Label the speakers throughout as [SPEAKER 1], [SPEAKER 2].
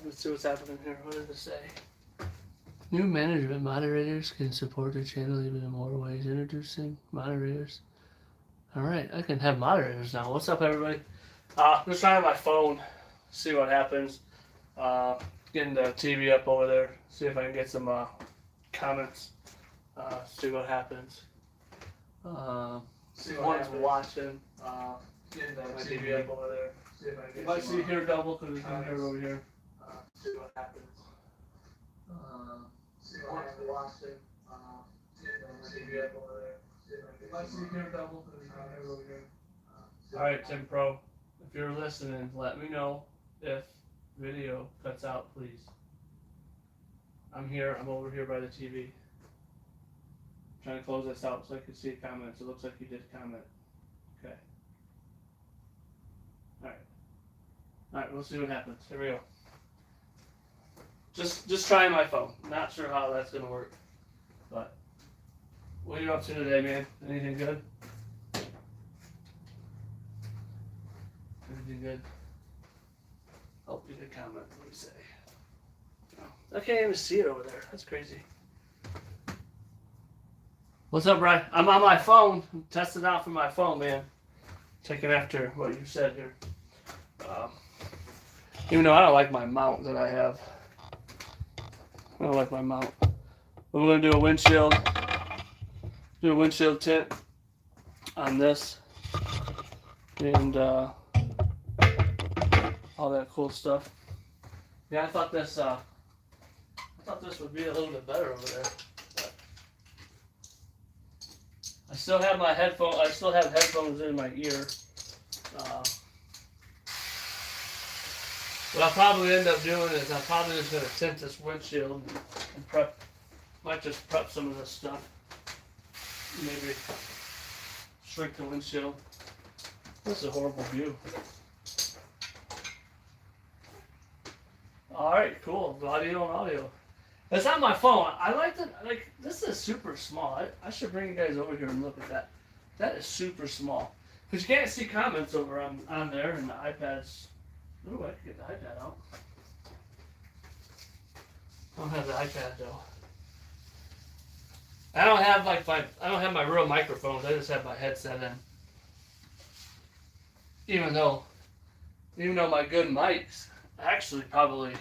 [SPEAKER 1] Let's see what's happening here. What does it say? New management moderators can support the channel even in more ways. Introducing moderators. Alright, I can have moderators now. What's up, everybody? Just trying my phone. See what happens. Getting the TV up over there. See if I can get some comments. See what happens. See what happens. Watching. Getting the TV up over there. See if I can get some. See here double because we can hear it over here. See what happens. See what happens. Watching. Getting the TV up over there. See if I can see here double because we can hear it over here. Alright, Tim Pro. If you're listening, let me know if video cuts out, please. I'm here. I'm over here by the TV. Trying to close this out so I can see comments. It looks like you did comment. Okay. Alright, we'll see what happens. Here we go. Just trying my phone. Not sure how that's gonna work. But what are you up to today, man? Anything good? Anything good? Hope you did comment. What do you say? No. I can't even see it over there. That's crazy. What's up, Brian? I'm on my phone. I'm testing out from my phone, man. Taking after what you said here. Even though I don't like my mount that I have. I don't like my mount. But we're going to do a windshield. Do a windshield tint on this. And all that cool stuff. Yeah, I thought this would be a little bit better over there. But I still have my headphones. I still have headphones in my ear. What I'll probably end up doing is I'm probably just going to tint this windshield and prep. Might just prep some of this stuff. Maybe shrink the windshield. This is a horrible view. Alright, cool. Audio and audio. It's on my phone. I like it. Like, this is super small. I should bring you guys over here and look at that. That is super small. Because you can't see comments over on there, and the iPad's. Ooh, I can get the iPad out. I don't have the iPad though. I don't have my real microphones. I just have my headset in. Even though my good mics actually probably,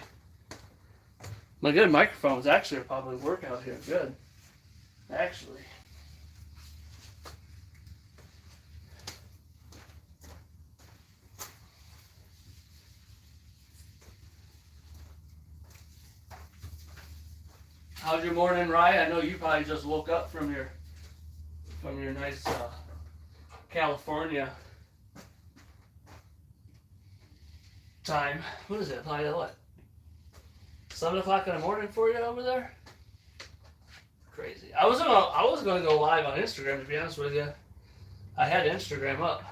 [SPEAKER 1] my good microphones actually probably work out here good. Actually. How's your morning, Ryan? I know you probably just woke up from your nice California time. What is it? Probably what? 7 o'clock in the morning for you over there? Crazy. I was gonna go live on Instagram, to be honest with you. I had Instagram up.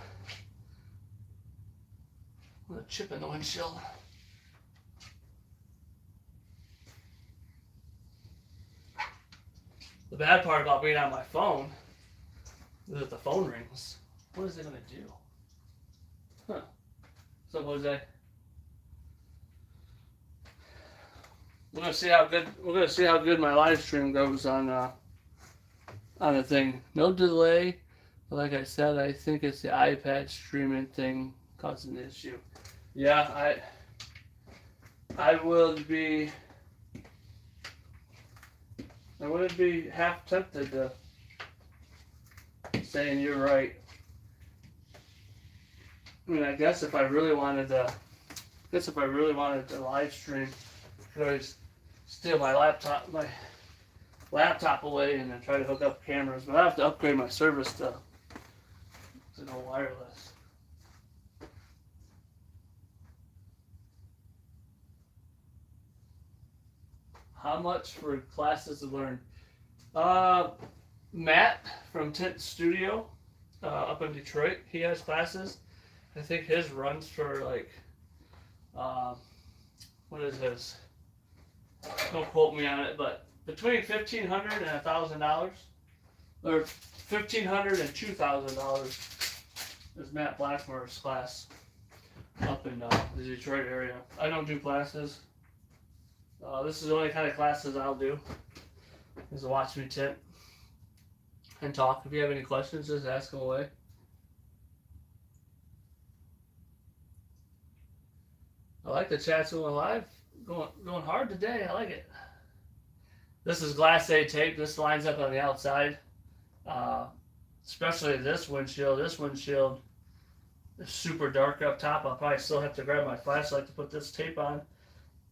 [SPEAKER 1] With a chip in the windshield. The bad part about being on my phone is that the phone rings. What is it gonna do? Huh. What's up, Jose? We're gonna see how good my live stream goes on the thing. No delay, but like I said, I think it's the iPad streaming thing causing the issue. Yeah, I would be half tempted to saying you're right. I mean, I guess if I really wanted to live stream, I could always steal my laptop away and then try to hook up cameras. But I have to upgrade my service to go wireless. How much for classes to learn? Matt from Tint Studio up in Detroit, he has classes. I think his runs for like, what is his? Don't quote me on it, but between $1,500 and $1,000, or $1,500 and $2,000 is Matt Blackmore's class up in the Detroit area. I don't do classes. This is the only kind of classes I'll do, is to watch me tip and talk. If you have any questions, just ask them away. I like the chats going live, going hard today. I like it. This is Glass A tape. This lines up on the outside, especially this windshield. This windshield is super dark up top. I'll probably still have to grab my flashlight to put this tape on,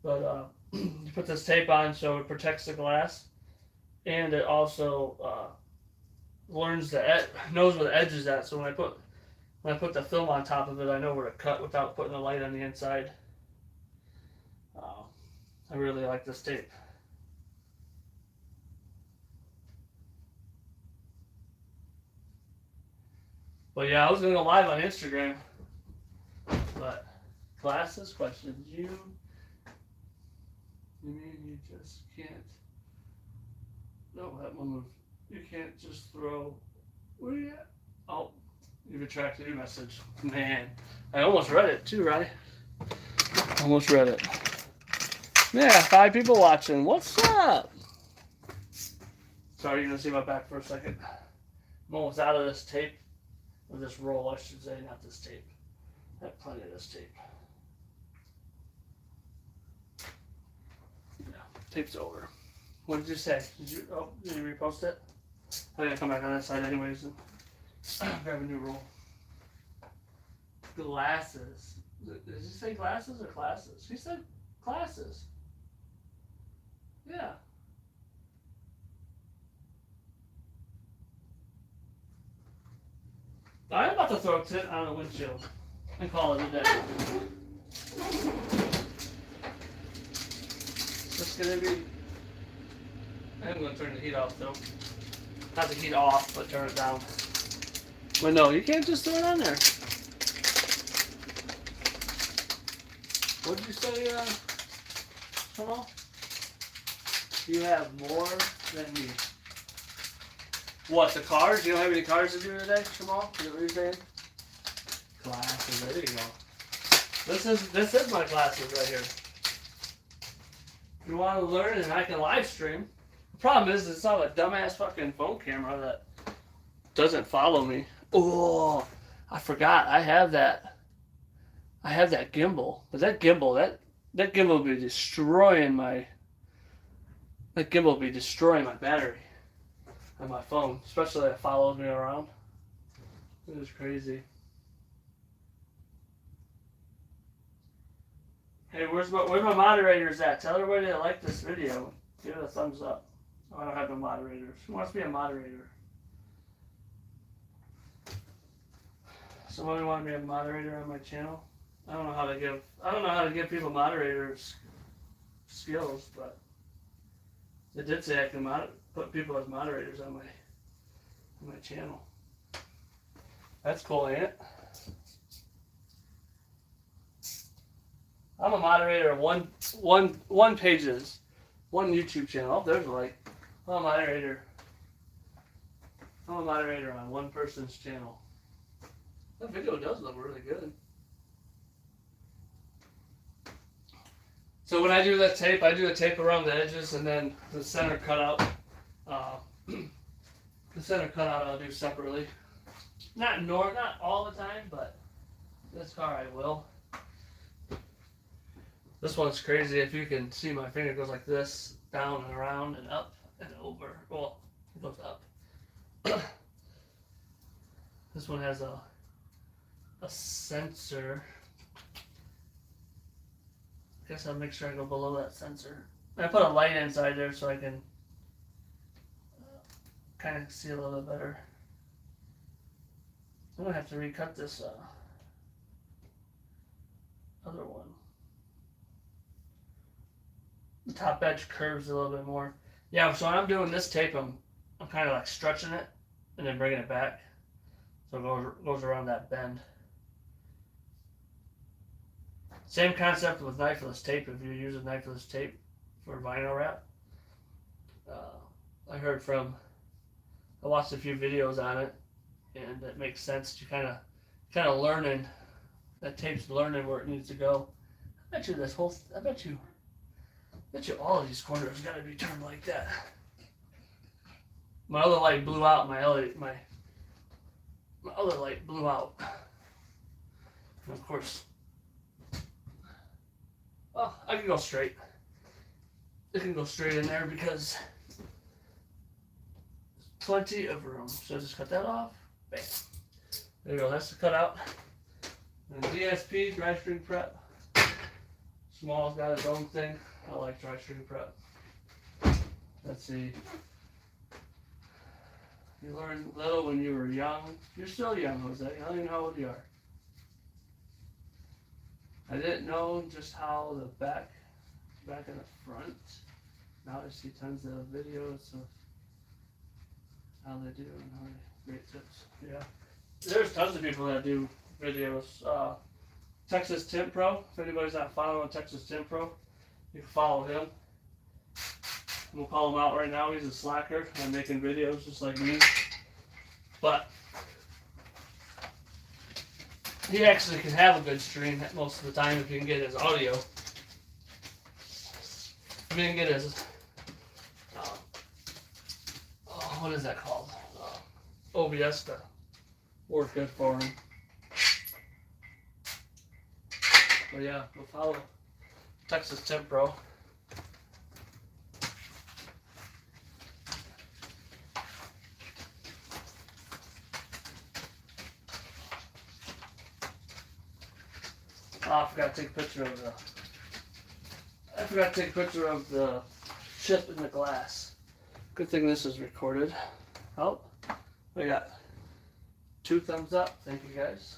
[SPEAKER 1] but you put this tape on so it protects the glass, and it also knows where the edge is at. So when I put the film on top of it, I know where to cut without putting the light on the inside. I really like this tape. But yeah, I was gonna go live on Instagram, but glasses questions. You mean you just can't? No, that one was. You can't just throw. Where are you at? Oh, you've retracted your message. Man, I almost read it too, right? Almost read it. Yeah, 5 people watching. What's up? Sorry, you're gonna see my back for a second. I'm almost out of this tape. Or this roll, I should say, not this tape. I have plenty of this tape. Yeah, tape's over. What did you say? Did you repost it? I'm gonna come back on that side anyways and grab a new roll. Glasses. Did you say glasses or classes? He said classes. Yeah. I'm about to throw a tit on the windshield and call it a day. Just gonna be. I'm gonna turn the heat off though. Not the heat off, but turn it down. But no, you can't just throw it on there. What did you say, Jamal? You have more than me. What, the cars? You don't have any cars to do today, Jamal? Is that what you're saying? Glasses, there you go. This is my glasses right here. You want to learn and I can live stream. The problem is it's not a dumbass fucking phone camera that doesn't follow me. Oh, I forgot. I have that gimbal. But that gimbal will be destroying my battery on my phone, especially if it follows me around. It is crazy. Hey, where's my moderators at? Tell everybody that like this video. Give it a thumbs up. Oh, I don't have no moderators. Who wants to be a moderator? Somebody want me to be a moderator on my channel? I don't know how to give people moderators skills, but it did say I can put people as moderators on my channel. That's cool, ain't it? I'm a moderator of one YouTube channel. Oh, there's a light. I'm a moderator on one person's channel. That video does look really good. So when I do that tape, I do the tape around the edges and then the center cutout. The center cutout I'll do separately. Not all the time, but this car I will. This one's crazy. If you can see, my finger goes like this, down and around and up and over. Well, it goes up. This one has a sensor. I guess I'll make sure I go below that sensor. I put a light inside there so I can kind of see a little bit better. I'm gonna have to recut this other one. The top edge curves a little bit more. Yeah, so when I'm doing this tape, I'm kind of like stretching it and then bringing it back, so it goes around that bend. Same concept with knifeless tape. If you're using knifeless tape for vinyl wrap, I watched a few videos on it, and it makes sense to kind of learning. That tape's learning where it needs to go. I bet you Bet you all of these corners gotta be turned like that. My other light blew out. My other light blew out. And of course, well, I can go straight. It can go straight in there because plenty of room. So just cut that off. Bam. There you go. That's the cutout. And DSP, dry string prep. Small's got its own thing. I like dry string prep. Let's see. You learned little when you were young. You're still young, Jose. I don't even know how old you are. I didn't know just how the back and the front. Now I see tons of videos of how they do and how they great tips. Yeah. There's tons of people that do videos. Texas Tint Pro. If anybody's not following Texas Tint Pro, you can follow him. We'll call him out right now. He's a slacker and making videos just like me. But he actually can have a good stream most of the time if you can get his audio. If you can get his, what is that called? OBS to work good for him. But yeah, we'll follow Texas Tint Pro. Oh, I forgot to take a picture of the chip in the glass. Good thing this is recorded. Oh, we got 2 thumbs up. Thank you guys.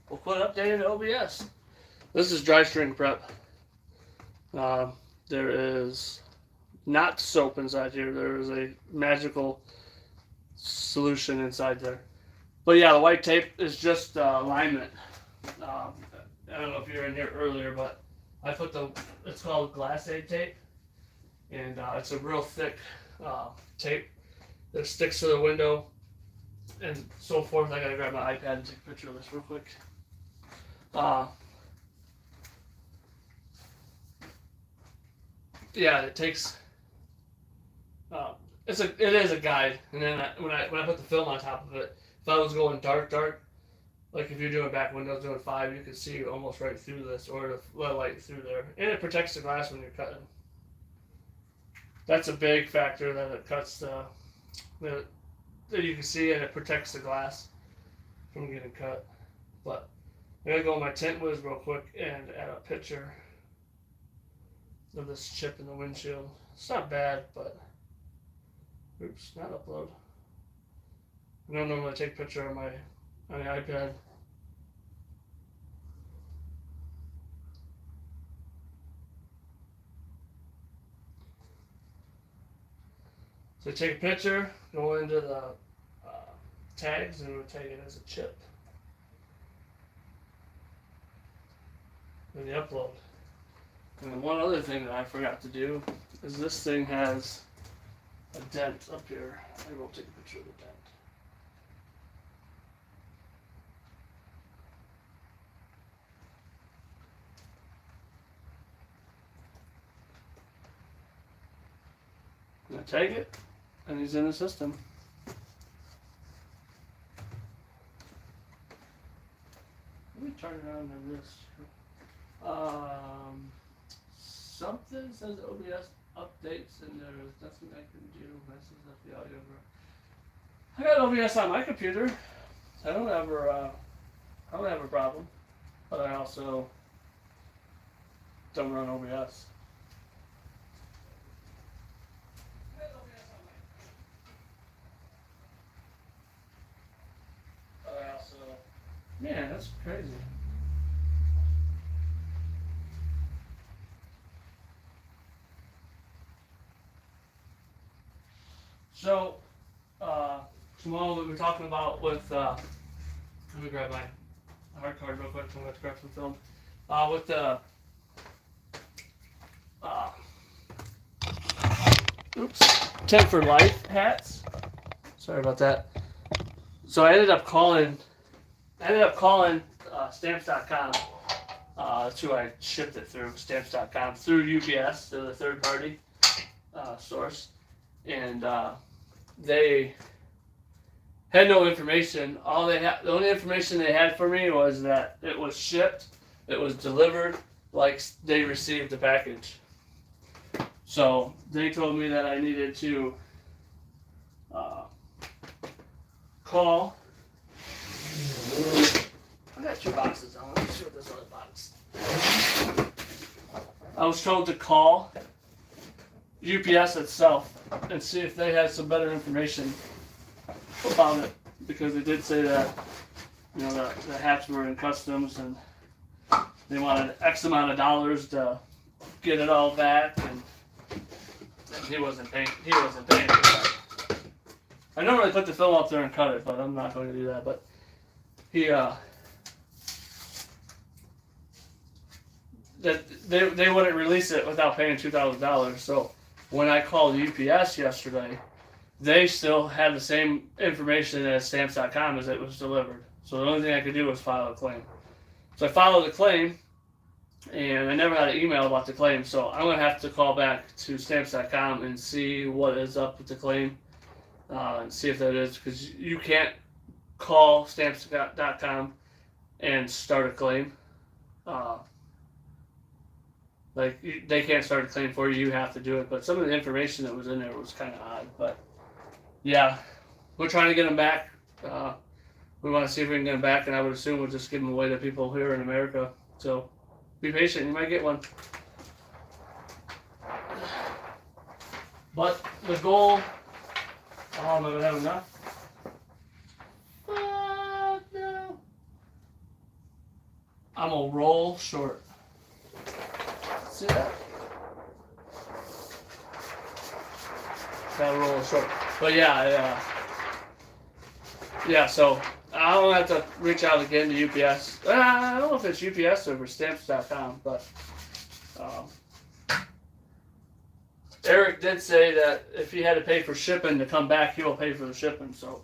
[SPEAKER 1] We'll quit updating OBS. This is dry string prep. There is not soap inside here. There is a magical solution inside there. But yeah, the white tape is just alignment. I don't know if you were in here earlier, but I put it's called glass aid tape. And it's a real thick tape that sticks to the window and so forth. I gotta grab my iPad and take a picture of this real quick. Yeah, it takes. It is a guide, and then when I put the film on top of it, if I was going dark, like if you're doing back windows doing 5, you can see almost right through this, or the light through there, and it protects the glass when you're cutting. That's a big factor, that it cuts that you can see, and it protects the glass from getting cut. But I'm gonna go on my Tint Wiz real quick and add a picture of this chip in the windshield. It's not bad, but oops, not upload. I don't normally take a picture on the iPad. So take a picture, go into the tags, and we'll tag it as a chip. And the upload. And then one other thing that I forgot to do is this thing has a dent up here. I will take a picture of the dent. I'm gonna tag it, and he's in the system. Let me turn it on to this. Something says OBS updates, and there's nothing I can do. Messes up the audio. I got OBS on my computer. I don't have a problem, but I also don't run OBS. Man, that's crazy. So, Jamal, we were talking about with, let me grab my hard card real quick. I'm going to grab some film. With the, Tent for Life hats. Sorry about that. So I ended up calling stamps.com. That's who I shipped it through, stamps.com, through UPS, they're the third party source. And they had no information. The only information they had for me was that it was shipped, it was delivered, like they received the package. So they told me that I needed to call. I got 2 boxes. I want to see what this other box. I was told to call UPS itself and see if they had some better information about it, because they did say that, you know, the hats were in customs and they wanted X amount of dollars to get it all back, and he wasn't paying for that. I normally put the film up there and cut it, but I'm not going to do that. But they wouldn't release it without paying $2,000. So when I called UPS yesterday, they still had the same information as stamps.com as it was delivered. So the only thing I could do was file a claim. So I filed a claim, and I never got an email about the claim. So I'm going to have to call back to stamps.com and see what is up with the claim, and see if that is, because you can't call stamps.com and start a claim. They can't start a claim for you. You have to do it. But some of the information that was in there was kind of odd. But yeah, we're trying to get them back. We want to see if we can get them back, and I would assume we'll just give them away to people here in America. So be patient. You might get one. But the goal... Oh, am I going to have enough? No. I'm going to roll short. See that? Gotta roll short. But yeah, so I'll have to reach out again to UPS. I don't know if it's UPS or stamps.com, but Eric did say that if he had to pay for shipping to come back, he will pay for the shipping. So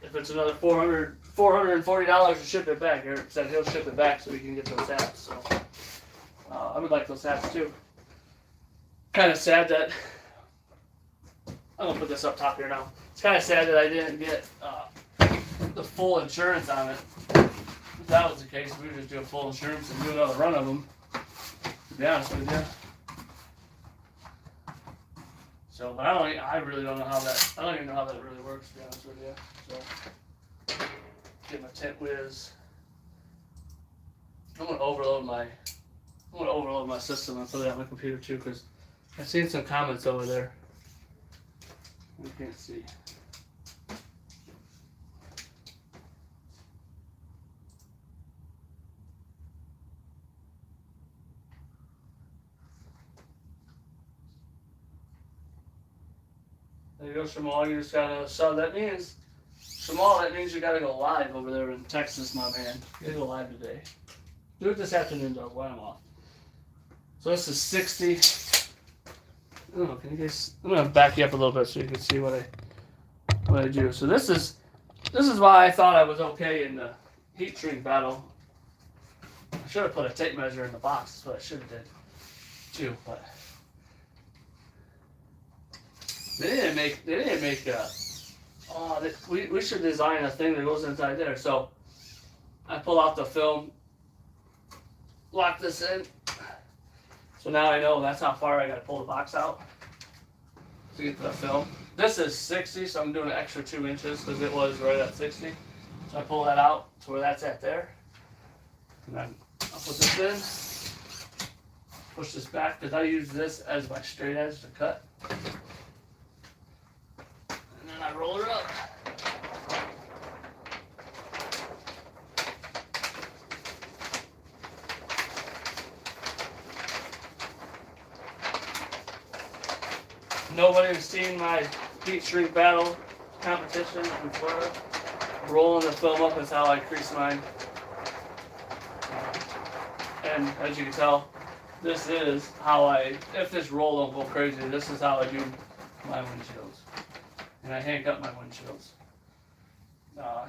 [SPEAKER 1] if it's another $440 to ship it back, Eric said he'll ship it back so we can get those hats. So I would like those hats too. Kind of sad that I'm gonna put this up top here now. It's kind of sad that I didn't get the full insurance on it. If that was the case, we would just do a full insurance and do another run of them. To be honest with you. So, but I really don't know how that. I don't even know how that really works. To be honest with you. So, get my tint whiz. I'm gonna overload my system and put it on my computer too, because I've seen some comments over there. I can't see. There you go, Shamal. You just gotta sub. That means, Shamal, that means you gotta go live over there in Texas, my man. You gotta go live today. Do it this afternoon, though, while I'm off. So this is 60. Oh, can you guys? I'm gonna back you up a little bit so you can see what I do. So this is why I thought I was okay in the heat shrink battle. I should have put a tape measure in the box. That's what I should have did too. But they didn't make. We should design a thing that goes inside there. So I pull out the film, lock this in. So now I know that's how far I got to pull the box out to get to the film. This is 60, so I'm doing an extra 2 inches because it was right at 60. So I pull that out to where that's at there. And then I'll put this in, push this back because I use this as my straight edge to cut. And then I roll her up. Nobody has seen my heat shrink battle competition before. Rolling the film up is how I crease mine. And as you can tell, this is how if this roll don't go crazy, this is how I do my windshields. and I hand cut my windshields.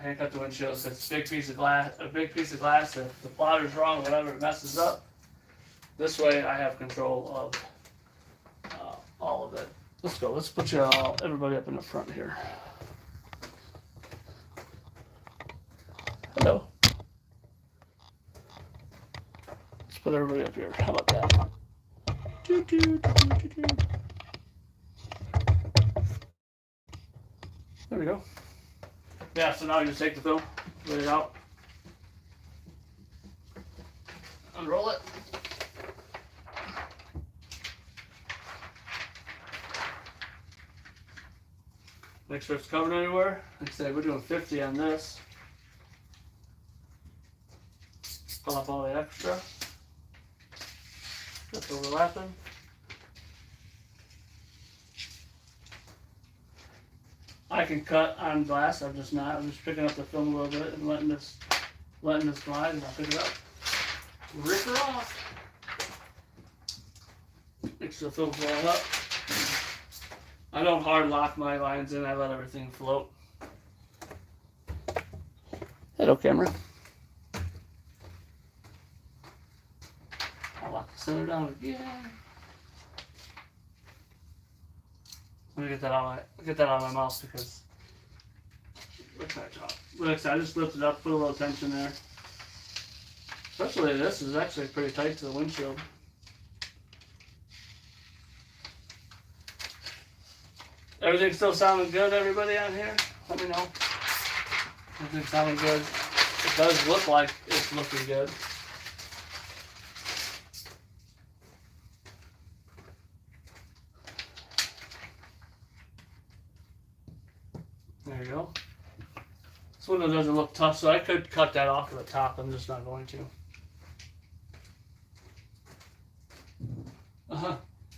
[SPEAKER 1] Hand cut the windshields. It's a big piece of glass. If the plotter's wrong, whatever, it messes up. This way, I have control of all of it. Let's go. Let's put everybody up in the front here. Hello. Let's put everybody up here. How about that? There we go. Yeah, so now you just take the film, put it out, unroll it. Make sure it's covered anywhere. Like I said, we're doing 50 on this. Pull off all the extra. That's overlapping. I can cut on glass. I'm just not. I'm just picking up the film a little bit and letting this glide, and I'll pick it up. Rip her off. Make sure the film's all up. I don't hard lock my lines in. I let everything float. Hello, camera. I'll lock the center down again. Let me get that out of my mouth because I just lifted it up, put a little tension there. Especially this is actually pretty tight to the windshield. Everything still sounding good, everybody out here? Let me know. Everything sounding good. It does look like it's looking good. There you go. This window doesn't look tough, so I could cut that off at the top. I'm just not going to.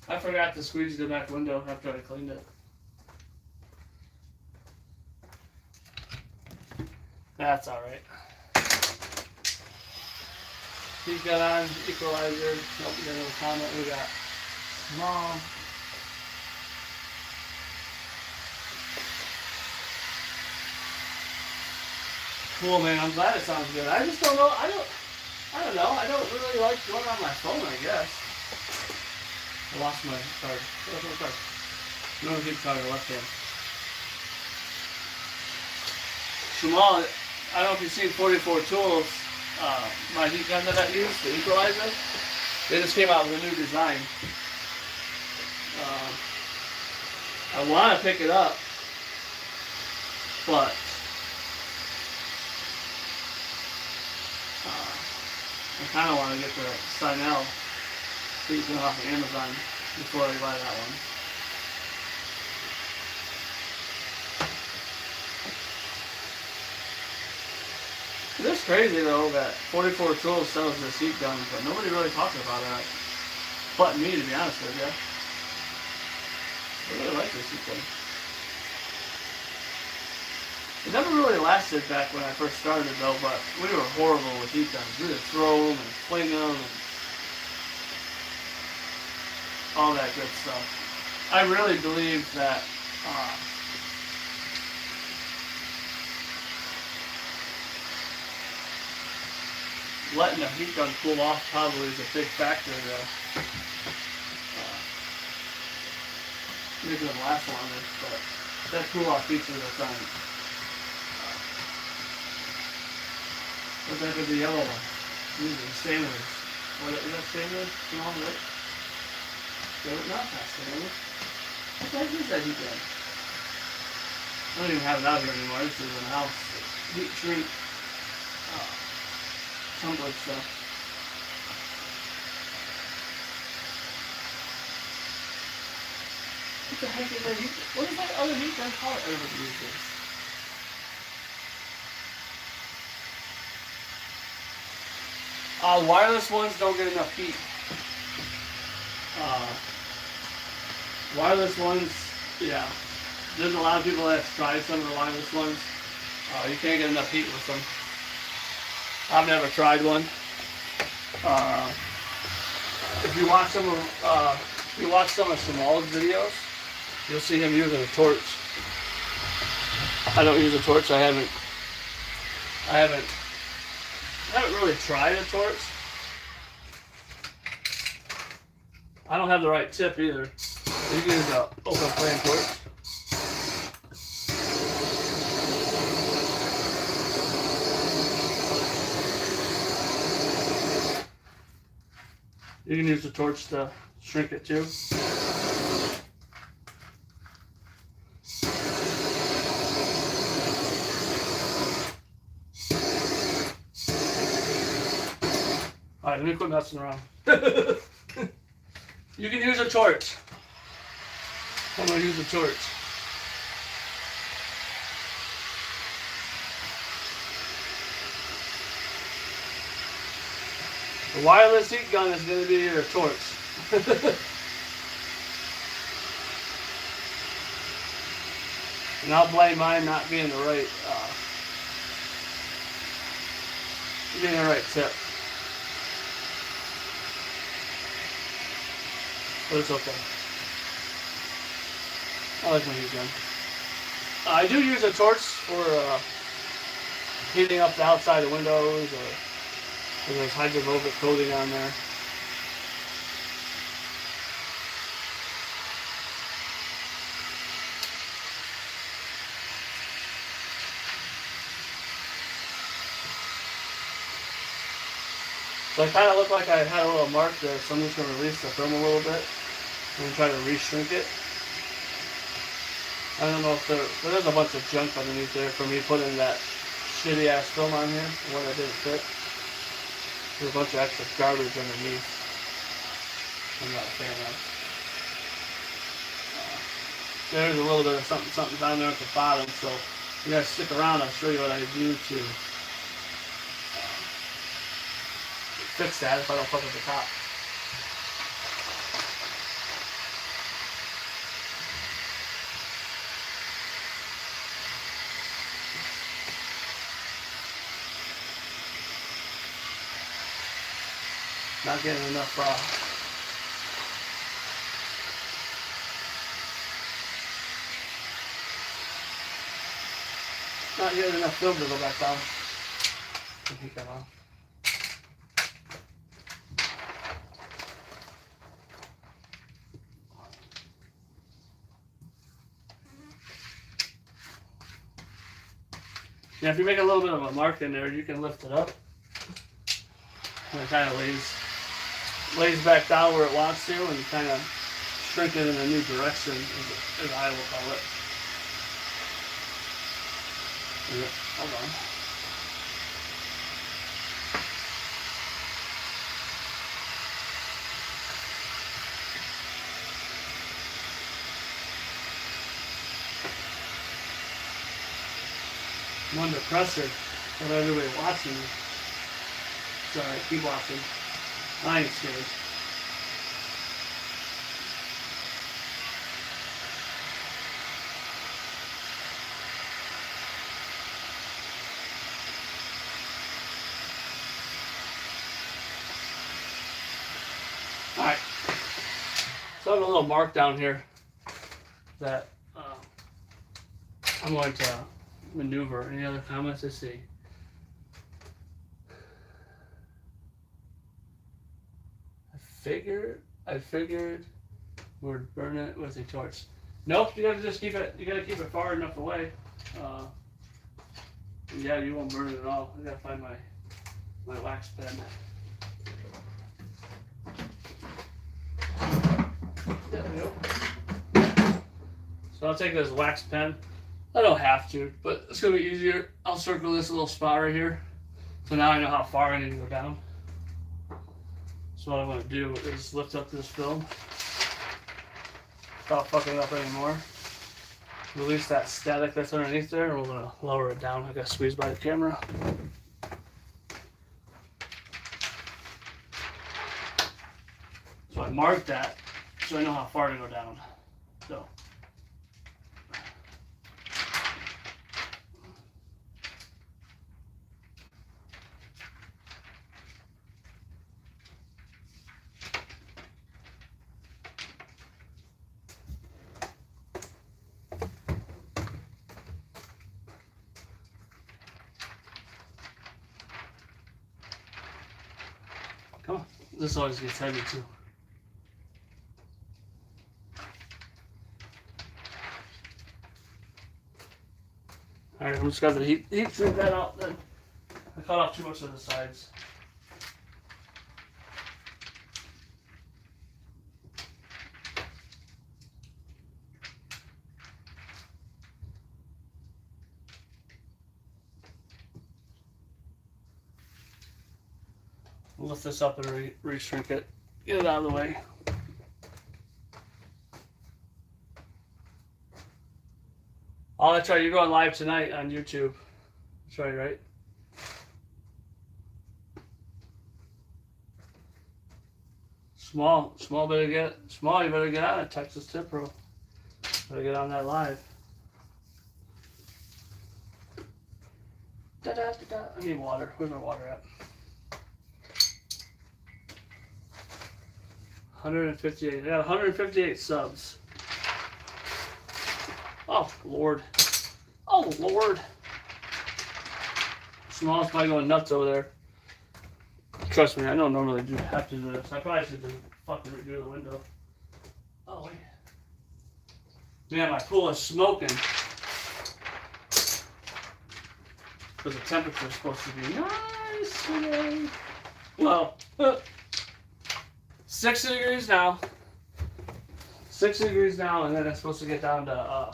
[SPEAKER 1] I forgot to squeeze the back window after I cleaned it. That's alright. He's got on equalizer. Nope, we got another comment. We got small. Cool, man. I'm glad it sounds good. I just don't know. I don't know. I don't really like going on my phone, I guess. I lost my card. Where's my card? No, keep card left hand. Jamal, I don't know if you've seen 44 Tools, my heat gun that I use, the equalizer. They just came out with a new design. I want to pick it up, but I kind of want to get the Sinel heat gun off of Amazon before I buy that one. It is crazy though that 44 Tools sells this heat gun, but nobody really talks about it. But me, to be honest with you. I really like this heat gun. It never really lasted back when I first started though, but we were horrible with heat guns. We would throw them and fling them and all that good stuff. I really believe that letting the heat gun cool off probably is a big factor to making it last longer, but that cool off feature that's on what the heck is the yellow one? These are stainless. What is that stainless? Come on, right? Not that stainless. What the heck is that heat gun? I don't even have it out here anymore. This is in the house. Heat shrink. Tumbler stuff. What the heck is that heat? What is that other heat gun called? Everybody uses this. Wireless ones don't get enough heat. Wireless ones, yeah. There's a lot of people that have tried some of the wireless ones. You can't get enough heat with them. I've never tried one. If you watch some of Shamal's videos, you'll see him using a torch. I don't use a torch. I haven't really tried a torch. I don't have the right tip either. You can use an open flame torch. You can use the torch to shrink it too. Alright, let me quit messing around. You can use a torch. I'm going to use a torch. The wireless heat gun is going to be your torch. And I'll blame mine not being the right tip. But it's okay. I like my heat gun. I do use a torch for heating up the outside of windows, or if there's hydrophobic coating on there. So I kind of look like I had a little mark there, so I'm just going to release the film a little bit and try to re-shrink it. I don't know if there's a bunch of junk underneath there for me putting that shitty ass film on here, the one that didn't fit. There's a bunch of extra garbage underneath. I'm not a fan of. There's a little bit of something down there at the bottom, so you guys stick around. I'll show you what I do to fix that if I don't fuck with the top. Not getting enough not getting enough film to go back down. Keep that on. Yeah, if you make a little bit of a mark in there, you can lift it up. And it kind of lays back down where it wants to, and kind of shrink it in a new direction, as I will call it. Hold on. I'm under pressure with everybody watching me. Sorry, keep watching. I ain't scared. Alright. So I have a little mark down here that I'm going to maneuver. Any other comments I see? I figured we'd burn it with a torch. Nope, you gotta just keep it far enough away. Yeah, you won't burn it at all. I gotta find my wax pen. There we go. So I'll take this wax pen. I don't have to, but it's gonna be easier. I'll circle this little spot right here. So now I know how far I need to go down. So what I'm going to do is lift up this film without fucking it up anymore. Release that static that's underneath there, and we're going to lower it down. I got squeezed by the camera. So I marked that so I know how far to go down. So. This always gets heavy too. Alright, I'm just gonna heat shrink that out then. I cut off too much of the sides. Lift this up and re-shrink it. Get it out of the way. Oh, that's right. You're going live tonight on YouTube. That's right? Small. You better get on it, Texas Tip Pro. Better get on that live. I need water. Where's my water at? 158. I got 158 subs. Oh, Lord. Oh, Lord. Small's probably going nuts over there. Trust me, I don't normally have to do this. I probably should just fucking redo the window. Oh, wait. Man, my pool is smoking. Because the temperature is supposed to be nice today. Well, 60 degrees now. 60 degrees now, and then it's supposed to get down to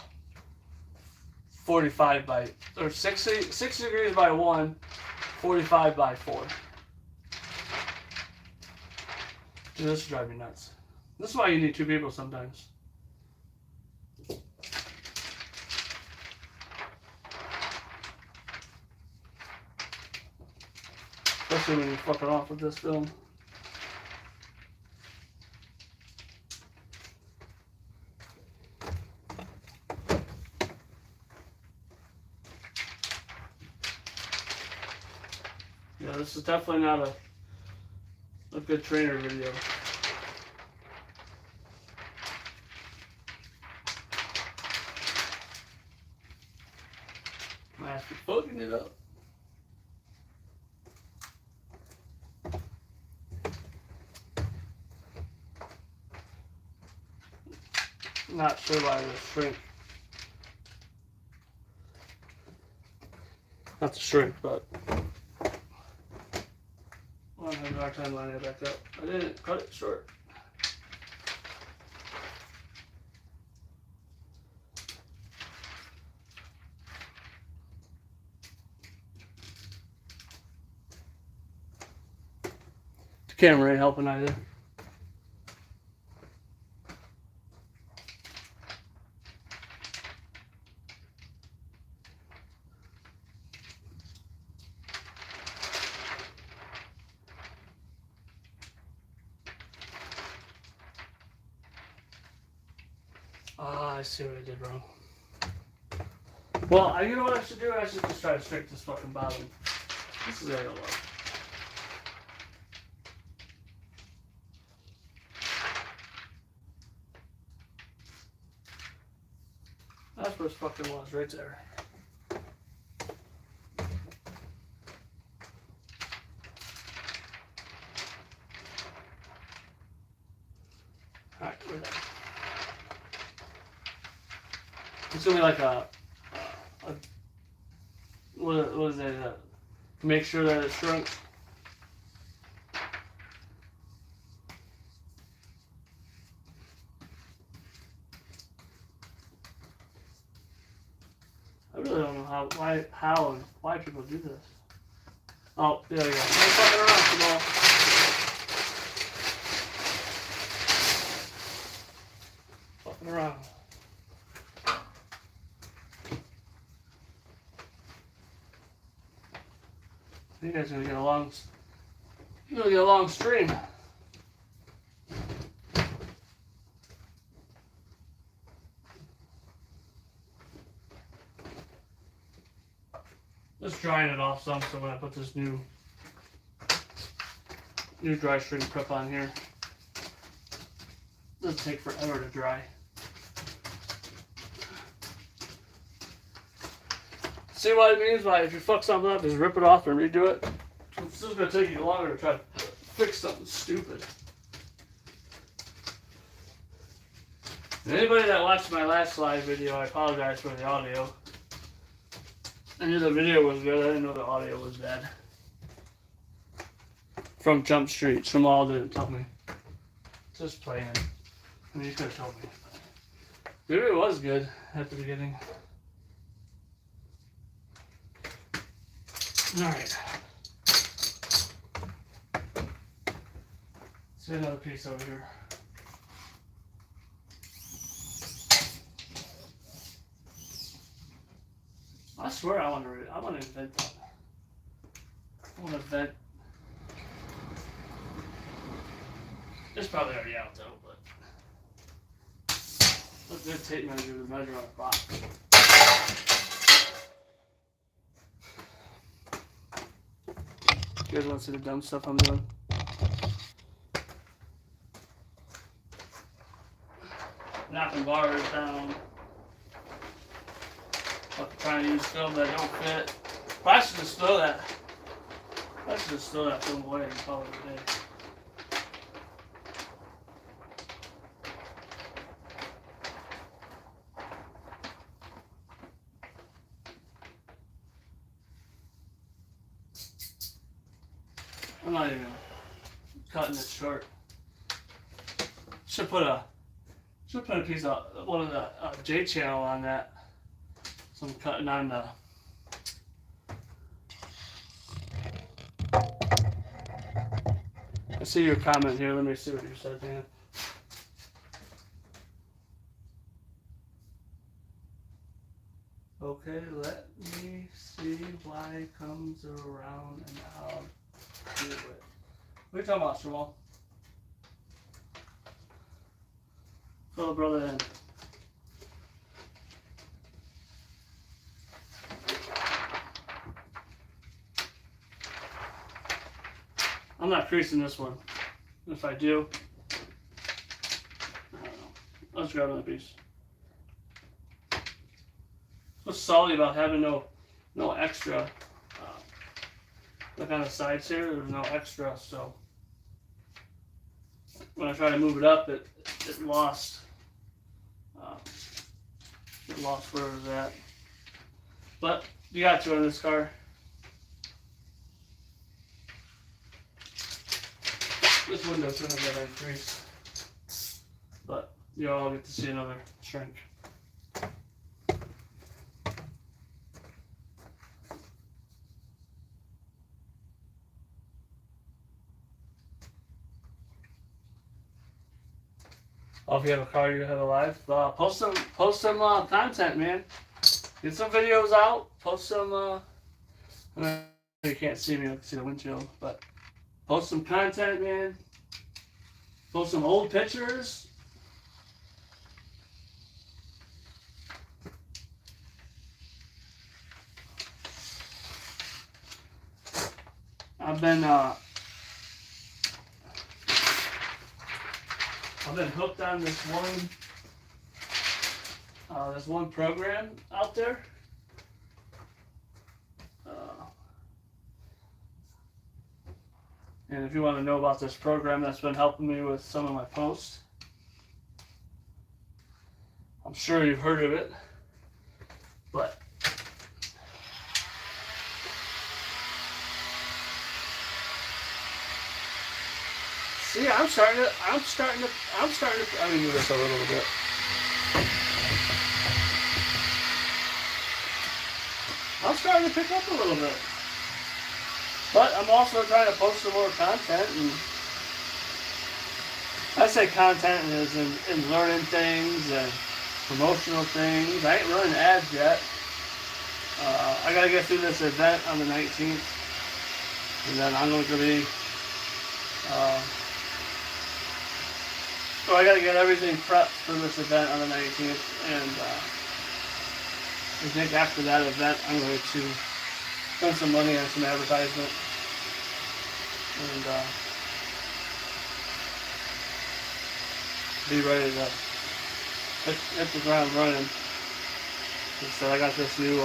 [SPEAKER 1] 45 by, or 60 degrees by 1, 45 by 4. Dude, this drives me nuts. This is why you need two people sometimes. Especially when you're fucking off with this film. Yeah, this is definitely not a good trainer video. Might have to be fucking it up. Not sure why the shrink. Not to shrink, but I'm having a hard time lining it back up. I didn't cut it short. The camera ain't helping either. I see what I did wrong. Well, you know what I should do? I should just try to shrink this fucking bottom. This is gonna go low. That's where it fucking was, right there. Alright, we're there. It's gonna be like what is it? Make sure that it shrunk. I really don't know how and why people do this. Oh, there we go. I'm fucking around, Jamal. Fucking around. You guys are gonna get a long stream. Just drying it off some, so when I put this new dry shrink prep on here, it doesn't take forever to dry. See what it means by if you fuck something up, just rip it off and redo it. It's just gonna take you longer to try to fix something stupid. And anybody that watched my last live video, I apologize for the audio. I knew the video was good, I didn't know the audio was bad. From Jump Street, Jamal didn't tell me. Just playing. I mean, you could have told me. Maybe it was good at the beginning. Alright. See another piece over here. I swear I want to invent that. I want to invent. It's probably already out though, but a good tape measure to measure on a box. You guys want to see the dumb stuff I'm doing? Knocking bars down. Trying to use film that don't fit. I should just throw that. I should just throw that film away and call it a day. I'm not even cutting it short. Should put a piece of one of the J channel on that. So I'm cutting on the. I see your comment here. Let me see what you said, Dan. Okay, let me see why it comes around and I'll do it. What are you talking about, Jamal? Fill the brother in. I'm not creasing this one. If I do, I don't know. I'll just grab another piece. What's salty about having no extra? Look on the sides here. There's no extra, so when I try to move it up, it lost. It lost where it was at. But you got to in this car. This window's gonna get increased, but you all get to see another shrink. Oh, if you have a car, you have a live. Post some content, man. Get some videos out. Post some. I know you can't see me. I can see the windshield, but. Post some content, man. Post some old pictures. I've been hooked on this one program out there. And if you want to know about this program that's been helping me with some of my posts, I'm sure you've heard of it, but see, I'm starting to, let me move this a little bit. I'm starting to pick up a little bit. But I'm also trying to post some more content, and I say content is in learning things and promotional things. I ain't running ads yet. I gotta get through this event on the 19th, and then I'm going to be. So I gotta get everything prepped for this event on the 19th, and I think after that event, I'm going to spend some money on some advertisement and be ready to hit the ground running. So I got this new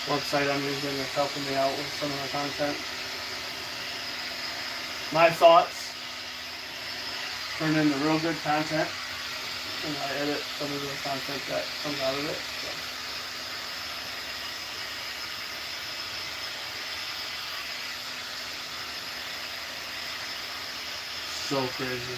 [SPEAKER 1] website I'm using that's helping me out with some of my content. my thoughts turn into real good content, and I edit some of the content that comes out of it. So crazy.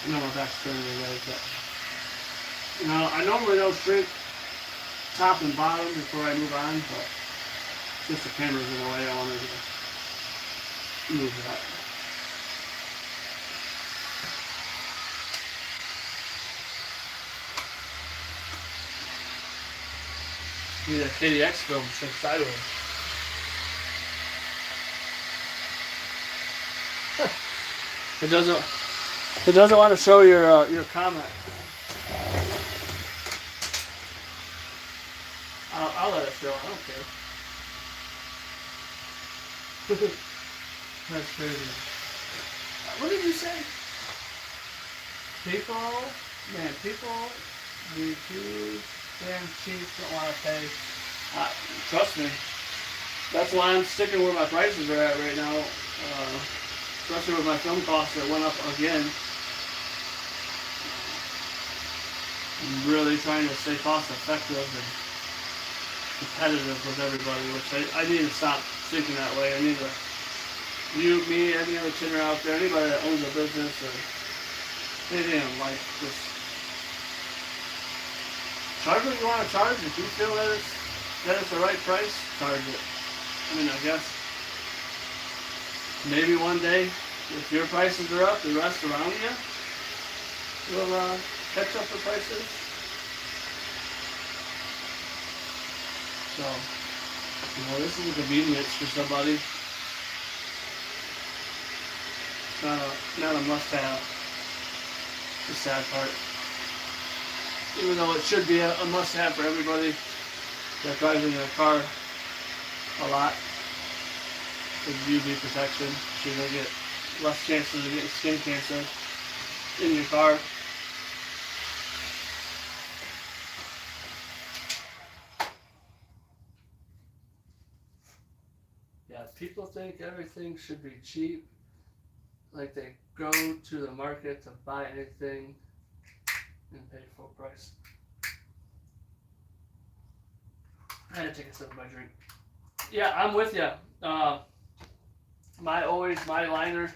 [SPEAKER 1] I know my back's turning away, but I normally don't shrink top and bottom before I move on, but since the camera's in the way, I wanted to move that. Need a KDX film shrink sideways. It doesn't want to show your comment. I'll let it show. I don't care. That's crazy. What did you say? People be too damn cheap, don't want to pay. Trust me. That's why I'm sticking where my prices are at right now. Especially with my film costs that went up again. I'm really trying to stay cost effective and competitive with everybody, which I need to stop thinking that way. I need to, me, any other tinner out there, anybody that owns a business or anything in life, just charge what you want to charge. If you feel that it's the right price, charge it. I mean, I guess maybe one day, if your prices are up, the rest around you will catch up the prices. So, this is a convenience for somebody. It's not a must-have. The sad part. Even though it should be a must-have for everybody that drives in their car a lot. With UV protection, so you're going to get less chances of getting skin cancer in your car. Yeah, people think everything should be cheap. Like they go to the market to buy anything and pay full price. I had to take a sip of my drink. Yeah, I'm with you. My liner.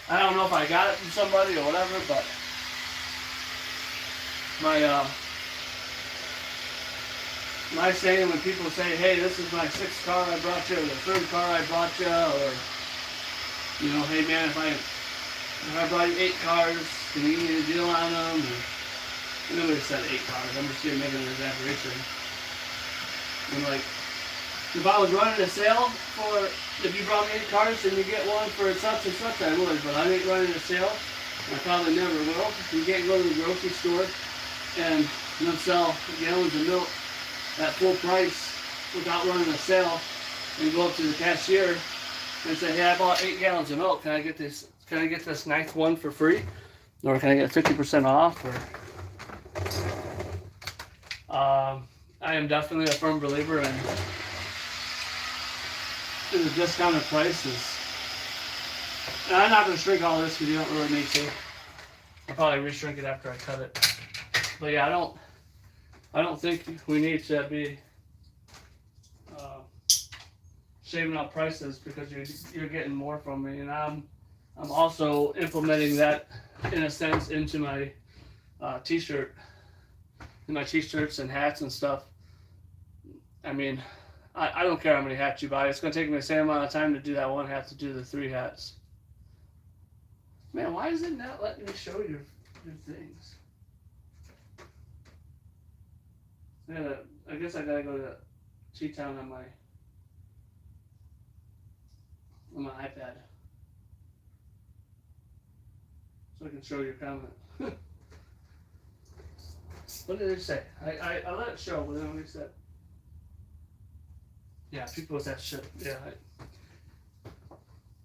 [SPEAKER 1] I don't know if I got it from somebody or whatever, but my saying when people say, "Hey, this is my sixth car I brought you," or the third car I brought you, or "Hey man, if I brought you 8 cars, can you give me a deal on them?" Or, nobody said 8 cars. I'm just making an exaggeration. And like, if I was running a sale for, if you brought me 8 cars and you get one for such and such, I would, but I ain't running a sale. I probably never will. You can't go to the grocery store and they'll sell gallons of milk at full price without running a sale and go up to the cashier and say, "Hey, I bought 8 gallons of milk. Can I get this 9th one for free? Or can I get 50% off?" Or I am definitely a firm believer in the discounted prices. And I'm not going to shrink all this because you don't really need to. I'll probably re-shrink it after I cut it. But yeah, I don't think we need to be shaving out prices because you're getting more from me, and I'm also implementing that in a sense into my t-shirt, in my t-shirts and hats and stuff. I mean, I don't care how many hats you buy. It's going to take me the same amount of time to do that one hat to do the 3 hats. Man, why is it not letting me show your things? I guess I gotta go to T-Town on my iPad so I can show your comment. What did it say? I let it show, but then we said, yeah, people with that shit. Yeah,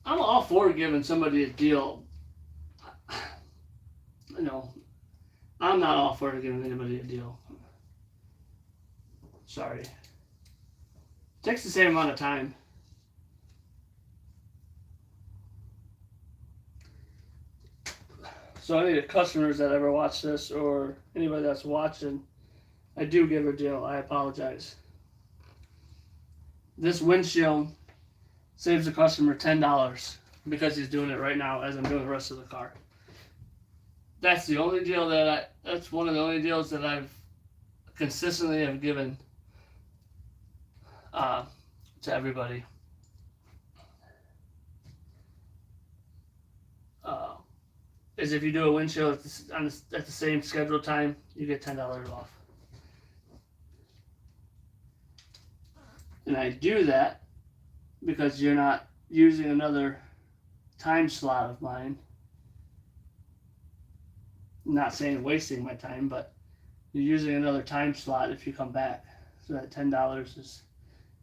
[SPEAKER 1] I'm all for giving somebody a deal. you know, I'm not all for giving anybody a deal. Sorry. It takes the same amount of time. So any of the customers that ever watch this or anybody that's watching, I do give a deal. I apologize. This windshield saves the customer $10 because he's doing it right now as I'm doing the rest of the car. That's the only deal that's one of the only deals that I've consistently have given to everybody. Is if you do a windshield at the same scheduled time, you get $10 off. And I do that because you're not using another time slot of mine. I'm not saying wasting my time, but you're using another time slot if you come back. So that $10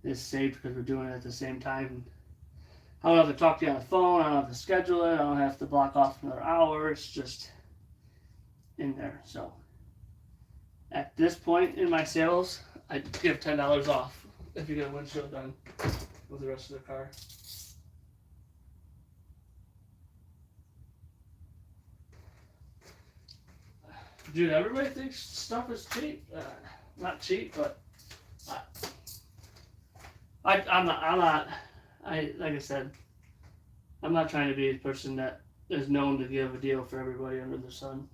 [SPEAKER 1] is saved because we're doing it at the same time. I don't have to talk to you on the phone. I don't have to schedule it. I don't have to block off another hour. It's just in there. So at this point in my sales, I give $10 off if you get a windshield done with the rest of the car. Dude, everybody thinks stuff is cheap. Not cheap, but I'm not. Like I said, I'm not trying to be a person that is known to give a deal for everybody under the sun.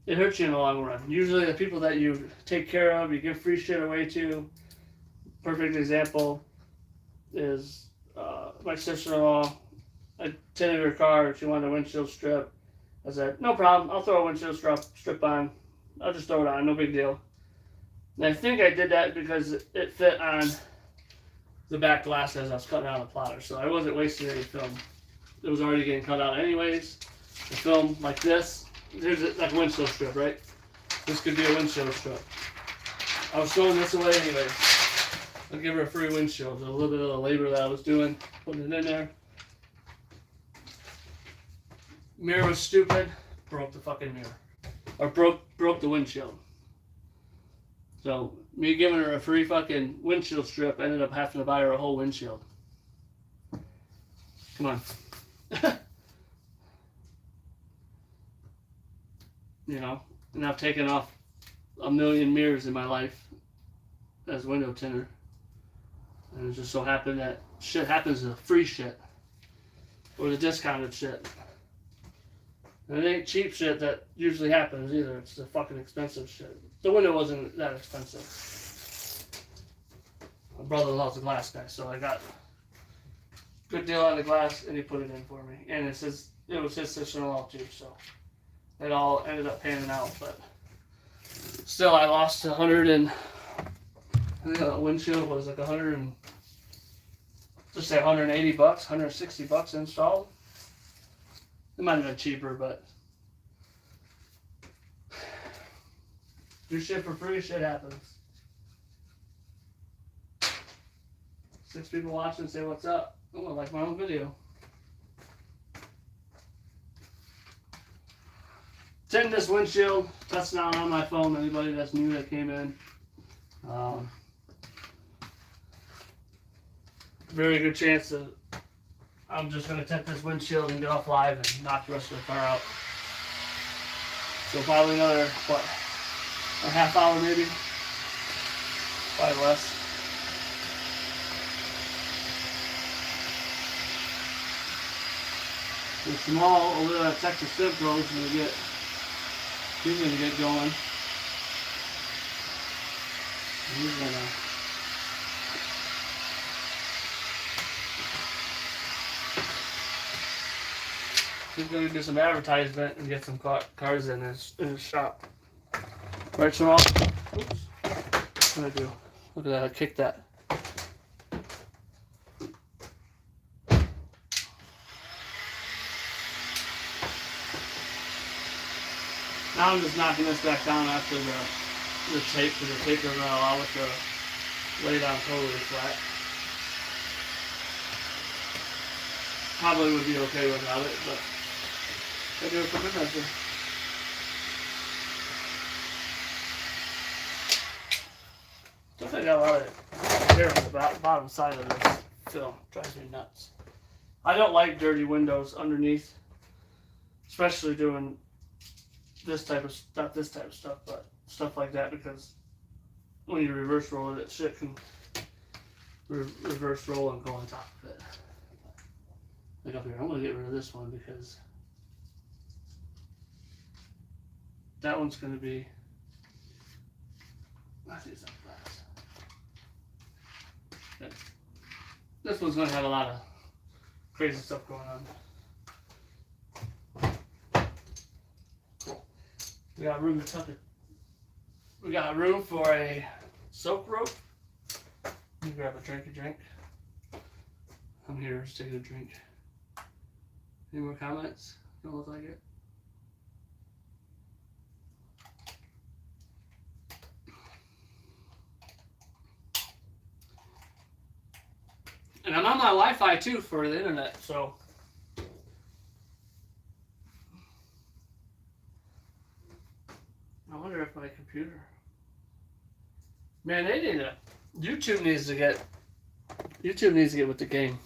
[SPEAKER 1] It hurts you in the long run. Usually the people that you take care of, you give free shit away to. Perfect example is my sister-in-law. I tinted her car. She wanted a windshield strip. I said, no problem. I'll throw a windshield strip on. I'll just throw it on. No big deal. And I think I did that because it fit on the back glass as I was cutting out a plotter. So I wasn't wasting any film. It was already getting cut out anyways. The film like this. Here's like a windshield strip, right? This could be a windshield strip. I was throwing this away anyways. I'll give her a free windshield. A little bit of the labor that I was doing, putting it in there. Mirror was stupid. Broke the fucking mirror. Or broke the windshield. So, me giving her a free fucking windshield strip ended up having to buy her a whole windshield. Come on. You know, and I've taken off a million mirrors in my life as window tinter. And it just so happened that shit happens to the free shit. Or the discounted shit. And it ain't cheap shit that usually happens either. It's the fucking expensive shit. The window wasn't that expensive. My brother-in-law's a glass guy, so I got a good deal on the glass, and he put it in for me. And it was his sister-in-law too, so it all ended up panning out. But still, I lost 100 and I think the windshield was like 100 and just say 180 bucks, 160 bucks installed. It might have been cheaper, but do shit for free, shit happens. 6 people watching, say what's up. I'm gonna like my own video. Tinting this windshield, that's not on my phone. Anybody that's new that came in. Very good chance that I'm just going to tint this windshield and get off live and knock the rest of the car out. So probably another, a half hour maybe? Probably less. The small over there at Texas Simpro is going to get, he's going to get going. He's going to do some advertisement and get some cars in his shop. Right, Jamal? Oops. What did I do? Look at that, I kicked that. Now I'm just knocking this back down after the tape, because the tape doesn't allow it to lay down totally flat. probably would be okay without it, but I do it for good measure. Definitely got a lot of hair on the bottom side of this film. Drives me nuts. I don't like dirty windows underneath, especially doing this type of not this type of stuff, but stuff like that, because when you reverse roll it, shit can reverse roll and go on top of it. Like up here, I'm gonna get rid of this one because that one's gonna be. I think it's not glass. Yeah. This one's gonna have a lot of crazy stuff going on. We got room to tuck it. We got room for a soak rope. You grab a drink. I'm here to take a drink. Any more comments? Don't look like it. And I'm on my Wi-Fi too for the internet, so. I wonder if my computer. Man, they need to. YouTube needs to get with the game.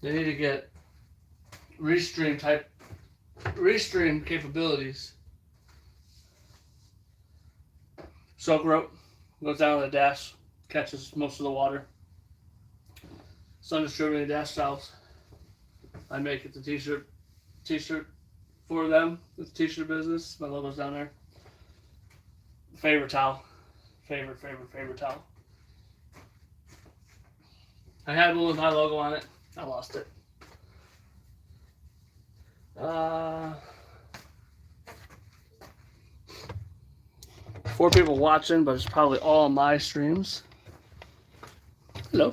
[SPEAKER 1] They need to get restream capabilities. Soak rope goes down on the dash, catches most of the water. Sun distributing dash towels. I make it the t-shirt for them. It's a t-shirt business. My logo's down there. Favorite towel. Favorite towel. I had one with my logo on it. I lost it. 4 people watching, but it's probably all on my streams. Hello.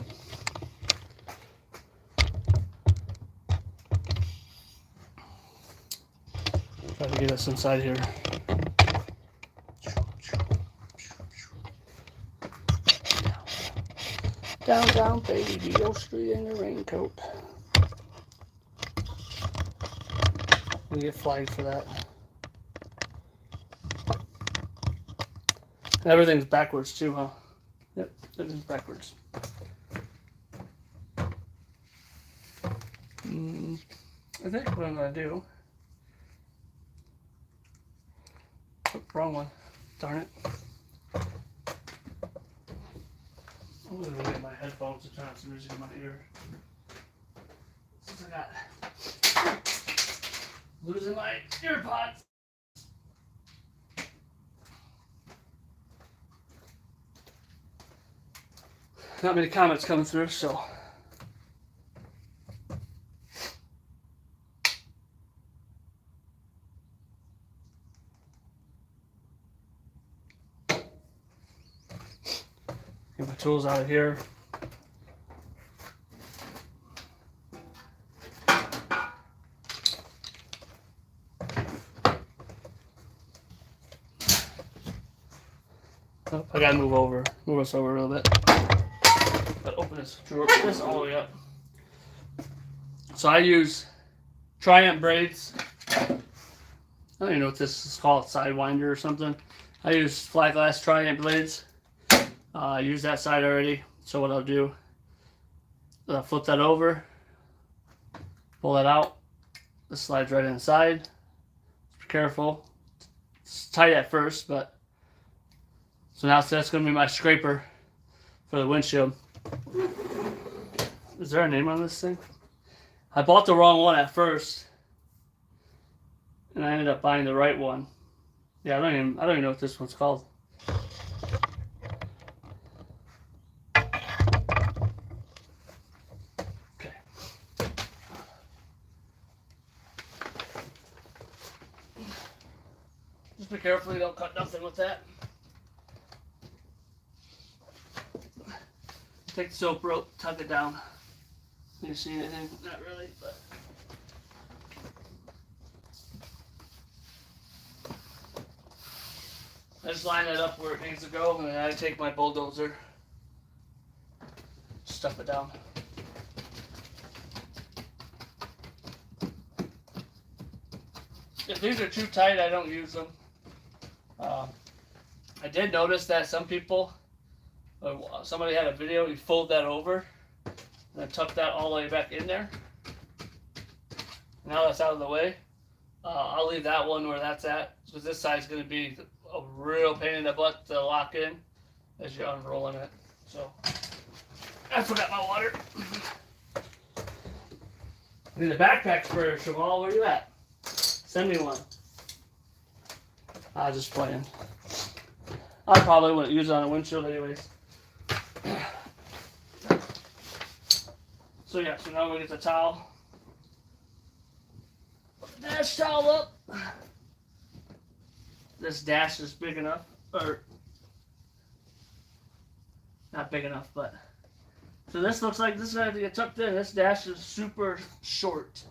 [SPEAKER 1] Try to get us inside here. Down, baby, go straight in the raincoat. We get flagged for that. Everything's backwards too, huh? Yep, everything's backwards. I think what I'm gonna do. Oh, wrong one. Darn it. I'm gonna go get my headphones and turn on some music in my ear. Since I got losing my earpods. Not many comments coming through, so. Get my tools out of here. Oh, I gotta move us over a little bit. Gotta open this all the way up. So I use Triumph braids. I don't even know what this is called, Sidewinder or something. I use flat glass Triumph blades. I use that side already. So what I'll do is I'll flip that over, pull that out. This slides right inside. Be careful. It's tight at first, but so now that's going to be my scraper for the windshield. Is there a name on this thing? I bought the wrong one at first, and I ended up buying the right one. Yeah, I don't even know what this one's called. Okay. Just be careful you don't cut nothing with that. Take the soap rope, tuck it down. You see anything? Not really, but. I just line it up where it needs to go, and then I take my bulldozer stuff it down. If these are too tight, I don't use them. I did notice that some people, somebody had a video, you fold that over and then tuck that all the way back in there. Now that's out of the way. I'll leave that one where that's at, because this side's going to be a real pain in the butt to lock in as you're unrolling it. So, I forgot my water. I need a backpack sprayer, Shamal. Where you at? Send me one. I was just playing. I probably wouldn't use it on a windshield anyways. So yeah, so now we get the towel. Put the dash towel up. This dash is big enough, or not big enough, but so this looks like this is going to get tucked in. This dash is super short.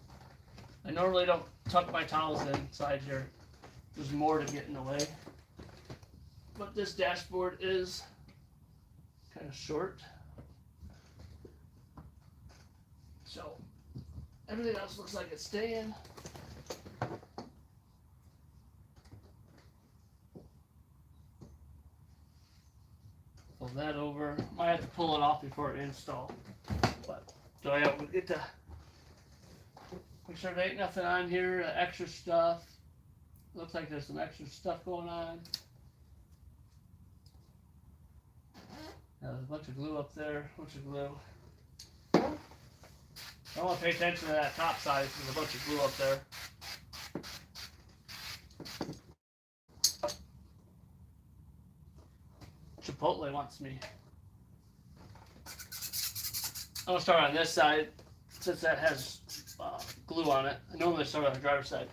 [SPEAKER 1] I normally don't tuck my towels inside here. There's more to get in the way. But this dashboard is kind of short. So everything else looks like it's staying. Pull that over. Might have to pull it off before it install. But so yeah, we'll get to make sure there ain't nothing on here, extra stuff. Looks like there's some extra stuff going on. Now, there's a bunch of glue up there, a bunch of glue. I want to pay attention to that top side, there's a bunch of glue up there. Chipotle wants me. I'm going to start on this side, since that has glue on it. I normally start on the driver's side.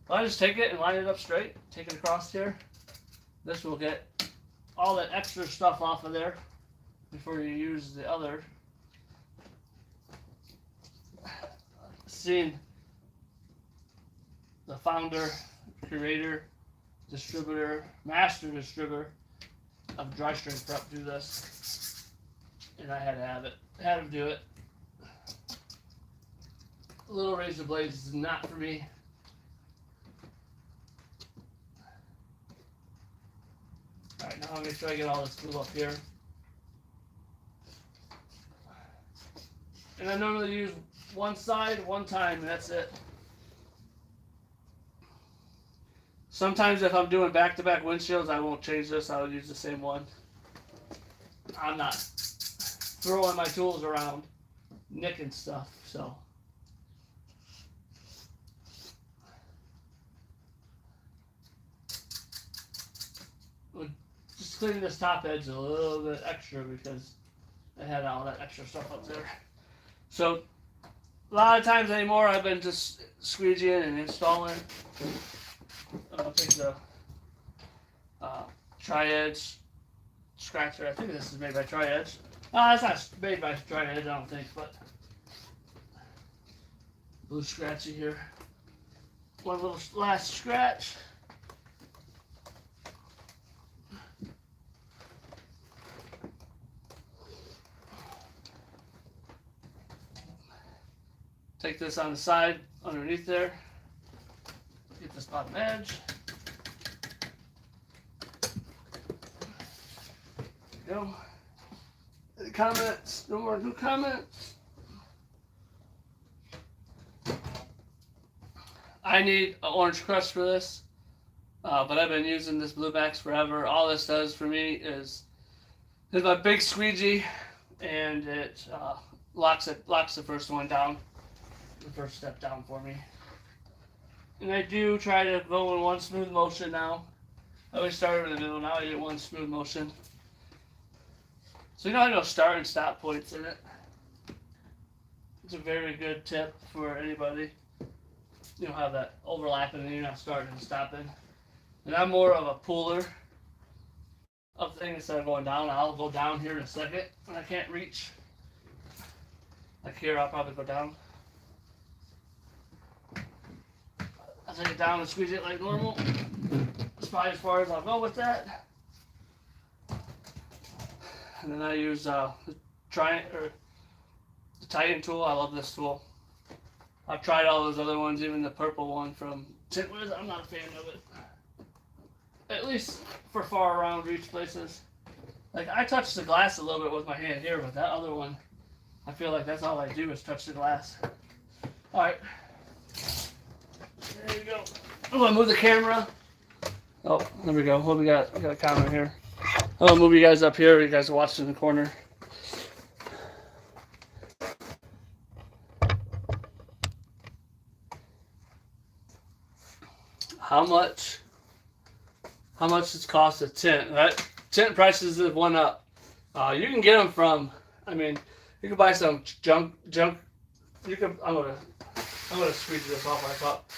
[SPEAKER 1] Well, I just take it and line it up straight, take it across here. This will get all that extra stuff off of there before you use the other. Seeing the founder, creator, distributor, master distributor of dry string prep do this, and I had to have it. Had him do it. Little razor blades is not for me. Alright, now I'll make sure I get all this glue up here. And I normally use one side, one time, and that's it. Sometimes if I'm doing back-to-back windshields, I won't change this. I'll use the same one. I'm not throwing my tools around, nicking stuff, so. Just cleaning this top edge a little bit extra because I had all that extra stuff up there. So a lot of times anymore I've been just squeegeeing and installing. I'll take the Tri-Edge scratcher. I think this is made by Tri-Edge. It's not made by Tri-Edge, I don't think, but blue scratchy here. One little last scratch. Take this on the side underneath there. Get this bottom edge. There we go. Any comments? No more new comments. I need an orange crust for this, but I've been using this Blue Max forever. All this does for me is my big squeegee, and it locks the first one down. The first step down for me. And I do try to go in one smooth motion now. I always start in the middle, now I get one smooth motion. So you know I know start and stop points in it. It's a very good tip for anybody. You don't have that overlapping and you're not starting and stopping. And I'm more of a puller of things instead of going down. I'll go down here in a second when I can't reach. Like here I'll probably go down. I'll take it down and squeeze it like normal. That's probably as far as I'll go with that. And then I use the Titan tool. I love this tool. I've tried all those other ones, even the purple one from Tintwiz. I'm not a fan of it. At least for far around reach places. Like, I touch the glass a little bit with my hand here, but that other one, I feel like that's all I do is touch the glass. Alright. There you go. I'm going to move the camera. Oh, there we go. What we got? We got a camera here. I'm going to move you guys up here. You guys are watching in the corner. How much does cost a tint? That tint prices have went up. You can get them from, I mean, you can buy some junk. You can. I'm gonna squeegee this off my cup.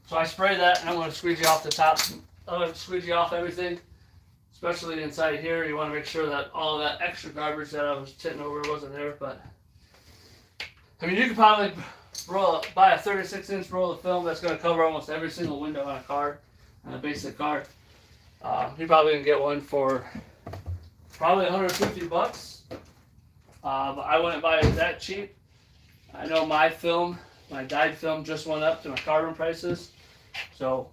[SPEAKER 1] So I spray that, and I'm gonna squeegee off the top. I'm gonna squeegee off everything, especially inside here. You want to make sure that all of that extra garbage that I was tinting over wasn't there. But I mean, you could probably buy a 36-inch roll of film that's going to cover almost every single window on a car, on a basic car. You're probably going to get one for probably $150. But I wouldn't buy it that cheap. I know my dyed film just went up to my carbon prices. So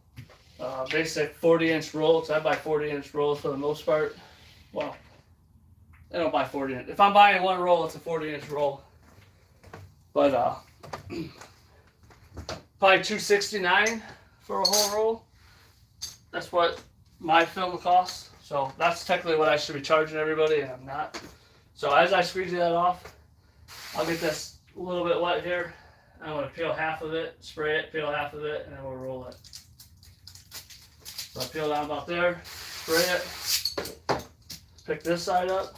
[SPEAKER 1] basic 40-inch rolls, I buy 40-inch rolls for the most part. Well, I don't buy 40-inch. If I'm buying one roll, it's a 40-inch roll. But probably $269 for a whole roll. That's what my film costs. So that's technically what I should be charging everybody, and I'm not. So as I squeegee that off, I'll get this a little bit wet here. I'm going to peel half of it, spray it, peel half of it, and then we'll roll it. So I peel down about there, spray it, pick this side up,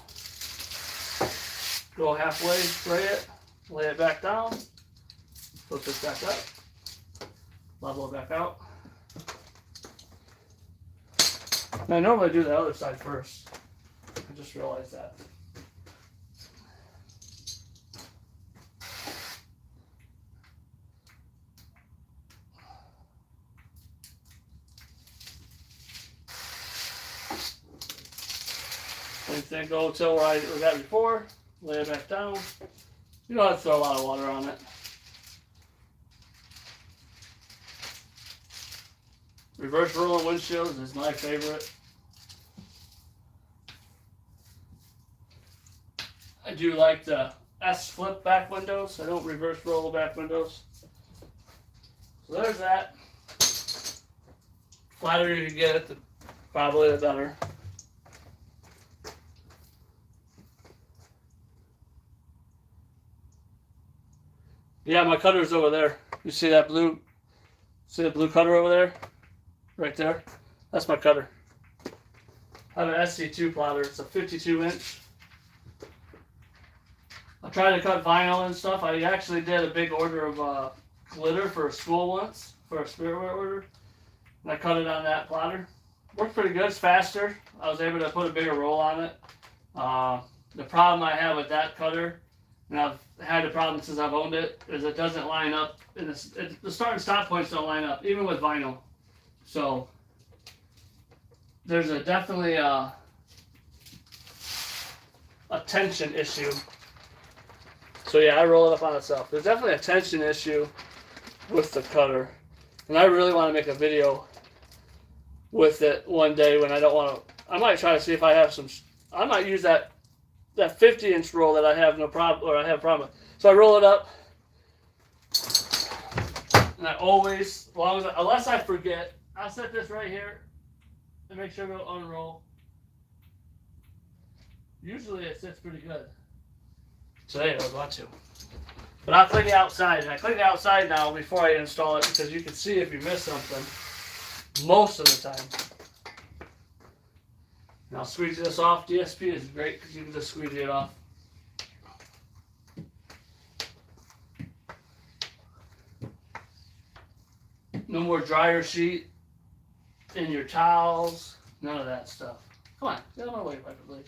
[SPEAKER 1] go halfway, spray it, lay it back down, flip this back up, level it back out. And I normally do the other side first. I just realized that. Same thing, go till where we got before, lay it back down. You don't have to throw a lot of water on it. Reverse rolling windshields is my favorite. I do like the S flip back windows. I don't reverse roll the back windows. So there's that. Flatter you can get it, probably the better. Yeah, my cutter's over there. You see that blue? See the blue cutter over there? Right there? That's my cutter. I have an SC2 plotter. It's a 52-inch. I tried to cut vinyl and stuff. I actually did a big order of glitter for a school once, for a spiritware order. And I cut it on that plotter. Worked pretty good. It's faster. I was able to put a bigger roll on it. The problem I have with that cutter, and I've had the problem since I've owned it, is it doesn't line up. The start and stop points don't line up, even with vinyl. So there's definitely a tension issue. So yeah, I roll it up on itself. There's definitely a tension issue with the cutter. And I really want to make a video with it one day when I don't want to. I might try to see if I have some. I might use that 50-inch roll that I have no problem, or I have a problem with. So I roll it up. And I always, unless I forget, I'll set this right here and make sure to unroll. Usually it sits pretty good. Today I don't want to. But I'll clean the outside. And I clean the outside now before I install it, because you can see if you miss something most of the time. And I'll squeegee this off. DSP is great because you can just squeegee it off. No more dryer sheet in your towels. None of that stuff. Come on, get out of my way, Piper, please.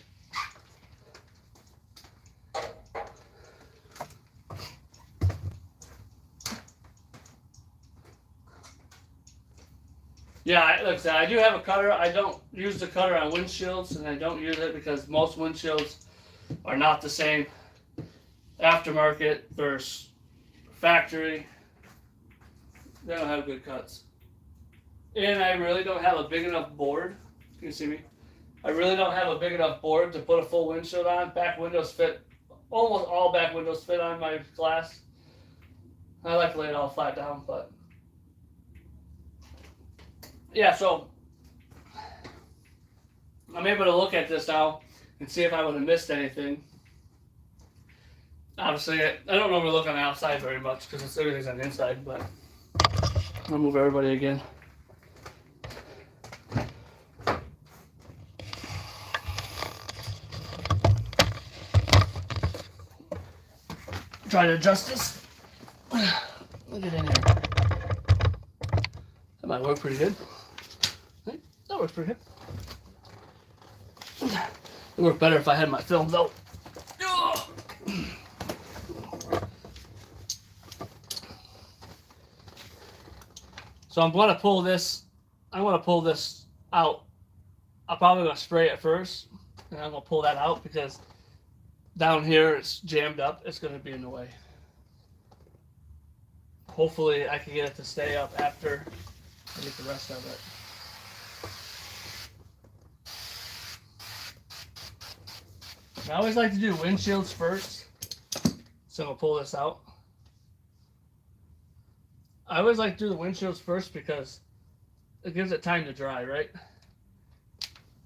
[SPEAKER 1] Yeah, like I said, I do have a cutter. I don't use the cutter on windshields, and I don't use it because most windshields are not the same. aftermarket versus factory. They don't have good cuts. And I really don't have a big enough board. Can you see me? I really don't have a big enough board to put a full windshield on. Back windows fit, almost all back windows fit on my glass. I like to lay it all flat down, but yeah, so I'm able to look at this now and see if I would have missed anything. Obviously, I don't normally look on the outside very much because everything's on the inside, but I'll move everybody again. Try to adjust this. Look at in here. That might work pretty good. That works pretty good. It would work better if I had my film though. So I'm going to pull this. I'm going to pull this out. I'm probably going to spray it first, and I'm going to pull that out because down here it's jammed up. It's going to be in the way. Hopefully I can get it to stay up after I get the rest of it. I always like to do windshields first, so I'm going to pull this out. I always like to do the windshields first because it gives it time to dry, right?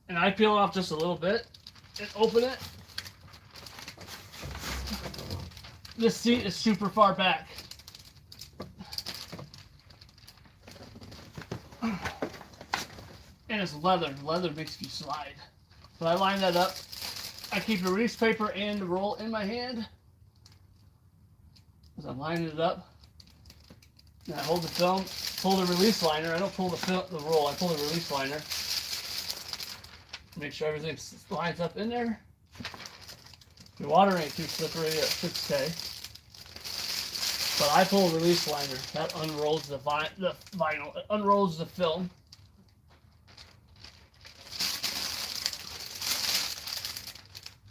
[SPEAKER 1] And I peel off just a little bit and open it. This seat is super far back. And it's leather. Leather makes you slide. So I line that up. I keep the release paper and the roll in my hand. As I'm lining it up. And I hold the film, pull the release liner. I don't pull the roll, I pull the release liner. Make sure everything lines up in there. Your water ain't too slippery at 6K. But I pull the release liner. That unrolls the vinyl. It unrolls the film.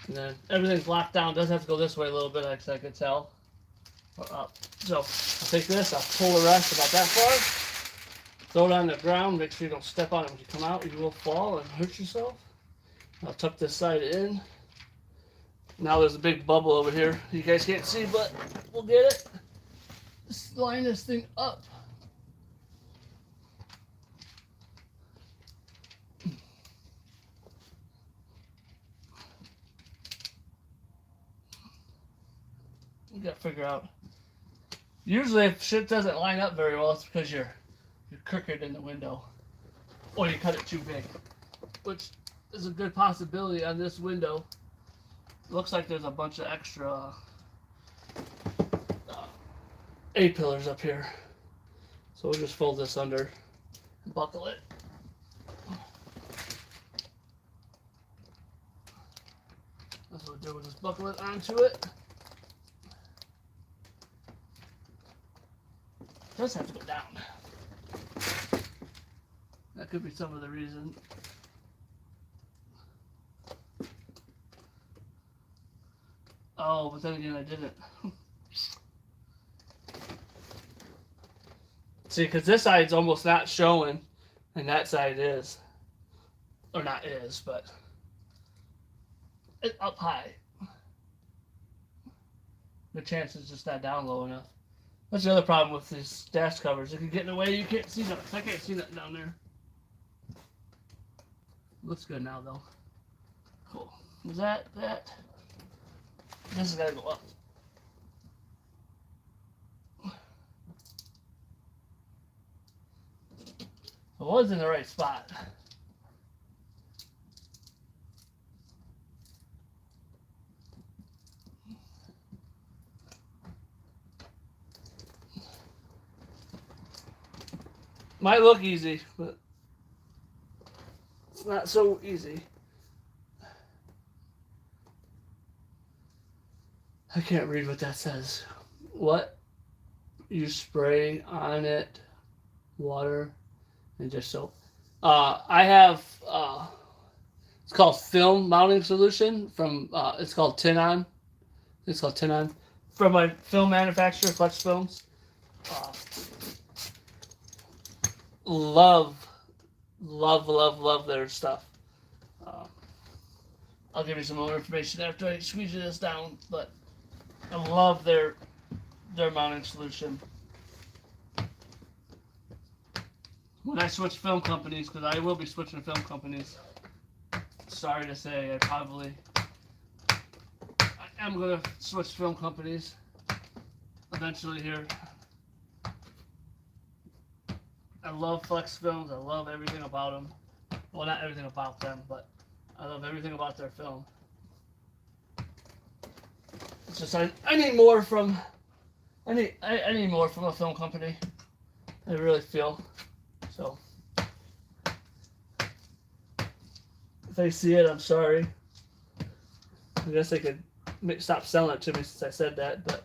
[SPEAKER 1] And then everything's locked down. Does have to go this way a little bit, like I could tell. So I'll take this, I'll pull the rest about that far, throw it on the ground, make sure you don't step on it when you come out, you will fall and hurt yourself. I'll tuck this side in. Now there's a big bubble over here. You guys can't see, but we'll get it. Just line this thing up. You gotta figure out. Usually if shit doesn't line up very well, it's because you're crooked in the window. Or you cut it too big. Which is a good possibility on this window. Looks like there's a bunch of extra A-pillars up here. So we'll just fold this under and buckle it. That's what we'll do, we'll just buckle it onto it. It does have to go down. That could be some of the reason. Oh, but then again, I didn't. See, because this side's almost not showing, and that side is. Or not is, but it's up high. The chance is just not down low enough. That's the other problem with these dash covers. If you get in the way, you can't see nothing. I can't see nothing down there. Looks good now, though. Cool. Is that? This has got to go up. I was in the right spot. Might look easy, but it's not so easy. I can't read what that says. What? You spray on it, water, and just soap. I have, it's called film mounting solution from, it's called Tin-On. It's called Tin-On. from my film manufacturer, Flex Films. Uh, love their stuff. Uh, I'll give you some more information after I squeeze this down, but I love their mounting solution. When I switch film companies, because I will be switching film companies, sorry to say, I am going to switch film companies eventually here. I love Flex Films. I love everything about them. Well, not everything about them, but I love everything about their film. It's just I need more from I need more from a film company. I really feel so. If they see it, I'm sorry. I guess they could stop selling it to me since I said that, but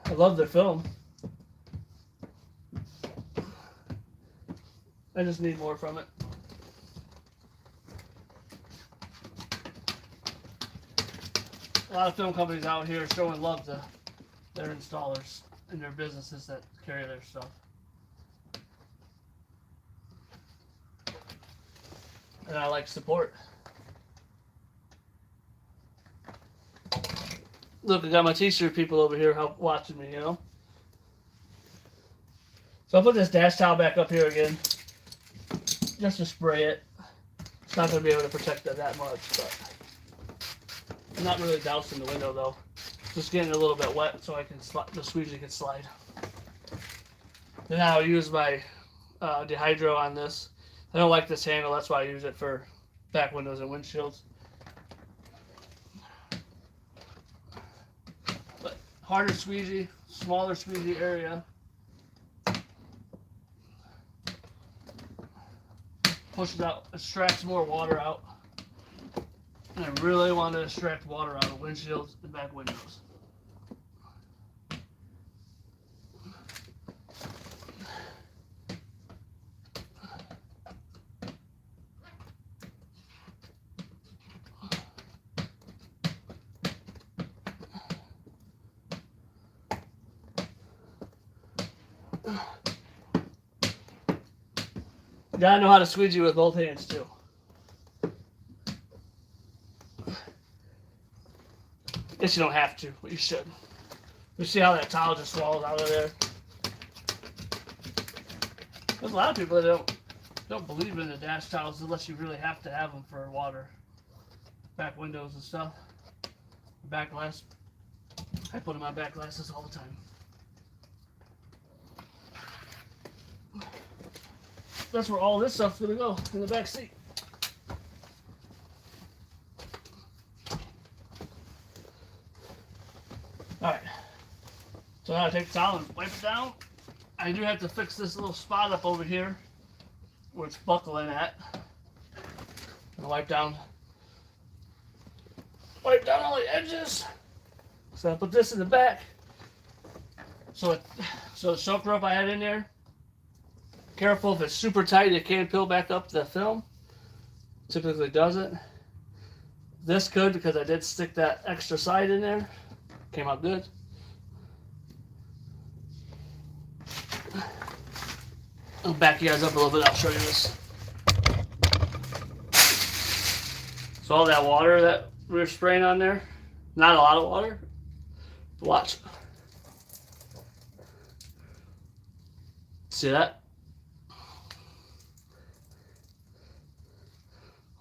[SPEAKER 1] I love their film. I just need more from it. A lot of film companies out here showing love to their installers and their businesses that carry their stuff. And I like support. Look, I got my t-shirt people over here watching me, you know? So I'll put this dash towel back up here again. Just to spray it. It's not going to be able to protect it that much, but I'm not really dousing the window though. Just getting a little bit wet so I can the squeegee can slide. Then I'll use my dehydro on this. I don't like this handle, that's why I use it for back windows and windshields. But harder squeegee, smaller squeegee area. Pushes out, extracts more water out. And I really want to extract water out of windshields and back windows. You gotta know how to squeegee with both hands too. Guess you don't have to, but you should. You see how that towel just falls out of there? There's a lot of people that don't believe in the dash towels unless you really have to have them for water. Back windows and stuff. Back glass. I put them on back glasses all the time. That's where all this stuff's gonna go, in the back seat. Alright. So now I take the towel and wipe it down. I do have to fix this little spot up over here where it's buckling at. And wipe down all the edges. So I put this in the back. So the choke rope I had in there, careful, if it's super tight it can peel back up the film. Typically doesn't. This could, because I did stick that extra side in there. Came out good. I'll back you guys up a little bit, I'll show you this. So all that water that we were spraying on there, not a lot of water. Watch. See that?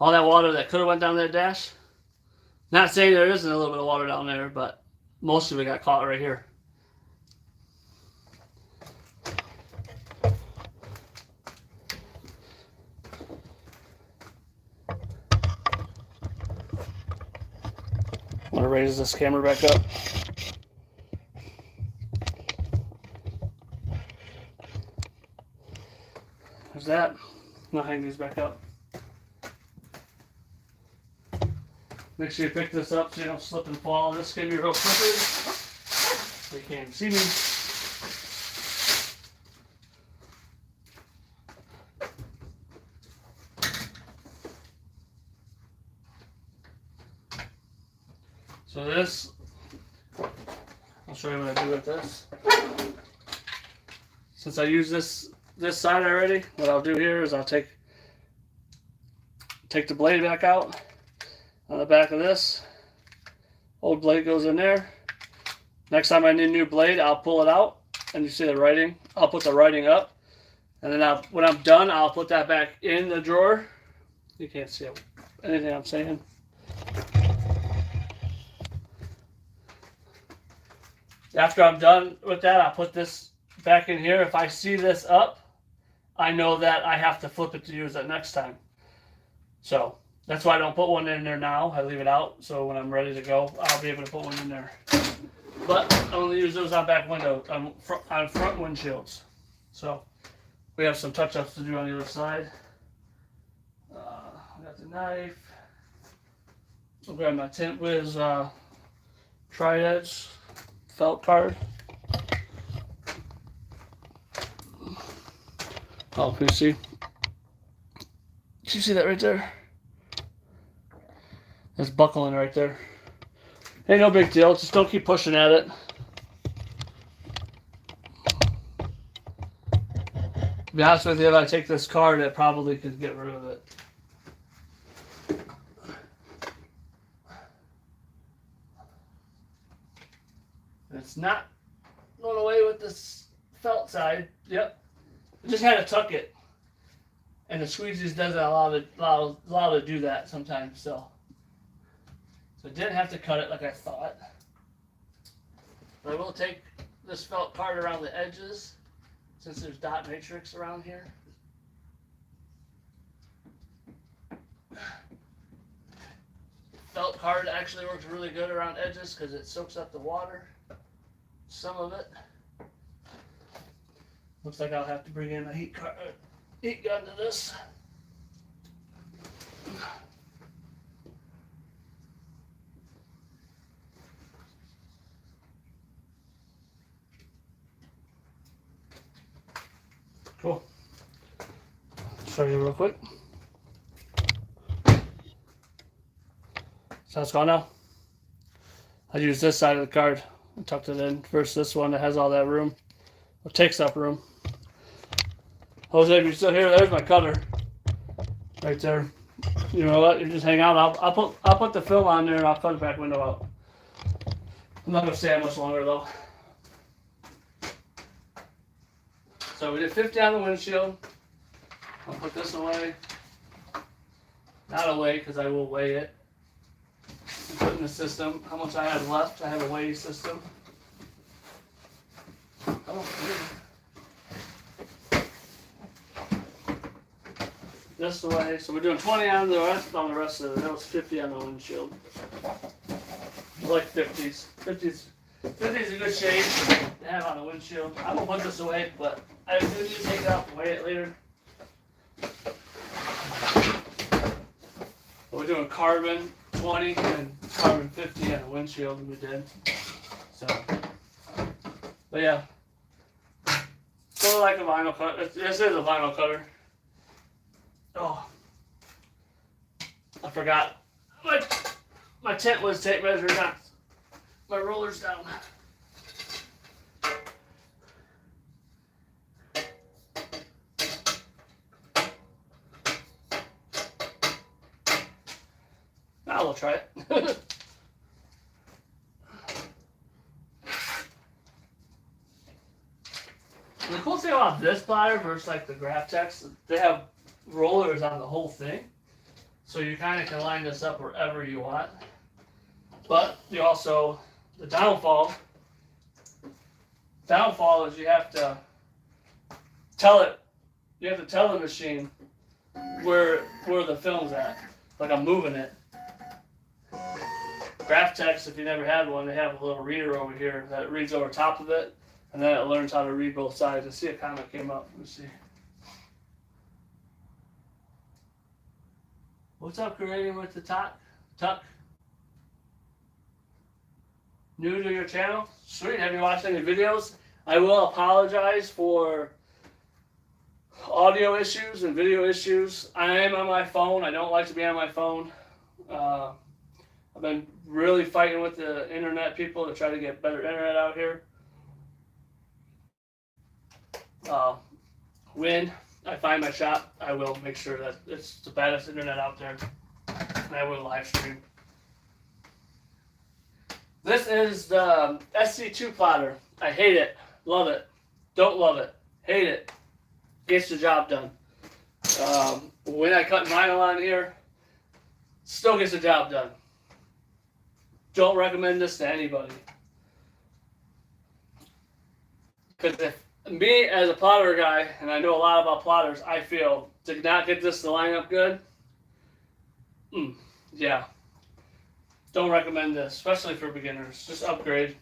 [SPEAKER 1] All that water that could have went down that dash. Not saying there isn't a little bit of water down there, but most of it got caught right here. I'm gonna raise this camera back up. There's that. I'm gonna hang these back up. Make sure you pick this up so you don't slip and fall. This can be real slippery, so you can't even see me. So this I'll show you what I do with this. Since I use this side already, what I'll do here is I'll take the blade back out on the back of this. Old blade goes in there. Next time I need a new blade, I'll pull it out, and you see the writing. I'll put the writing up, and then when I'm done, I'll put that back in the drawer. You can't see anything I'm saying. After I'm done with that, I'll put this back in here. If I see this up, I know that I have to flip it to use it next time. So that's why I don't put one in there now. I leave it out, so when I'm ready to go, I'll be able to put one in there. But I only use those on back window, on front windshields. So we have some touch-ups to do on the other side. I got the knife. I'll grab my Tint Wiz Tri-Edge felt card. Oh, can you see? Did you see that right there? It's buckling right there. Ain't no big deal. Just don't keep pushing at it. To be honest with you, if I take this card, it probably could get rid of it. It's not going away with this felt side. Yep. I just had to tuck it. And the squeegees doesn't allow to do that sometimes, so I didn't have to cut it like I thought. But I will take this felt card around the edges, since there's dot matrix around here. Felt card actually works really good around edges because it soaks up the water, some of it. Looks like I'll have to bring in a heat gun to this. Cool. Show you real quick. So it's gone now. I use this side of the card. I tucked it in. First, this one that has all that room. It takes up room. Jose, if you're still here, there's my cutter. Right there. You know what? You just hang out. I'll put the film on there and I'll cut the back window out. I'm not gonna stay that much longer though. So we did 50 on the windshield. I'll put this away. Not away because I will weigh it. Put in the system how much I have left. I have a weigh system. This way. So we're doing 20 on the rest of it. That was 50 on the windshield. I like 50s. 50s is a good shade to have on the windshield. I'm gonna put this away, but I do need to take it out and weigh it later. But we're doing carbon 20 and carbon 50 on the windshield we did. So, but yeah. Sort of like a vinyl cutter. This is a vinyl cutter. Oh, I forgot. My Tint Wiz tape measure, not my roller's down. Now we'll try it. The cool thing about this plier versus like the Graptex, they have rollers on the whole thing, so you kind of can line this up wherever you want. But you also, the downfall is you have to tell it. You have to tell the machine where the film's at. Like I'm moving it. Graptex, if you never had one, they have a little reader over here that reads over top of it, and then it learns how to read both sides. I see a comment came up. Let me see. What's up, Canadian with the tuck? New to your channel? Sweet. Have you watched any videos? I will apologize for audio issues and video issues. I am on my phone. I don't like to be on my phone. I've been really fighting with the internet people to try to get better internet out here. When I find my shop, I will make sure that it's the baddest internet out there, and I will live stream. This is the SC2 plotter. I hate it, love it, don't love it, hate it. Gets the job done. When I cut vinyl on here, still gets the job done. Don't recommend this to anybody. Because if me as a plotter guy, and I know a lot about plotters, I feel to not get this to line up good, yeah. Don't recommend this, especially for beginners. Just upgrade.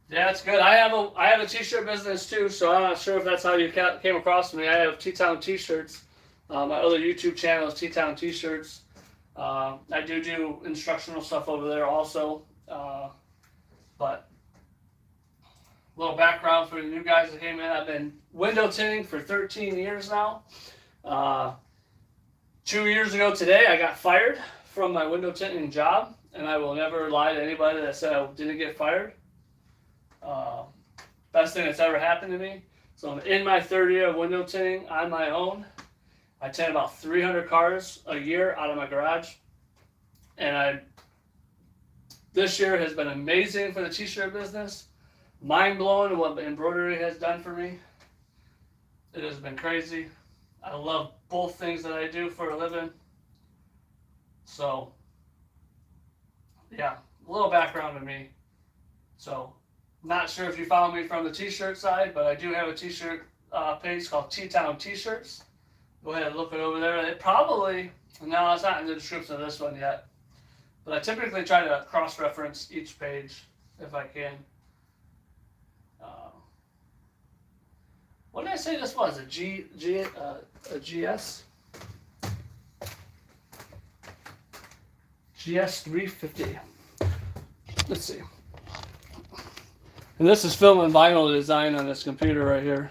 [SPEAKER 1] Yeah, it's good. I have a t-shirt business too, so I'm not sure if that's how you came across me. I have T-Town t-shirts. My other YouTube channel is T-Town t-shirts. I do instructional stuff over there also. But a little background for the new guys that came in. I've been window tinting for 13 years now. 2 years ago today, I got fired from my window tinting job, and I will never lie to anybody that said I didn't get fired. Best thing that's ever happened to me. So I'm in my third year of window tinting on my own. I tint about 300 cars a year out of my garage, and this year has been amazing for the t-shirt business. Mind blowing what embroidery has done for me. It has been crazy. I love both things that I do for a living. So yeah, a little background to me. So not sure if you follow me from the t-shirt side, but I do have a t-shirt page called T-Town T-Shirts. Go ahead and look it over there. It probably, no, it's not in the description of this one yet, but I typically try to cross-reference each page if I can. What did I say this was? A GS? GS350. Let's see. And this is film and vinyl design on this computer right here.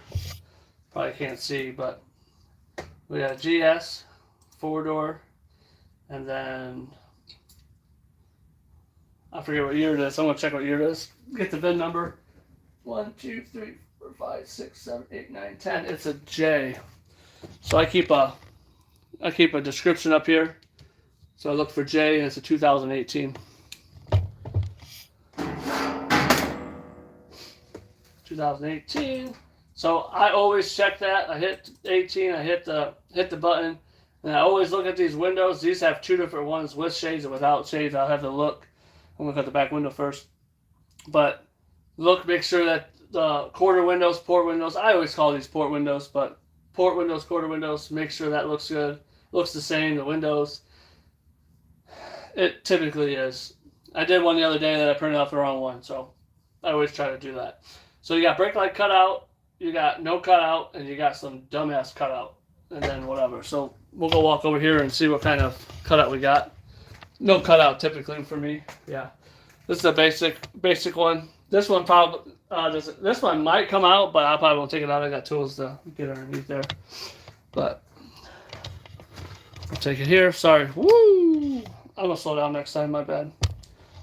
[SPEAKER 1] Probably can't see, but we got GS, 4-door, and then I forget what year it is. I'm gonna check what year it is. Get the VIN number. 1, 2, 3, 4, 5, 6, 7, 8, 9, 10. It's a J. So I keep a description up here. So I look for J, and it's a 2018. 2018. So I always check that. I hit 18. I hit the button, and I always look at these windows. These have two different ones, with shades and without shades. I'll have to look. I'm gonna cut the back window first, but look, make sure that the quarter windows, port windows. I always call these port windows, but port windows, quarter windows. Make sure that looks good. Looks the same. The windows. It typically is. I did one the other day that I printed out the wrong one, so I always try to do that. So you got brake light cutout, you got no cutout, and you got some dumbass cutout, and then whatever. So we'll go walk over here and see what kind of cutout we got. No cutout typically for me. Yeah, this is a basic one. This one probably this one might come out, but I probably won't take it out. I got tools to get underneath there, but I'll take it here. Sorry. Woo! I'm gonna slow down next time. My bad.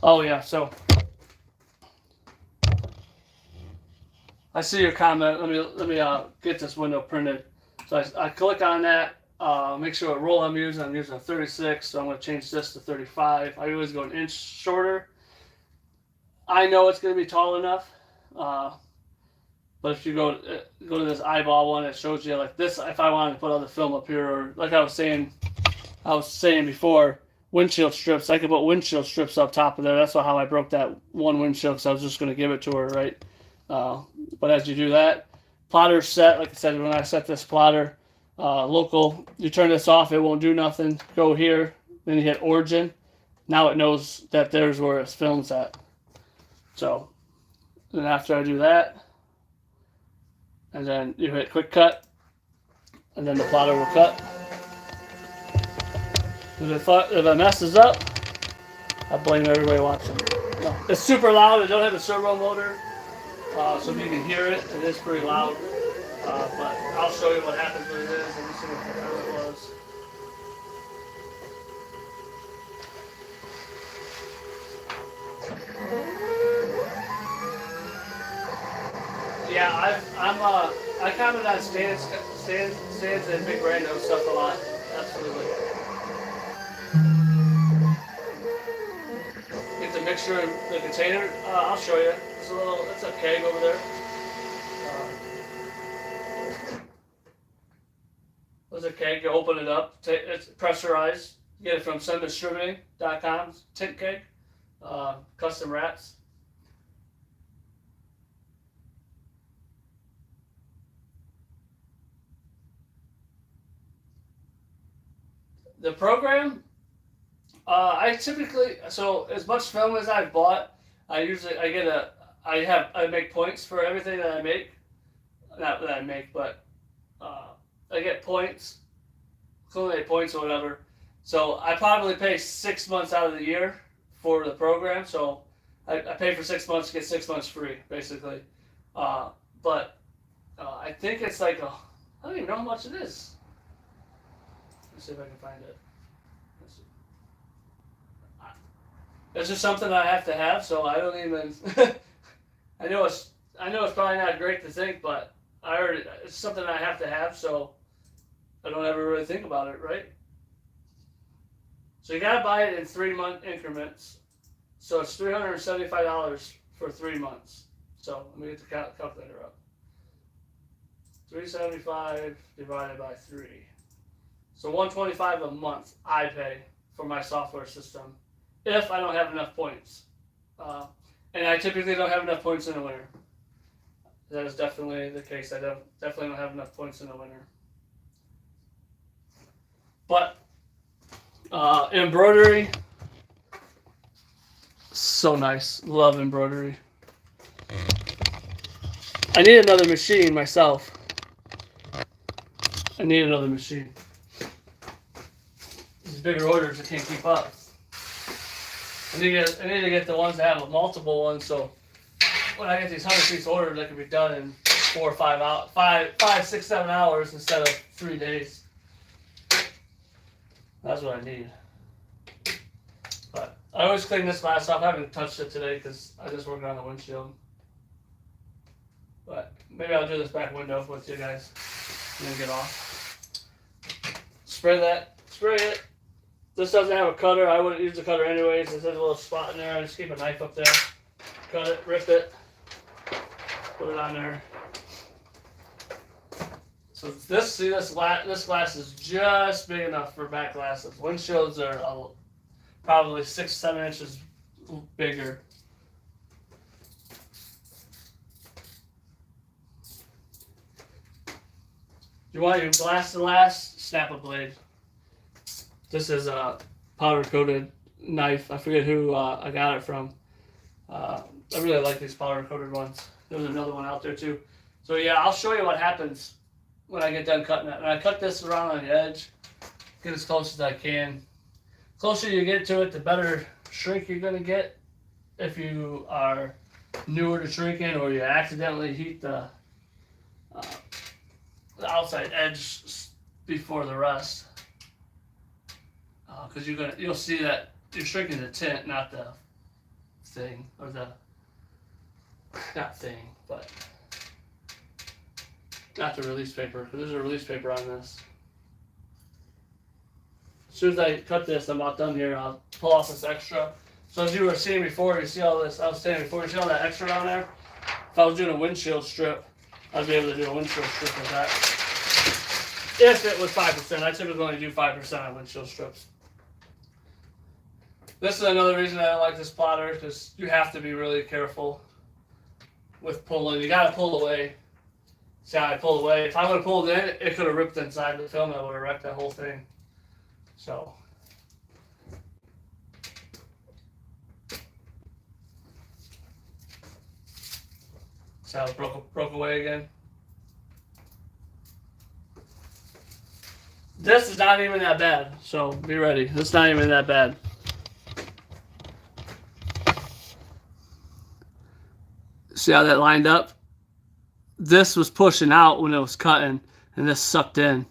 [SPEAKER 1] Oh yeah. So I see your comment. Let me get this window printed. So I click on that. Make sure what roll I'm using a 36. So I'm gonna change this to 35. I always go an inch shorter. I know it's going to be tall enough, but if you go to this eyeball one, it shows you like this. If I wanted to put other film up here, or like I was saying before, windshield strips. I could put windshield strips up top of there. That's how I broke that one windshield, because I was just going to give it to her, right? But as you do that, plotter's set. Like I said, when I set this plotter local, you turn this off, it won't do nothing. Go here, then you hit origin. Now it knows that there's where its film's at. So then after I do that, and then you hit quick cut, and then the plotter will cut. If it messes up, I blame everybody watching. No, it's super loud. I don't have a servo motor. so you can hear it. It is pretty loud, but I'll show you what happens when it is. Let me see what the time it was. Yeah, I comment on stands and Big Brando stuff a lot. Absolutely. Get the mixture in the container. I'll show you. It's a keg over there. There's a keg. You open it up. It's pressurized. You get it from sundistributing.com. Tint keg. Custom wraps. The program, I typically, so as much film as I've bought, I make points for everything that I make. Not that I make, but I get points, accumulate points or whatever. So I probably pay 6 months out of the year for the program. So I pay for 6 months to get 6 months free, basically. But I think it's like I don't even know how much it is. Let's see if I can find it. It's just something I have to have, so I don't even. I know it's probably not great to think, but it's something I have to have, so I don't ever really think about it, right? So you gotta buy it in 3-month increments. So it's $375 for 3 months. So let me get the calculator up. 375 divided by 3. So $125 a month I pay for my software system if I don't have enough points. And I typically don't have enough points in the winter. That is definitely the case. I definitely don't have enough points in the winter. But embroidery, so nice. Love embroidery. I need another machine myself. I need another machine. These bigger orders, I can't keep up. I need to get the ones that have multiple ones, so when I get these 100-piece orders, that can be done in 4 or 5 hours, 5, 6, 7 hours instead of 3 days. That's what I need. But I always clean this glass off. I haven't touched it today because I just worked on the windshield. But maybe I'll do this back window with you guys and then get off. Spray it. This doesn't have a cutter. I wouldn't use the cutter anyways. There's a little spot in there. I just keep a knife up there. Cut it, rip it, put it on there. So this glass is just big enough for back glasses. Windshields are probably 6-7 inches bigger. You want your glass to last? Snap a blade. This is a powder coated knife. I forget who I got it from. I really like these powder coated ones. There's another one out there too. So yeah, I'll show you what happens when I get done cutting it. And I cut this around on the edge, get as close as I can. The closer you get to it, the better shrink you're gonna get. If you are newer to shrinking or you accidentally heat the outside edge before the rest, because you'll see that you're shrinking the tint, not the thing, or not the release paper, because there's a release paper on this. As soon as I cut this, I'm about done here. I'll pull off this extra. So as you were seeing before, you see all this, you see all that extra down there? If I was doing a windshield strip, I'd be able to do a windshield strip with that. If it was 5%, I typically only do 5% on windshield strips. This is another reason I don't like this plotter, because you have to be really careful with pulling. You gotta pull away. See how I pulled away? If I would have pulled in, it could have ripped inside the film. I would have wrecked that whole thing. So. See how it broke away again? This is not even that bad, so be ready. It's not even that bad. See how that lined up? This was pushing out when it was cutting, and this sucked in.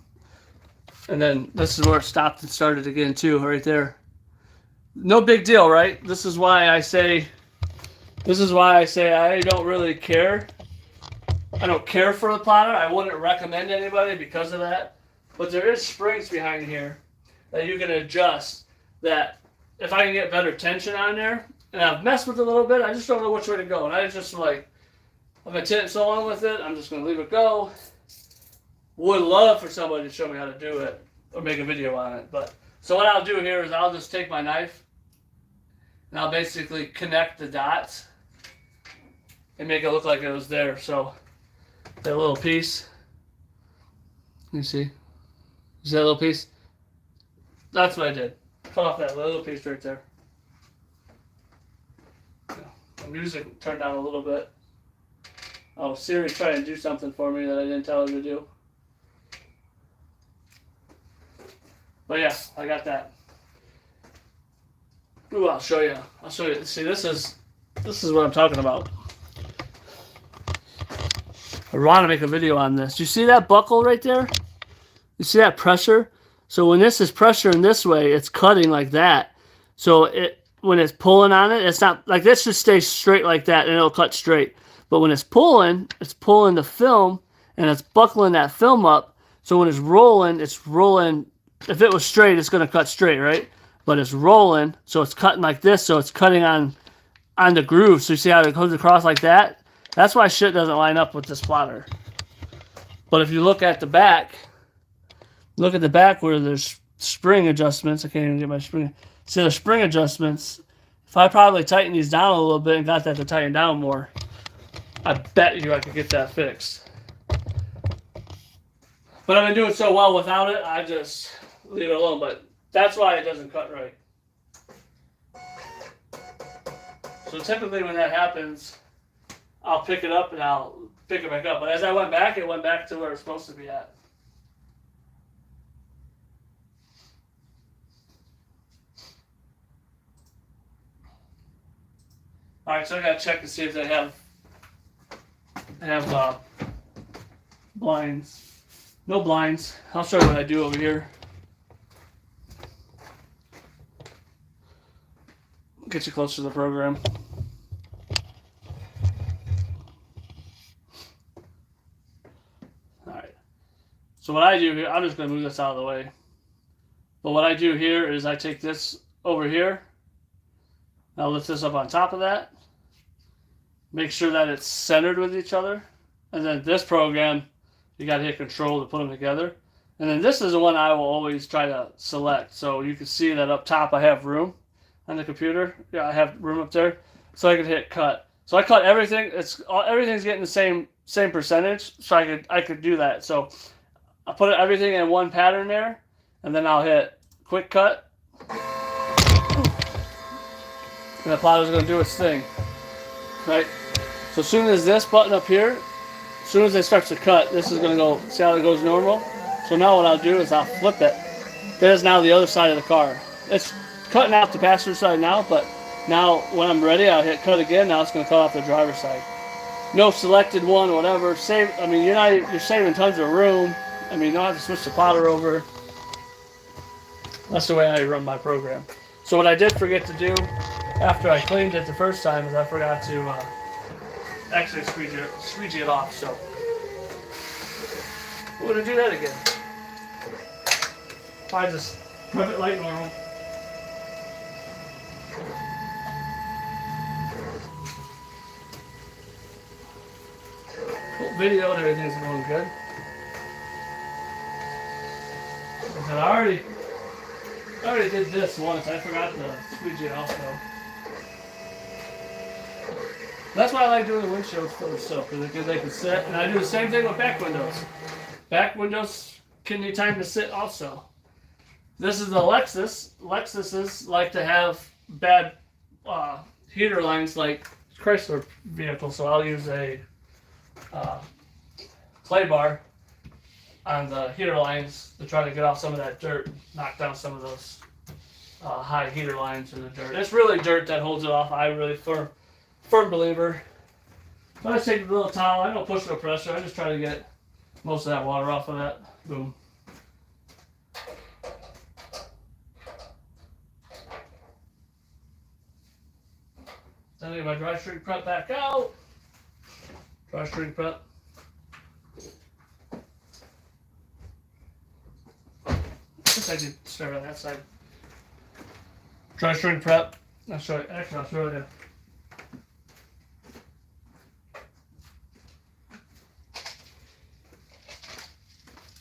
[SPEAKER 1] And then this is where it stopped and started again too, right there. No big deal, right? This is why I say I don't really care. I don't care for the plotter. I wouldn't recommend anybody because of that. But there is springs behind here that you can adjust, that if I can get better tension on there, and I've messed with it a little bit, I just don't know which way to go. And I just like, I've been tenting so long with it, I'm just going to leave it go. Would love for somebody to show me how to do it or make a video on it. But so what I'll do here is I'll just take my knife and I'll basically connect the dots and make it look like it was there. So that little piece, you see? Is that little piece? That's what I did. Cut off that little piece right there. The music turned down a little bit. Oh, Siri's trying to do something for me that I didn't tell her to do. But yeah, I got that. Ooh, I'll show you. See, this is what I'm talking about. I want to make a video on this. You see that buckle right there? You see that pressure? So when this is pressuring this way, it's cutting like that. So when it's pulling on it, it's not like this. Just stays straight like that, and it'll cut straight. But when it's pulling the film, and it's buckling that film up. So when it's rolling. If it was straight, it's going to cut straight, right? But it's rolling, so it's cutting like this. So it's cutting on the groove. So you see how it goes across like that? That's why shit doesn't line up with this plotter. But if you look at the back, where there's spring adjustments. I can't even get my spring. See the spring adjustments. If I probably tighten these down a little bit and got that to tighten down more, I bet you I could get that fixed. But I've been doing so well without it, I just leave it alone. But that's why it doesn't cut right. So typically when that happens, I'll pick it up and I'll pick it back up. But as I went back, it went back to where it's supposed to be at. All right, so I gotta check to see if they have blinds. No blinds. I'll show you what I do over here. Get you closer to the program. All right. So what I do here, I'm just gonna move this out of the way. But what I do here is I take this over here. I'll lift this up on top of that. Make sure that it's centered with each other. And then this program, you got to hit control to put them together. And then this is the one I will always try to select. So you can see that up top I have room on the computer. Yeah, I have room up there. So I can hit cut. So I cut everything. Everything's getting the same percentage. So I could do that. So I put everything in one pattern there. And then I'll hit quick cut. And the plotter's going to do its thing. Right? So as soon as this button up here, as soon as it starts to cut, this is going to go, see how it goes normal? So now what I'll do is I'll flip it. That is now the other side of the car. It's cutting out the passenger side now, but now when I'm ready, I'll hit cut again. Now it's going to cut off the driver's side. No selected one, whatever. Save. I mean, you're saving tons of room. I mean, you don't have to switch the plotter over. That's the way I run my program. So what I did forget to do after I cleaned it the first time is I forgot to actually squeegee it off. So we're going to do that again. I just rub it like normal. Cool video and everything's going good. And I already did this once. I forgot to squeegee it off though. That's why I like doing the windshields first, so because they can sit. And I do the same thing with back windows. Back windows can need time to sit also. This is the Lexus. Lexuses like to have bad heater lines like Chrysler vehicles, so I'll use a clay bar on the heater lines to try to get off some of that dirt, knock down some of those high heater lines in the dirt. It's really dirt that holds it off. I really firm believer. So I just take a little towel. I don't push no pressure. I just try to get most of that water off of that. Boom. Then I get my dry shrink prep back out. Dry shrink prep. I guess I could start on that side. Dry shrink prep. I'll show you. Actually, I'll show you.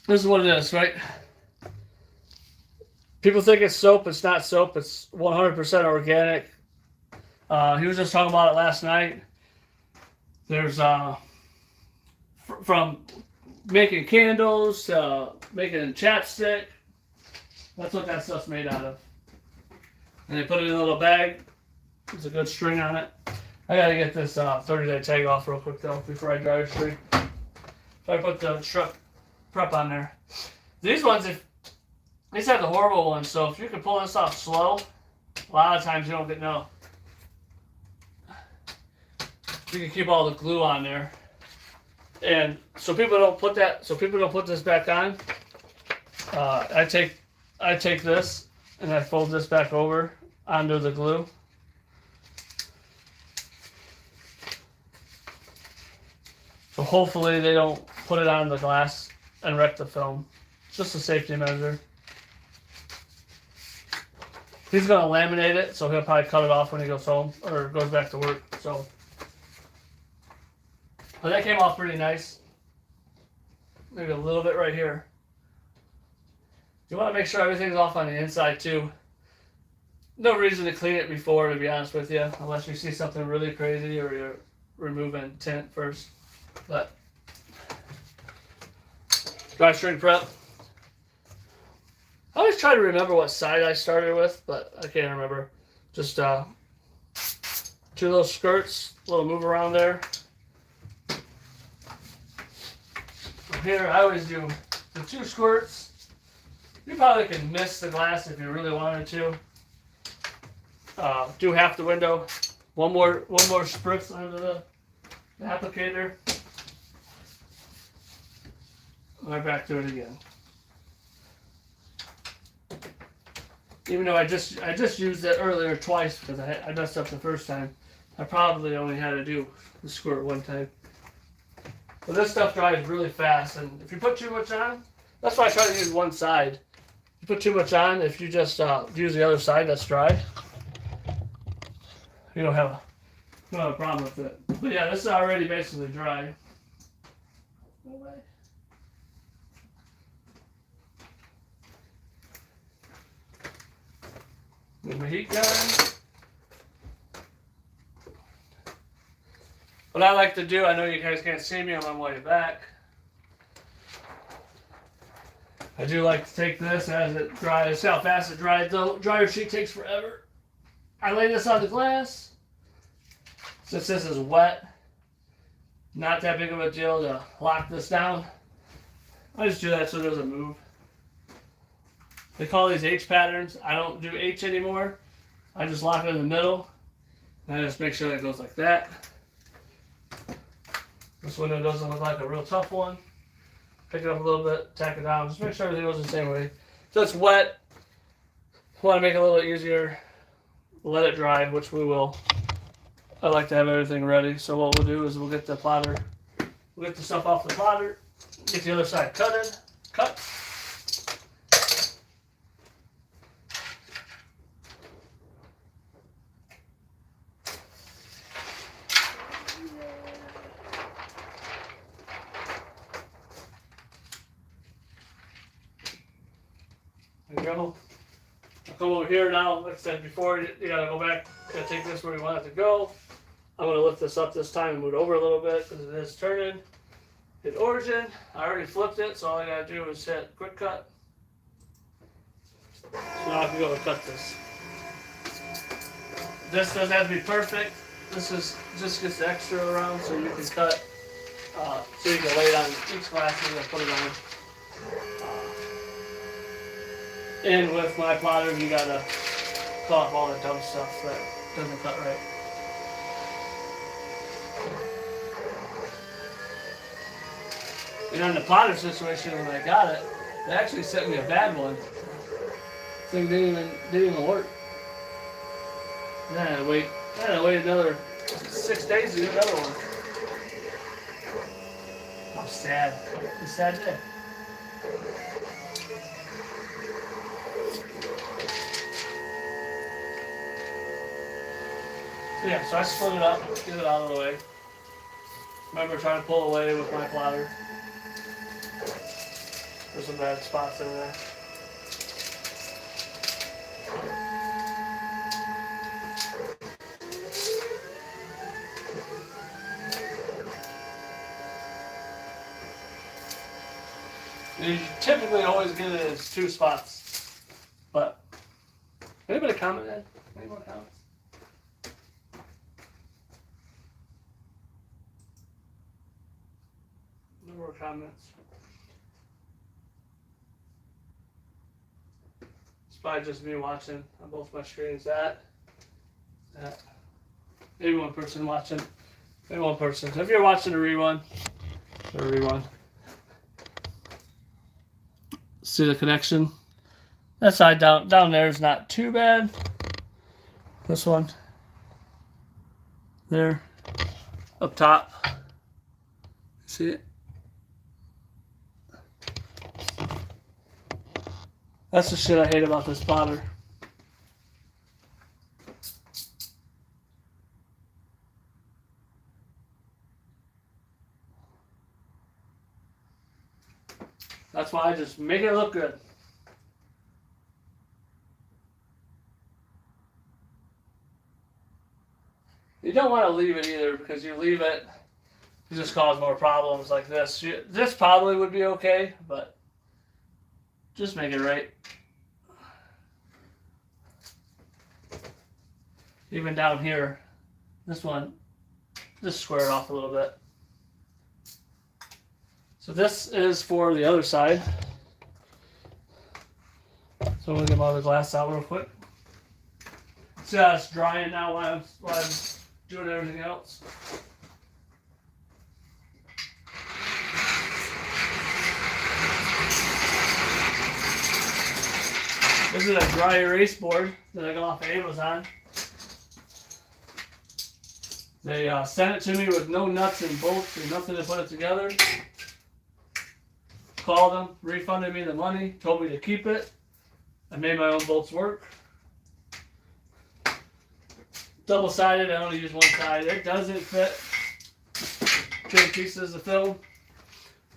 [SPEAKER 1] This is what it is, right? People think it's soap. It's not soap. It's 100% organic. He was just talking about it last night. There's from making candles to making chapstick. That's what that stuff's made out of. And they put it in a little bag. There's a good string on it. I gotta get this 30-day tag off real quick though before I dry the string. So I put the truck prep on there. These ones, these have the horrible ones. So if you can pull this off slow, a lot of times you don't get no. You can keep all the glue on there, and so people don't put that. So people don't put this back on. I take this and I fold this back over onto the glue. So hopefully they don't put it on the glass and wreck the film. It's just a safety measure. He's gonna laminate it, so he'll probably cut it off when he goes home or goes back to work. So. But that came off pretty nice. Maybe a little bit right here. You want to make sure everything's off on the inside too. No reason to clean it before, to be honest with you, unless you see something really crazy or you're removing tint first. But dry shrink prep. I always try to remember what side I started with, but I can't remember. Just 2 little skirts, a little move around there. Here, I always do the 2 squirts. You probably can miss the glass if you really wanted to. Do half the window. One more spritz under the applicator. Right back to it again. Even though I just used it earlier twice because I messed up the first time. I probably only had to do the squirt one time. But this stuff dries really fast, and if you put too much on, that's why I try to use one side. If you put too much on, if you just use the other side that's dry, you don't have a problem with it. But yeah, this is already basically dry. No way. Get my heat gun. What I like to do, I know you guys can't see me, I'm on my way back. I do like to take this as it dries. See how fast it dries though? Dryer sheet takes forever. I lay this on the glass. Since this is wet, not that big of a deal to lock this down. I just do that so it doesn't move. They call these H patterns. I don't do H anymore. I just lock it in the middle. And I just make sure that it goes like that. This window doesn't look like a real tough one. Pick it up a little bit, tack it down. Just make sure everything goes the same way. So it's wet. Want to make it a little easier. Let it dry, which we will. I like to have everything ready. So what we'll do is we'll get the plotter. We'll get the stuff off the plotter. Get the other side cut. There you go. I'll come over here now. Like I said before, you gotta go back. You gotta take this where you want it to go. I'm gonna lift this up this time and move it over a little bit because it is turning. Hit origin. I already flipped it, so all I gotta do is hit quick cut. So now I can go and cut this. This doesn't have to be perfect. This is just gets the extra around so you can cut. So you can lay it on each glass and put it on. And with my plotter, you gotta cut off all the dumb stuff that doesn't cut right. And on the plotter situation, when I got it, they actually sent me a bad one. Thing didn't even work. Then I had to wait another 6 days to get another one. I'm sad. It's a sad day. So yeah, so I split it up, get it out of the way. Remember trying to pull away with my plotter. There's some bad spots in there. You typically always get it as 2 spots. But anybody comment, Ed? Any more comments? No more comments. It's probably just me watching on both my screens. That. Maybe one person watching. Maybe one person. If you're watching a rerun. See the connection? That side down there is not too bad. This one. There. Up top. See it? That's the shit I hate about this plotter. That's why I just make it look good. You don't want to leave it either, because you leave it, you just cause more problems like this. This probably would be okay, but just make it right. Even down here, this one, just square it off a little bit. So this is for the other side. So we'll get all the glass out real quick. See how it's drying now while I'm doing everything else. This is a dry erase board that I got off of Amazon. They sent it to me with no nuts and bolts and nothing to put it together. Called them, refunded me the money, told me to keep it. I made my own bolts work. Double-sided, I only use one side. It doesn't fit 2 pieces of film.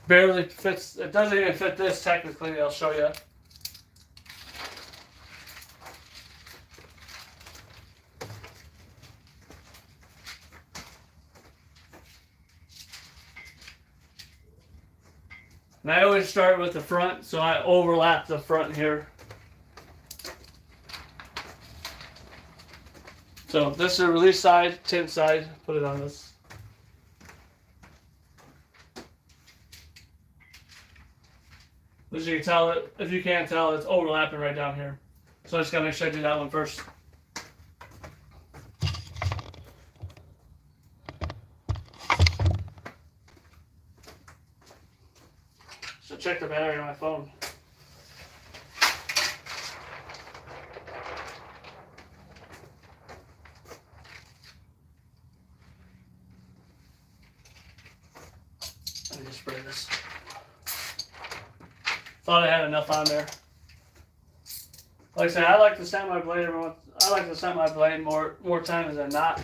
[SPEAKER 1] Barely fits, it doesn't even fit this technically, I'll show you. And I always start with the front, so I overlap the front here. So this is the release side, tint side, put it on this. As you can tell, if you can't tell, it's overlapping right down here. So I just gotta make sure I do that one first. So check the battery on my phone. Let me just spray this. Thought I had enough on there. Like I said, I like to set my blade every once. I like to set my blade more times than not.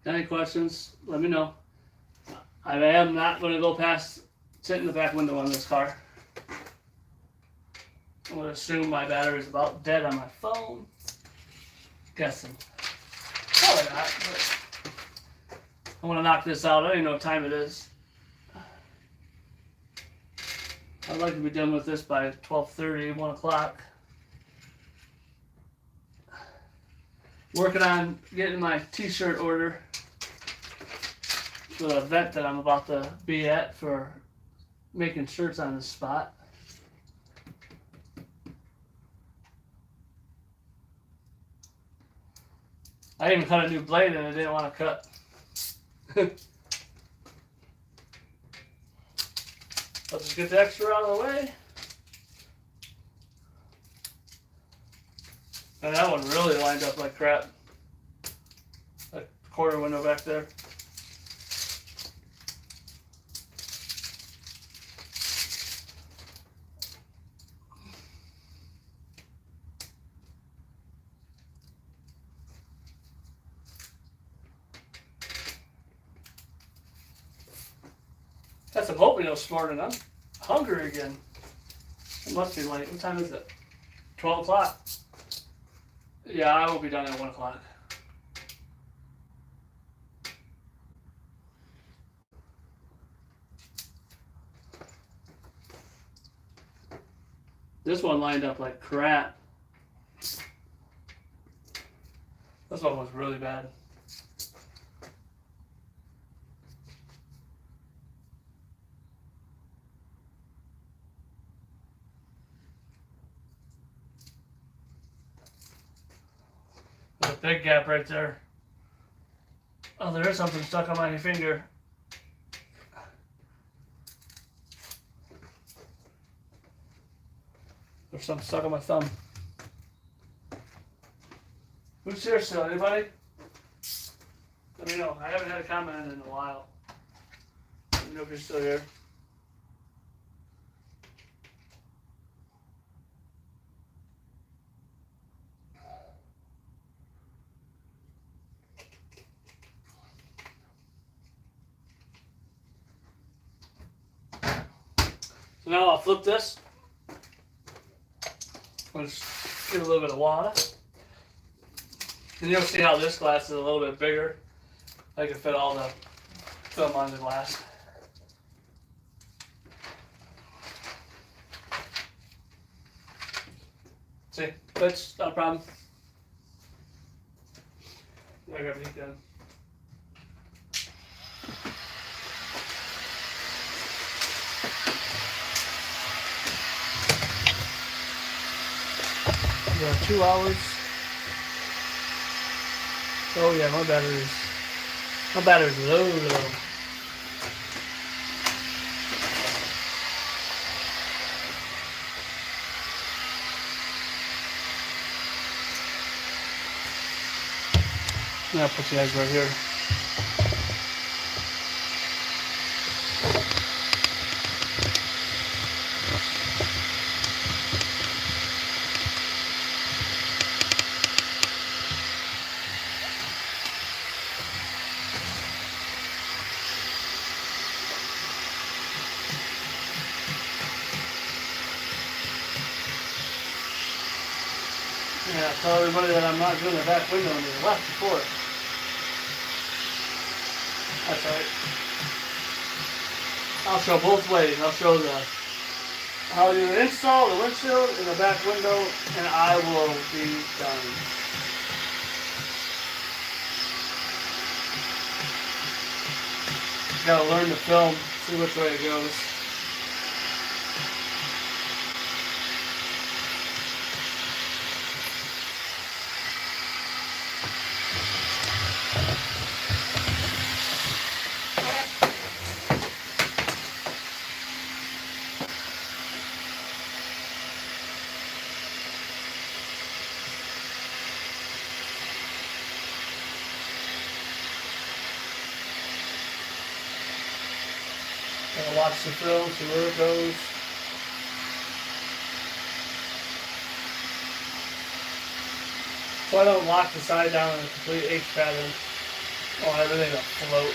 [SPEAKER 1] Any questions? Let me know. I am not going to go past sitting in the back window on this car. I'm going to assume my battery is about dead on my phone. Guessing. Probably not, but I want to knock this out. I don't even know what time it is. I'd like to be done with this by 12:30, 1 o'clock. Working on getting my t-shirt order for the event that I'm about to be at for making shirts on the spot. I even cut a new blade and I didn't want to cut. Let's just get the extra out of the way. And that one really lined up like crap. That quarter window back there. Guess I'm hoping it'll smart and I'm hungry again. It must be late. What time is it? 12 o'clock. Yeah, I won't be done at 1 o'clock. This one lined up like crap. This one was really bad. There's a big gap right there. Oh, there is something stuck on my finger. There's something stuck on my thumb. Who's here still? Anybody? Let me know. I haven't had a comment in a while. Let me know if you're still here. So now I'll flip this. I'll just give it a little bit of water. And you'll see how this glass is a little bit bigger. I can fit all the film on the glass. See, that's not a problem. I got heat gun. Yeah, 2 hours. Oh yeah, my battery's low. Now I'll put you guys right here. Yeah, tell everybody that I'm not doing the back window and the left before it. That's right. I'll show both ways. I'll show how you install the windshield and the back window, and I will be done. Gotta learn to film, see which way it goes. Gotta watch the film, see where it goes. So I don't lock the side down in a complete H pattern. I want everything to float.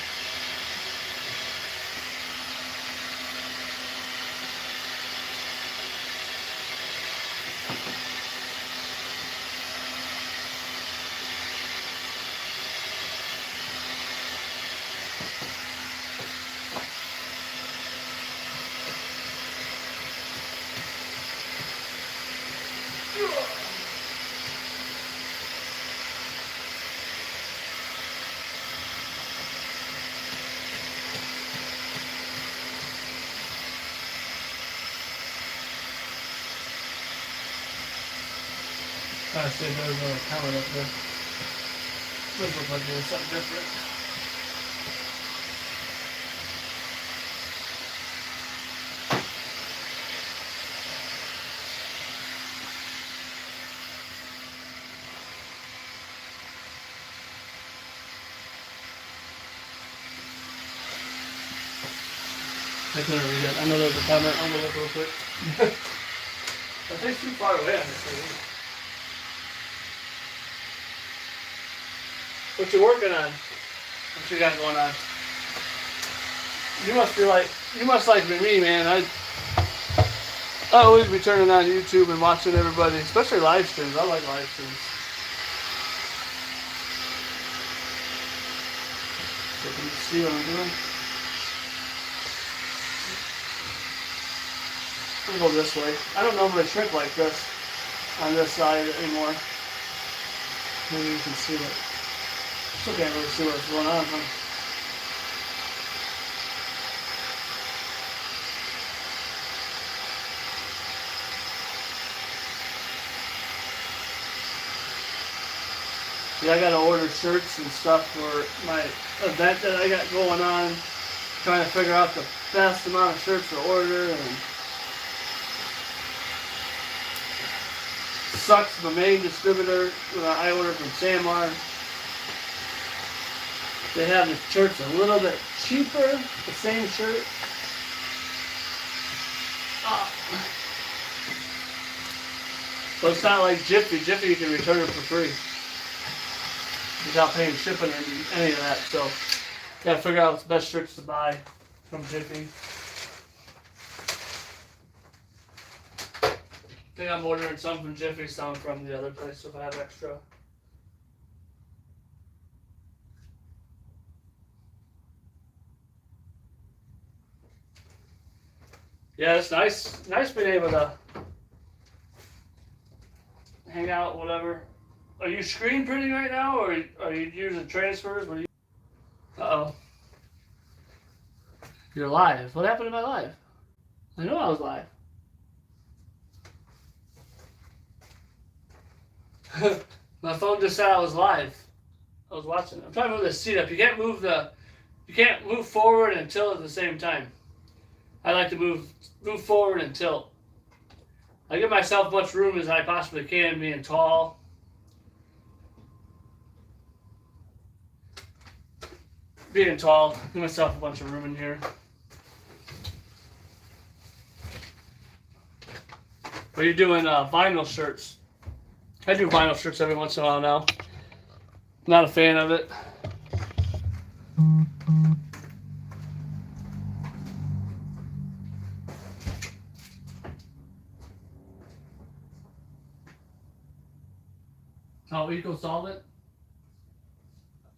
[SPEAKER 1] trying to see if there's another comment up there. This looks like there's something different. I couldn't read it. I know there's a comment. I'm gonna look real quick. I think it's too far away on this thing. What you working on? What you got going on? You must like me, man. I always be turning on YouTube and watching everybody, especially live streams. I like live streams. So can you see what I'm doing? I'm gonna go this way. I don't normally shrink like this on this side anymore. Maybe you can see it. Still can't really see what's going on, huh? Yeah, I gotta order shirts and stuff for my event that I got going on. Trying to figure out the best amount of shirts to order, and sucks. The main distributor that I ordered from Samar, they have the shirts a little bit cheaper, the same shirt. But it's not like Jiffy. Jiffy you can return it for free without paying shipping or any of that. So gotta figure out what's the best shirts to buy from Jiffy. I think I'm ordering some from Jiffy, some from the other place if I have extra. Yeah, it's nice being able to hang out, whatever. Are you screen printing right now, or are you using transfers? What are you? Uh-oh. You're live. What happened to my live? I know I was live. My phone just said I was live. I was watching. I'm trying to move this seat up. You can't move forward and tilt at the same time. I like to move forward and tilt. I give myself as much room as I possibly can, being tall. Give myself a bunch of room in here. But you're doing vinyl shirts. I do vinyl shirts every once in a while now. Not a fan of it. Oh, Eco Solvent.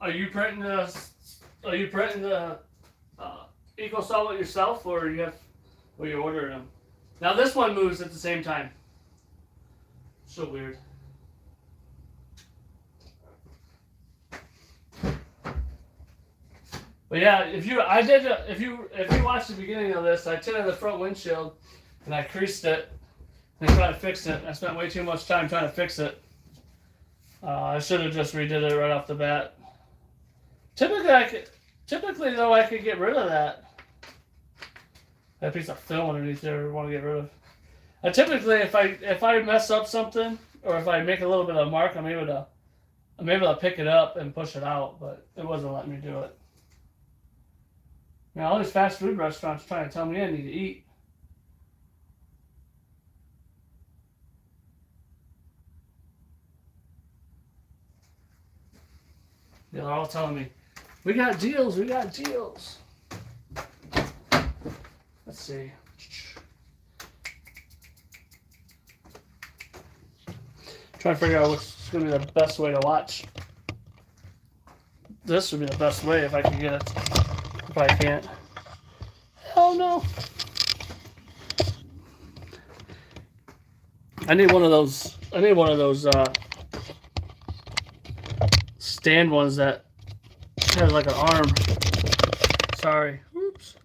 [SPEAKER 1] Are you printing the Eco Solvent yourself, or you're ordering them? Now this one moves at the same time. So weird. But yeah, if you watch the beginning of this, I tinted the front windshield and I creased it and tried to fix it. I spent way too much time trying to fix it. I should have just redid it right off the bat. Typically though, I could get rid of that piece of film underneath there. I want to get rid of. Typically, if I mess up something or if I make a little bit of a mark, I'm able to pick it up and push it out, but it wasn't letting me do it. All these fast food restaurants trying to tell me I need to eat. They're all telling me, we got deals. Let's see. Trying to figure out what's going to be the best way to watch. This would be the best way if I can get it. If I can't. Hell no. I need one of those stand ones that has like an arm. Sorry. Oops.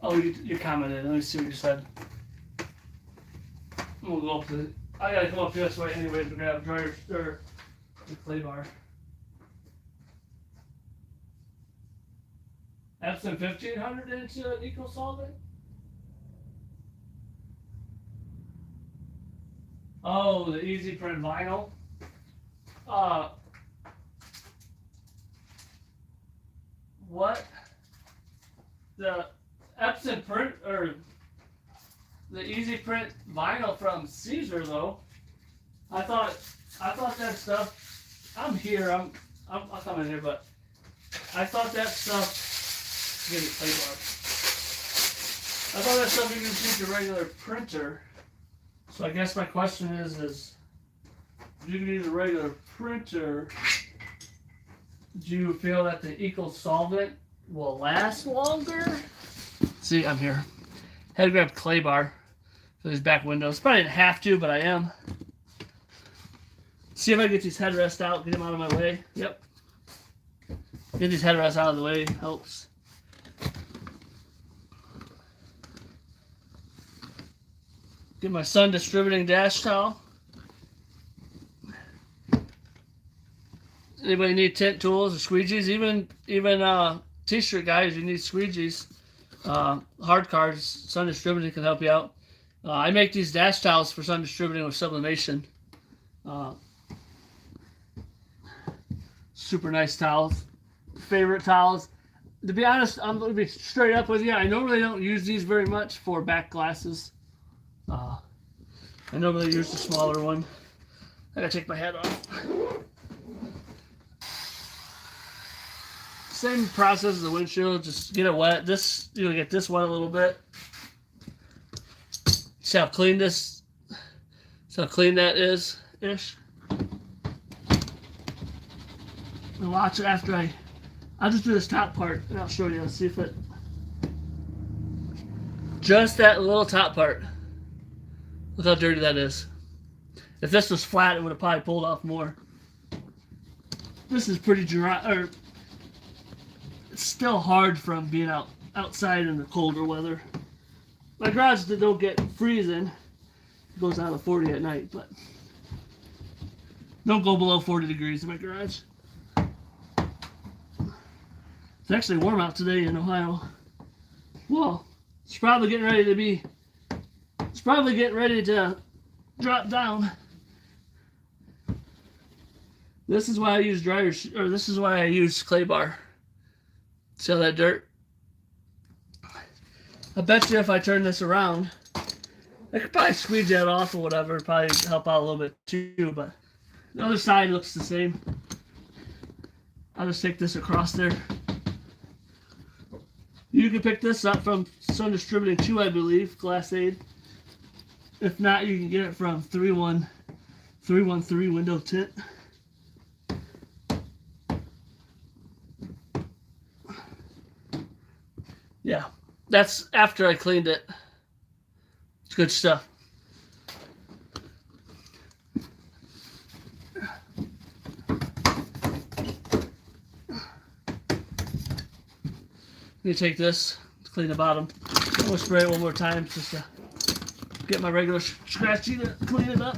[SPEAKER 1] Oh, you commented. Let me see what you said. We'll go up to. I gotta come up this way anyway to grab dryer or the clay bar. Epsom 1500 into an eco solvent. Oh, the easy print vinyl. What? The Epson print or the easy print vinyl from Caesar though. I thought that stuff. I'm here. I'll come in here, but I thought that stuff. Get it play bar. I thought that stuff you could just use a regular printer. So I guess my question is if you can use a regular printer, do you feel that the eco solvent will last longer? See, I'm here. Had to grab clay bar for these back windows. Probably didn't have to, but I am. See if I can get these headrests out, get them out of my way. Yep. Get these headrests out of the way helps. Get my sun distributing dash towel. Anybody need tint tools or squeegees? Even t-shirt guys, you need squeegees. Hard cards, sun distributing can help you out. I make these dash towels for sun distributing with sublimation. Super nice towels. Favorite towels. To be honest, I'm going to be straight up with you. I normally don't use these very much for back glasses. I normally use the smaller one. I gotta take my hat off. Same process as the windshield, just get it wet. This, you'll get this wet a little bit. See how clean this, see how clean that is, ish. And watch it after I'll just do this top part and I'll show you. Let's see if it, just that little top part. Look how dirty that is. If this was flat, it would have probably pulled off more. This is pretty dry, or it's still hard from being outside in the colder weather. My garage don't get freezing. It goes down to 40 at night, but don't go below 40 degrees in my garage. It's actually warm out today in Ohio. Well, it's probably getting ready to be. It's probably getting ready to drop down. This is why I use dryers, or this is why I use clay bar. See all that dirt? I bet you if I turn this around, I could probably squeeze that off or whatever, probably help out a little bit too, but the other side looks the same. I'll just take this across there. You can pick this up from Sun Distributing too, I believe, Glass Aid. If not, you can get it from 313 Window Tint. Yeah, that's after I cleaned it. It's good stuff. You take this to clean the bottom. I'm gonna spray it one more time just to get my regular scratchy to clean it up.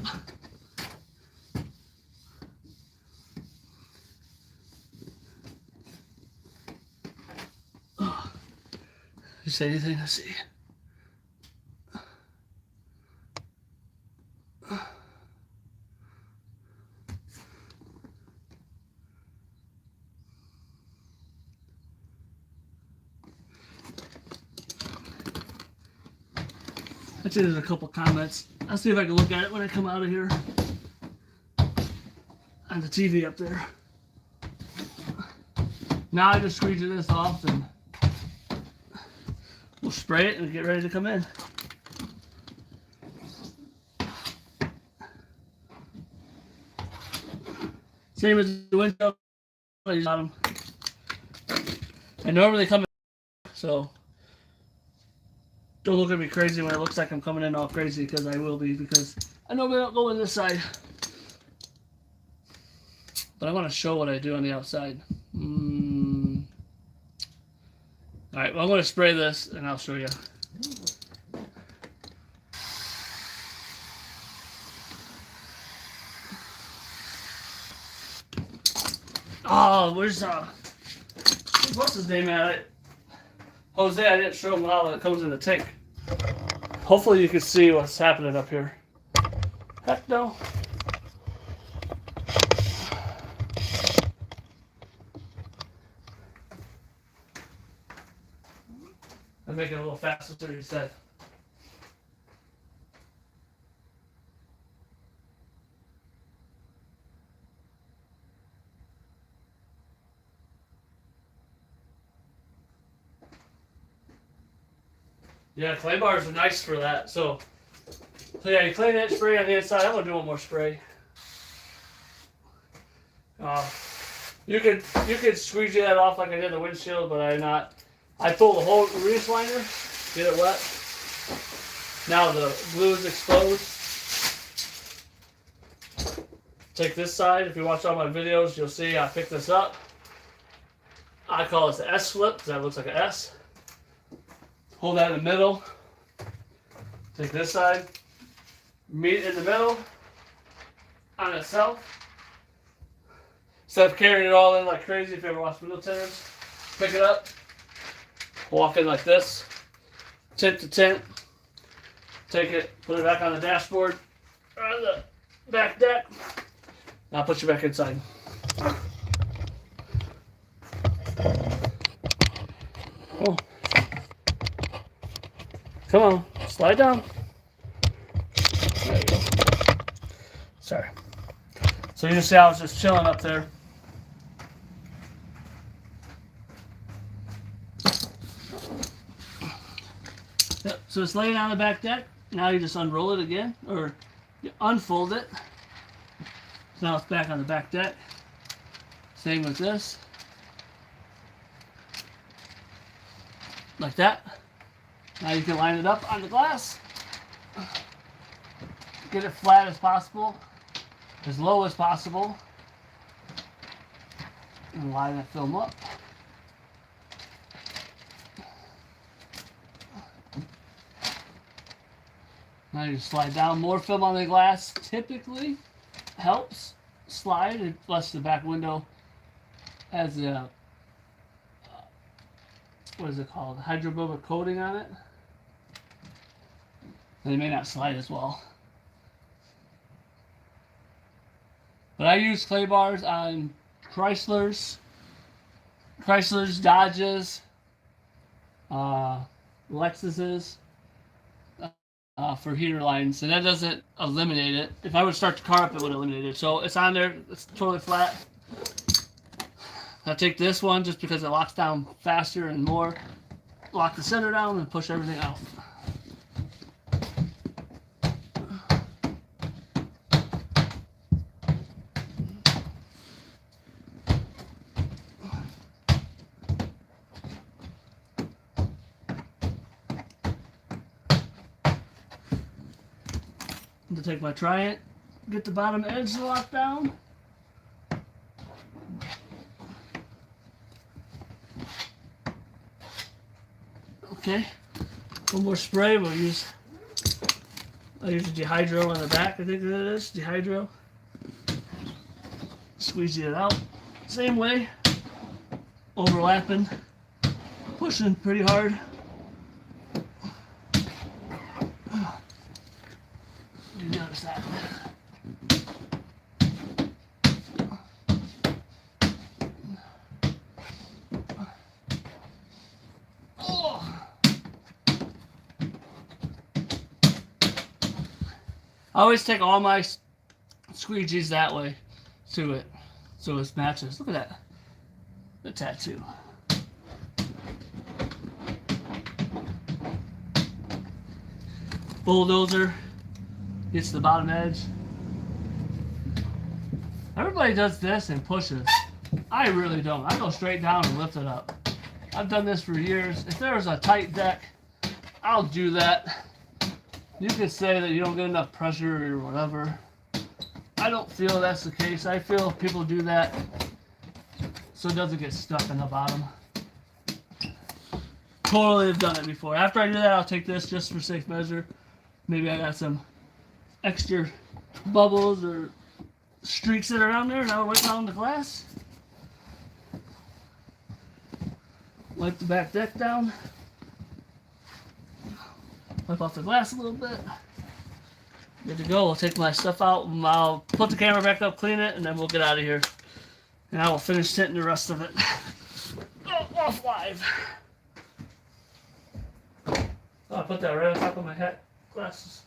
[SPEAKER 1] Oh. You say anything? Let's see. I'd say there's a couple comments. I'll see if I can look at it when I come out of here. On the TV up there. Now I just squeeze this off and we'll spray it and get ready to come in. Same as the window. I normally come in, so don't look at me crazy when it looks like I'm coming in all crazy, because I will be, because I normally don't go in this side. But I want to show what I do on the outside. Alright, well, I'm going to spray this and I'll show you. Oh, where's what's his name at it? Jose, I didn't show him how it comes in the tank. Hopefully you can see what's happening up here. Heck no. I'll make it a little faster, so you said. Yeah, clay bars are nice for that. So yeah, you clean that, spray on the inside. I'm gonna do one more spray. You could squeeze that off like I did the windshield, but I'm not. I pull the whole grease liner, get it wet. Now the glue is exposed. Take this side. If you watch all my videos, you'll see I pick this up. I call this the S flip because that looks like an S. Hold that in the middle. Take this side. Meet it in the middle on itself. Instead of carrying it all in like crazy, if you ever watch window tinters, pick it up, walk in like this, tint to tint, take it, put it back on the dashboard, or on the back deck. Now put you back inside. Oh. Come on, slide down. There you go. Sorry. So you just see I was just chilling up there. Yep, so it's laying on the back deck. Now you just unroll it again, or you unfold it. So now it's back on the back deck. Same with this. Like that. Now you can line it up on the glass. Get it flat as possible, as low as possible, and line that film up. Now you slide down. More film on the glass typically helps slide, unless the back window has a what is it called? Hydrophobic coating on it. They may not slide as well. But I use clay bars on Chryslers, Dodges, Lexuses for heater lines, and that doesn't eliminate it. If I would start the car up, it would eliminate it. So it's on there. It's totally flat. I take this one just because it locks down faster and more. Lock the center down and push everything out. To take my Triant, get the bottom edge locked down. Okay, one more spray. I'll use a dehydro on the back. I think that it is dehydro. Squeeze it out. Same way, overlapping, pushing pretty hard. You notice that. I always take all my squeegees that way to it, so it matches. Look at that, the tattoo. Bulldozer gets the bottom edge. Everybody does this and pushes. I really don't. I go straight down and lift it up. I've done this for years. If there's a tight deck, I'll do that. You could say that you don't get enough pressure or whatever. I don't feel that's the case. I feel people do that so it doesn't get stuck in the bottom. totally have done it before. After I do that, I'll take this just for safe measure. Maybe I got some extra bubbles or streaks that are on there, and I'll wipe down the glass. Wipe the back deck down. Wipe off the glass a little bit. Good to go. I'll take my stuff out and I'll put the camera back up, clean it, and then we'll get out of here. And I will finish tinting the rest of it. Off live. Oh, I put that right on top of my hat glasses.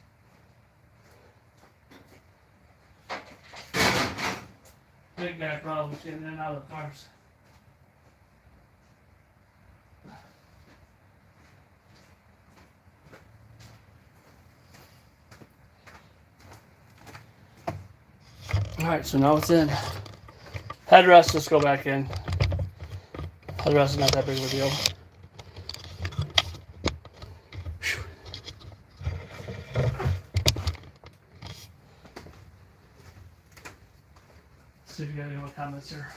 [SPEAKER 1] Big guy problems getting in and out of the cars. Alright, so now it's in. Headrest, let's go back in. Headrest is not that big of a deal. Let's see if you got any more comments here.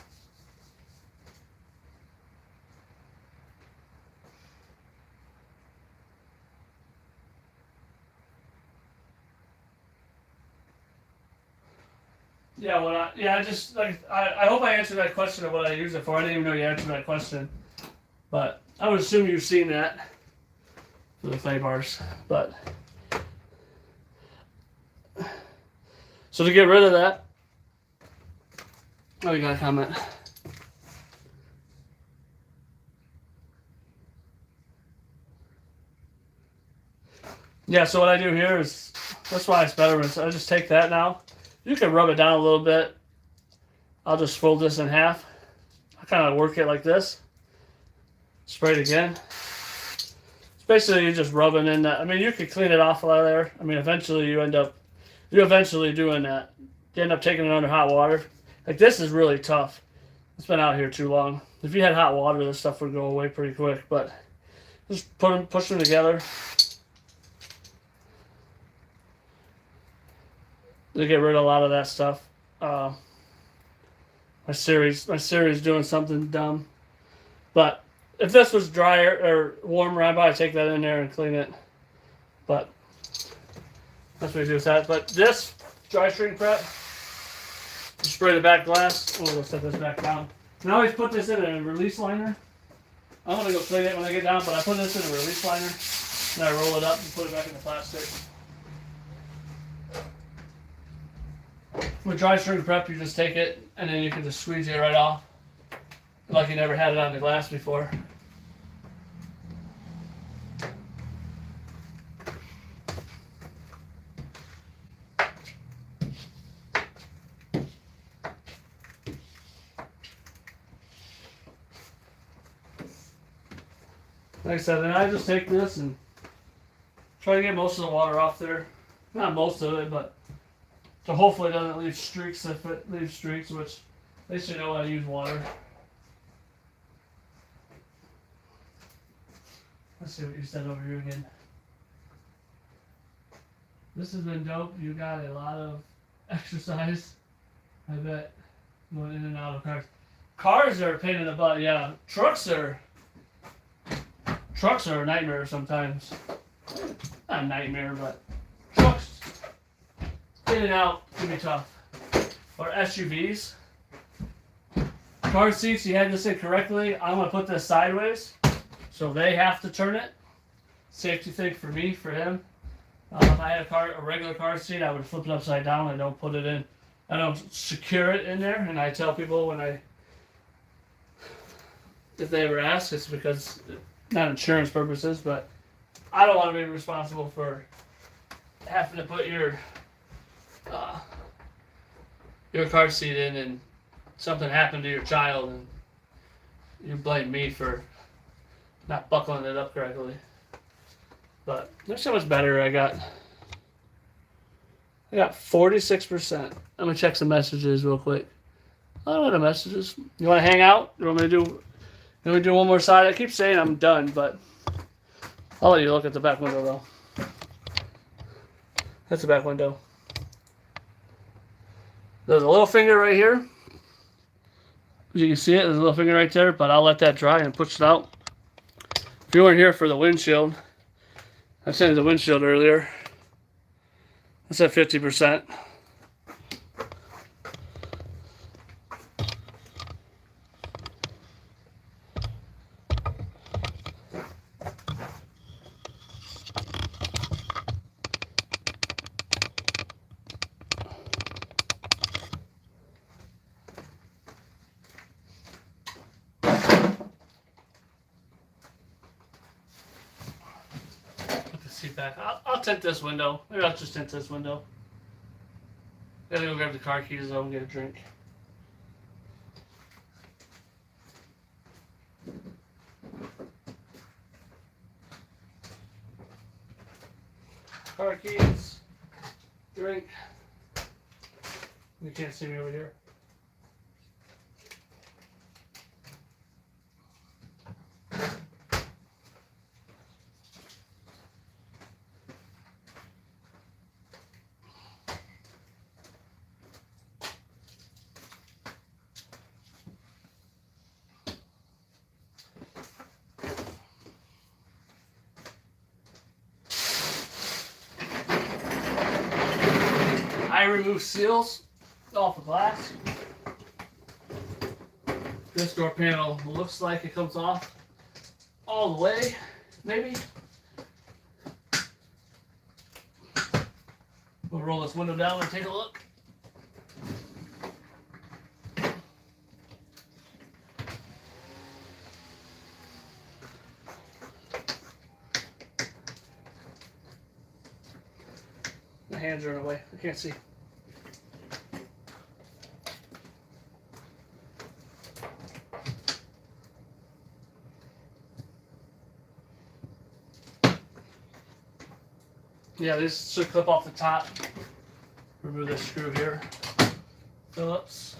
[SPEAKER 1] Yeah, I hope I answered that question of what I use it for. I didn't even know you answered that question, but I would assume you've seen that for the clay bars. But so to get rid of that, oh, you got a comment. Yeah, so what I do here is that's why it's better. I just take that now. You can rub it down a little bit. I'll just fold this in half. I kind of work it like this. Spray it again. It's basically you're just rubbing in that. I mean, you could clean it off out of there. I mean, eventually you're eventually doing that. You end up taking it under hot water. Like this is really tough. It's been out here too long. If you had hot water, this stuff would go away pretty quick. But just push them together. To get rid of a lot of that stuff. My Siri's doing something dumb. But if this was drier or warmer, I'd probably take that in there and clean it. But that's what we do with that. But this dry shrink prep, you spray the back glass. Oh, we'll set this back down. And I always put this in a release liner. I'm gonna go clean it when I get down, but I put this in a release liner and I roll it up and put it back in the plastic. With dry shrink prep, you just take it and then you can just squeeze it right off, like you never had it on the glass before. Like I said, then I just take this and try to get most of the water off there. Not most of it, but so hopefully it doesn't leave streaks. If it leaves streaks, which at least you know I use water. Let's see what you said over here again. This has been dope. You got a lot of exercise, I bet, going in and out of cars. Cars are a pain in the butt, yeah. Trucks are a nightmare sometimes. Not a nightmare, but trucks in and out can be tough. Or SUVs. Car seats, you had this in correctly. I'm going to put this sideways, so they have to turn it. Safety thing for me, for him. If I had a regular car seat, I would flip it upside down. I don't put it in. I don't secure it in there, and I tell people if they ever ask, it's because, not insurance purposes, but I don't want to be responsible for having to put your car seat in and something happened to your child and you blame me for not buckling it up correctly. But look how much better I got. I got 46%. Let me check some messages real quick. I don't know the messages. You want to hang out? You want me to do one more side? I keep saying I'm done, but I'll let you look at the back window though. That's the back window. There's a little finger right here. You can see it, there's a little finger right there, but I'll let that dry and push it out. If you weren't here for the windshield, I sent you the windshield earlier. That's at 50%. Seat back. I'll tint this window. Maybe I'll just tint this window. Gotta go grab the car keys though and get a drink. Car keys, drink. You can't see me over here. I remove seals off the glass. This door panel looks like it comes off all the way, maybe. We'll roll this window down and take a look. My hands are in the way. I can't see. Yeah, this should clip off the top. Remove this screw here. Phillips.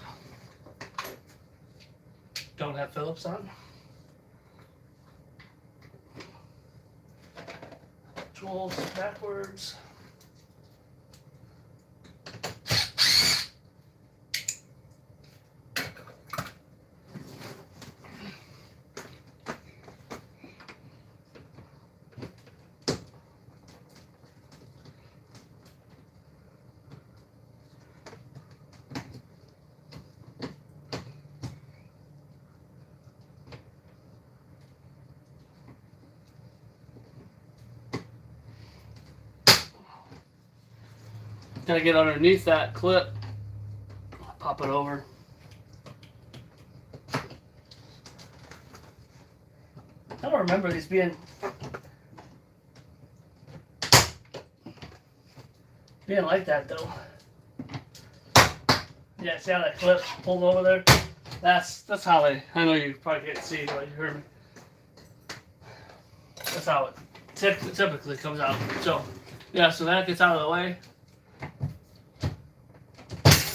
[SPEAKER 1] Don't have Phillips on. Tools backwards. Gotta get underneath that clip, pop it over. I don't remember these being like that though. Yeah, see how that clip pulled over there? That's how I know you probably can't see, but you heard me. That's how it typically comes out. So, yeah, so that gets out of the way.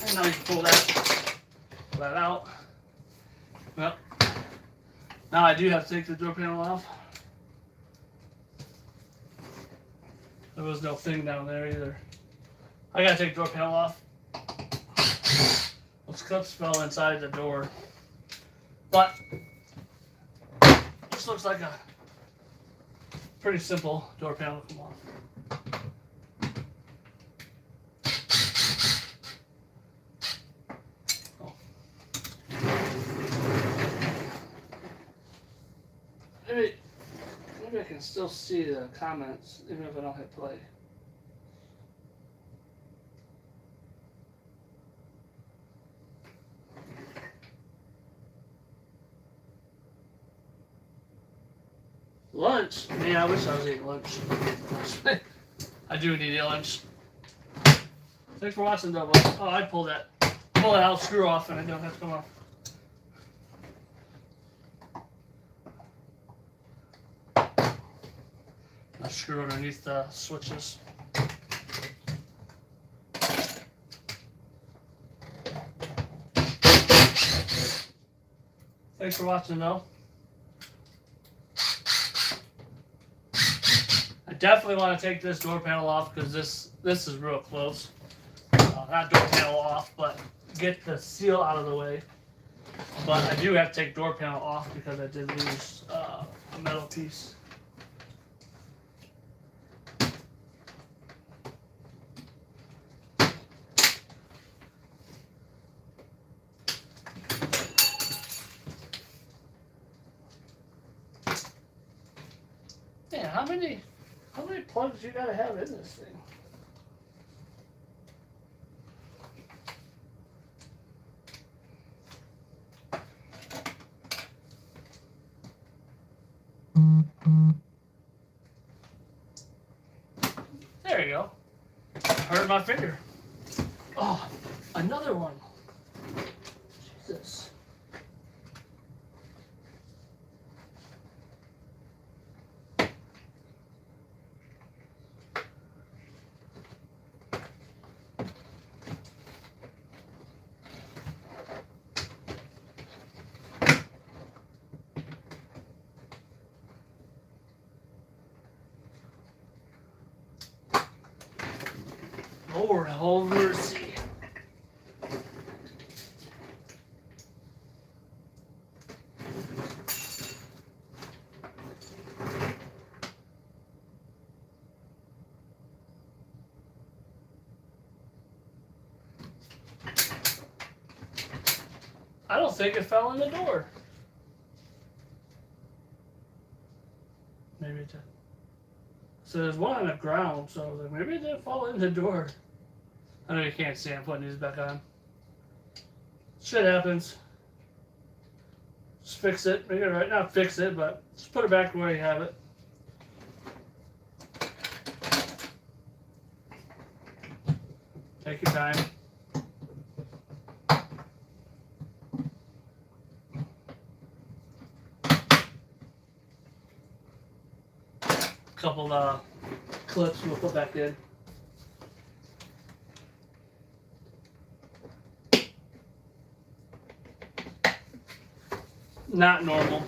[SPEAKER 1] And now you can pull that out. Well, now I do have to take the door panel off. There was no thing down there either. I gotta take the door panel off. Those clips fell inside the door. But this looks like a pretty simple door panel to come off. Maybe I can still see the comments even if I don't hit play. Lunch? Man, I wish I was eating lunch. I do need a lunch. Thanks for watching, though. Oh, I pulled that out screw off, and I don't have to come off. I screw underneath the switches. Thanks for watching, though. I definitely want to take this door panel off because this is real close. Not door panel off, but get the seal out of the way. But I do have to take door panel off because I did lose a metal piece. how many plugs you gotta have in this thing? There you go. Hurt my finger. Oh, another one. Jesus. Lord, have mercy. I don't think it fell in the door. Maybe it did. So there's one on the ground, so I was like, maybe it didn't fall in the door. I know you can't see, I'm putting these back on. Shit happens. Just fix it. Make it right. Not fix it, but just put it back where you have it. Take your time. Couple clips we'll put back in. Not normal.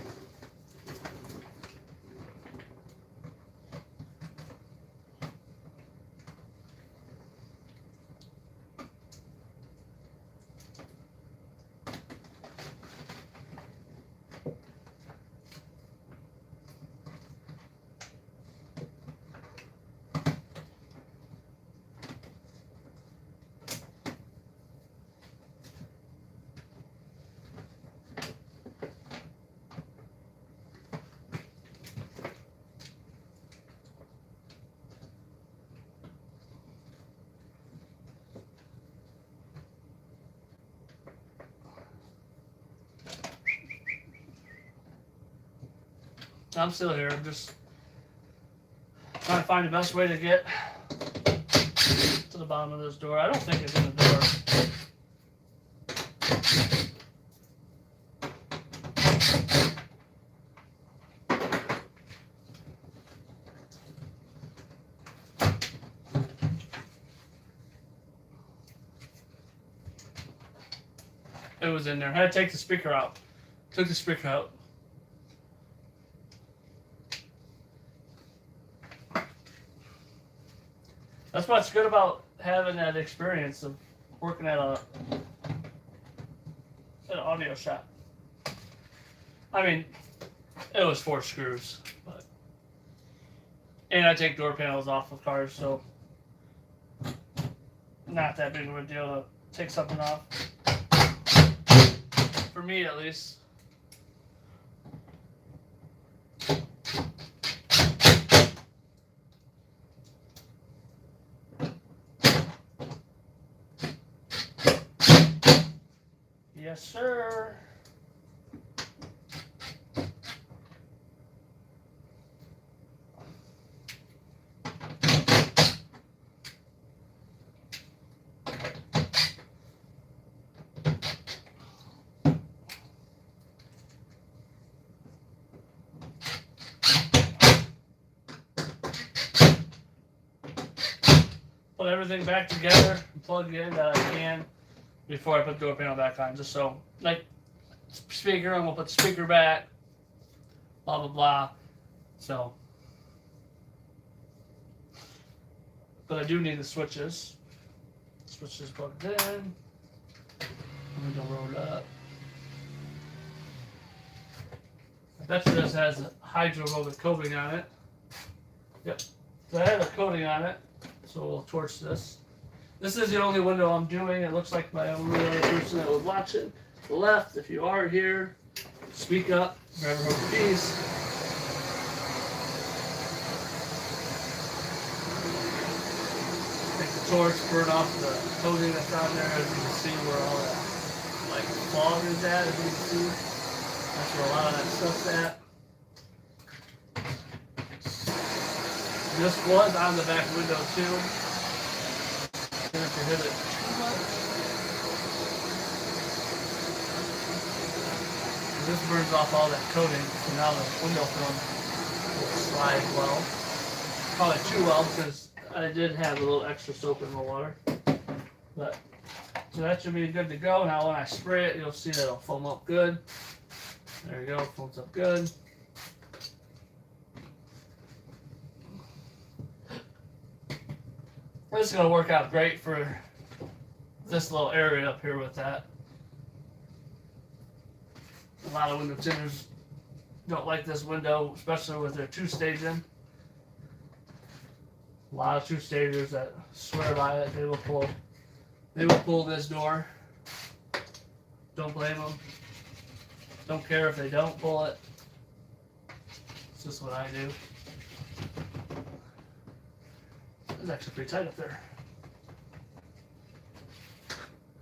[SPEAKER 1] I'm still here. I'm just trying to find the best way to get to the bottom of this door. I don't think it's in the door. It was in there. I had to take the speaker out. Took the speaker out. That's what's good about having that experience of working at an audio shop. I mean, it was 4 screws, but and I take door panels off of cars, so not that big of a deal to take something off. For me, at least. Yes, sir. Put everything back together and plug in that I can before I put the door panel back on, just so, like, speaker, and we'll put the speaker back, blah, blah, blah, so. But I do need the switches. Switches plugged in. I'm gonna roll it up. I bet you this has a hydrophobic coating on it. Yep, so I have a coating on it, so we'll torch this. This is the only window I'm doing. It looks like my only other person that was watching. To the left, if you are here, speak up. Forever hold the peace. torch, burn off the coating that's on there, as you can see where all that like fog is at, as you can see. That's where a lot of that stuff's at. This was on the back window too. And if you hit it too much, this burns off all that coating, so now the window film will slide well. Probably too well because I did have a little extra soap in the water. But so that should be good to go. Now when I spray it, you'll see that it'll foam up good. There you go, foams up good. This is going to work out great for this little area up here with that. A lot of window tinners don't like this window, especially with their two-staging. A lot of two-stagers that swear by it, they will pull this door. Don't blame them. Don't care if they don't pull it. It's just what I do. It's actually pretty tight up there.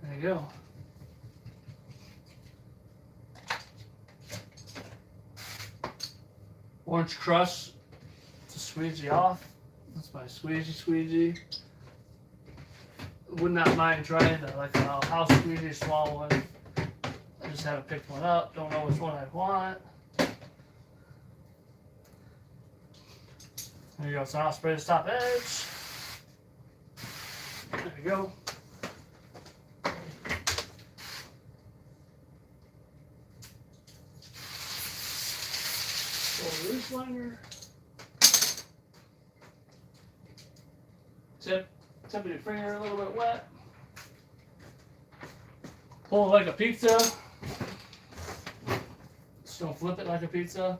[SPEAKER 1] There you go. Orange crush to squeegee off. That's my squeegee. Would not mind trying like a house squeegee, small one. I just haven't picked one up. Don't know which one I want. There you go. So I'll spray this top edge. There we go. Loose liner. Tip of your finger a little bit wet. Pull it like a pizza. Just don't flip it like a pizza.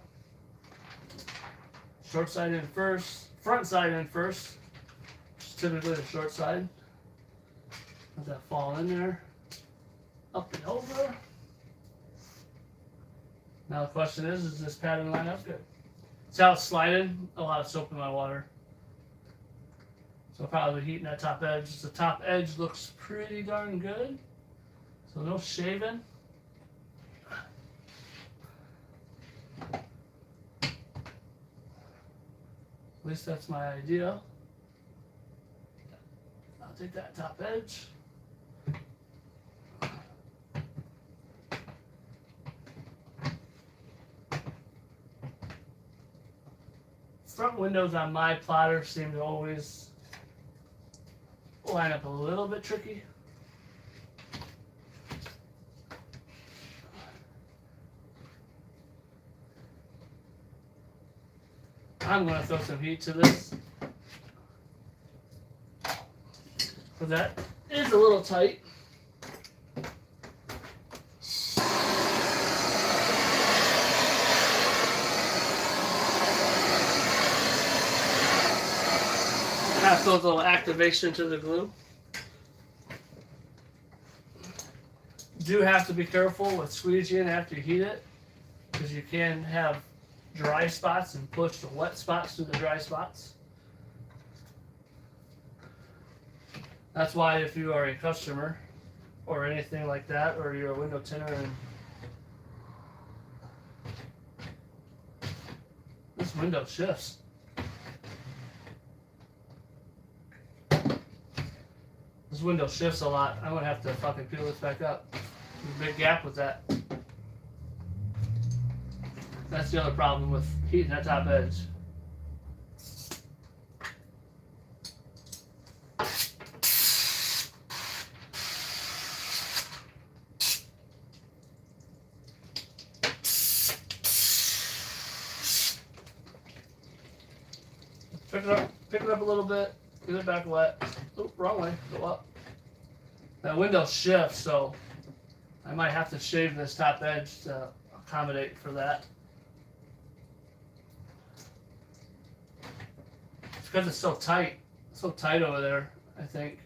[SPEAKER 1] Short side in first. Front side in first. Just typically the short side. Let that fall in there. Up and over. Now the question is does this pattern line up good? See how it's sliding? A lot of soap in my water. So probably heating that top edge. The top edge looks pretty darn good. So no shaving. At least that's my idea. I'll take that top edge. Front windows on my plotter seem to always line up a little bit tricky. I'm going to throw some heat to this. But that is a little tight. Have those little activation to the glue. Do have to be careful with squeegeeing after you heat it, because you can have dry spots and push the wet spots through the dry spots. That's why if you are a customer or anything like that, or you're a window tinner and this window shifts. This window shifts a lot. I'm gonna have to fucking peel this back up. There's a big gap with that. That's the other problem with heating that top edge. Pick it up a little bit, get it back wet. Oop, wrong way, go up. That window shifts, so I might have to shave this top edge to accommodate for that. It's because it's so tight over there, I think.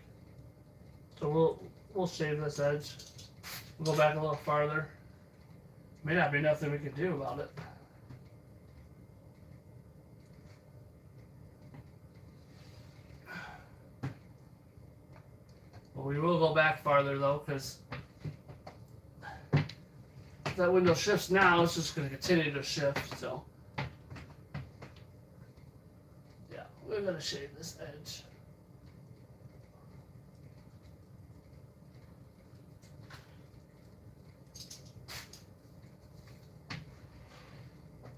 [SPEAKER 1] So we'll shave this edge. We'll go back a little farther. May not be nothing we can do about it. we will go back farther though, because if that window shifts now, it's just going to continue to shift. So yeah, we're going to shave this edge.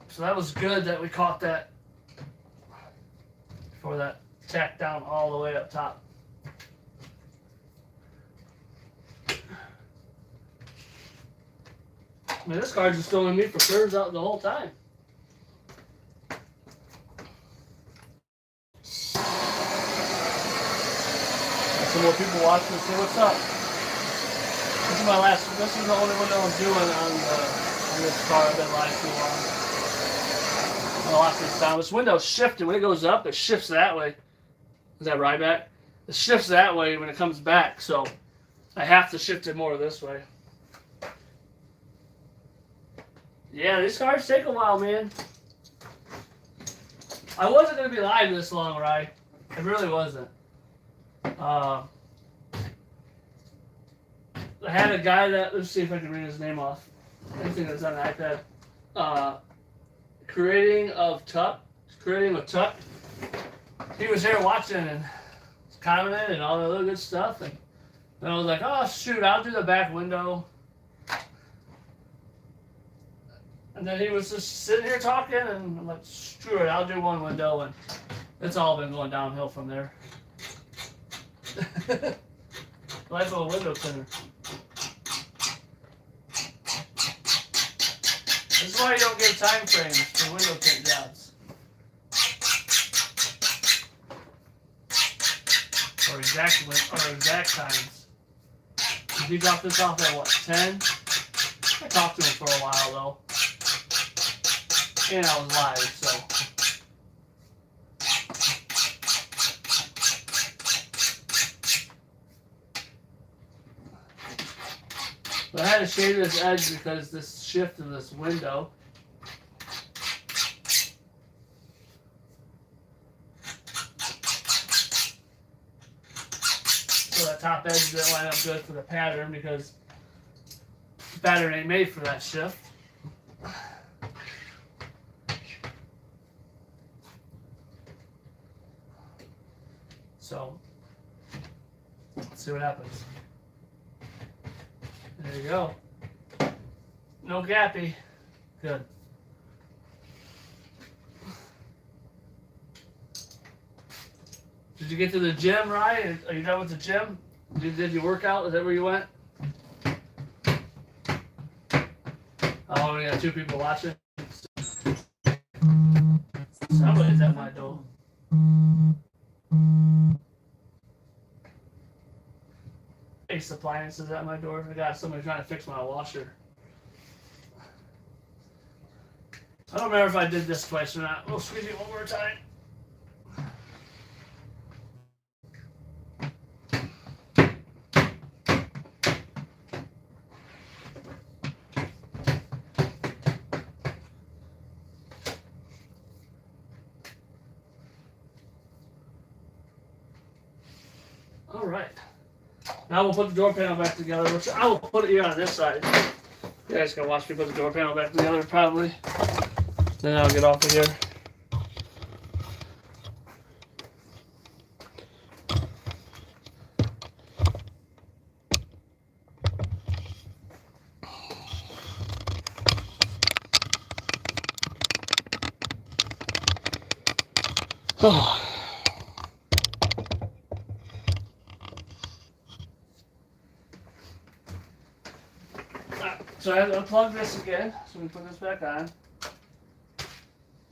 [SPEAKER 1] So that was good that we caught that before that tacked down all the way up top. I mean, this car's just throwing me for curves out the whole time. Got some more people watching to say what's up. This is the only window I'm doing on this car. I've been live too long. I'll lock this down. This window's shifting. When it goes up, it shifts that way. Is that right back? It shifts that way when it comes back, so I have to shift it more this way. Yeah, these cars take a while, man. I wasn't going to be live this long, right? I really wasn't. I had a guy that, let's see if I can read his name off. I think it's on an iPad. Creating with Tuck. He was here watching and commenting and all the other good stuff. And I was like, oh, shoot, I'll do the back window. And then he was just sitting here talking, and I'm like, screw it, I'll do one window. And it's all been going downhill from there. Life of a window cleaner. This is why you don't give time frames for window tint jobs. Or exact times. If you got this off at what, 10? I talked to him for a while though. And I was live, so. But I had to shave this edge because this shift in this window. So that top edge didn't line up good for the pattern because the pattern ain't made for that shift. So, let's see what happens. There you go. No gappy. Good. Did you get to the gym, Ryan? Are you done with the gym? Did you work out? Is that where you went? Oh, we got 2 people watching. Somebody's at my door. Ace Appliances at my door. I got somebody trying to fix my washer. I don't remember if I did this twice or not. We'll squeeze it one more time. All right. Now we'll put the door panel back together, which I will put it here on this side. You guys can watch me put the door panel back together probably. Then I'll get off of here. Oh. So I have to unplug this again, so we put this back on.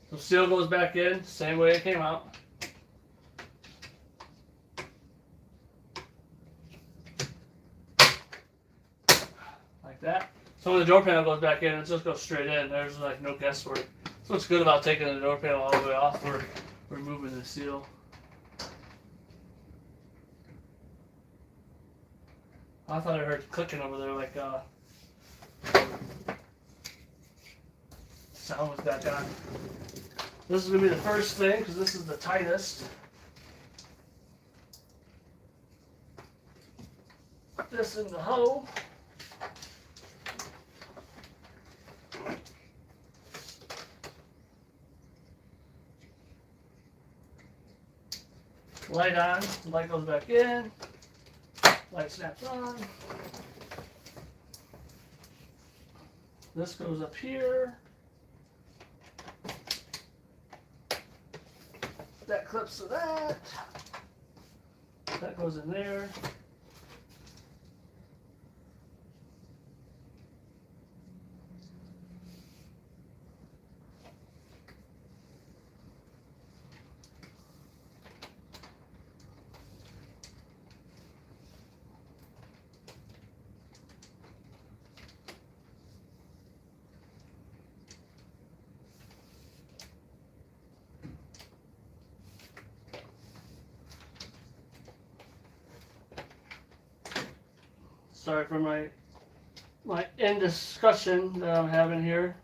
[SPEAKER 1] The seal goes back in, same way it came out. Like that. So when the door panel goes back in, it just goes straight in. There's like no guesswork. That's what's good about taking the door panel all the way off. We're removing the seal. I thought I heard clicking over there like sound was back on. This is going to be the first thing because this is the tightest. this in the hole. Light on, light goes back in, light snaps on. This goes up here. That clips to that. That goes in there. Sorry for my indiscussion that I'm having here.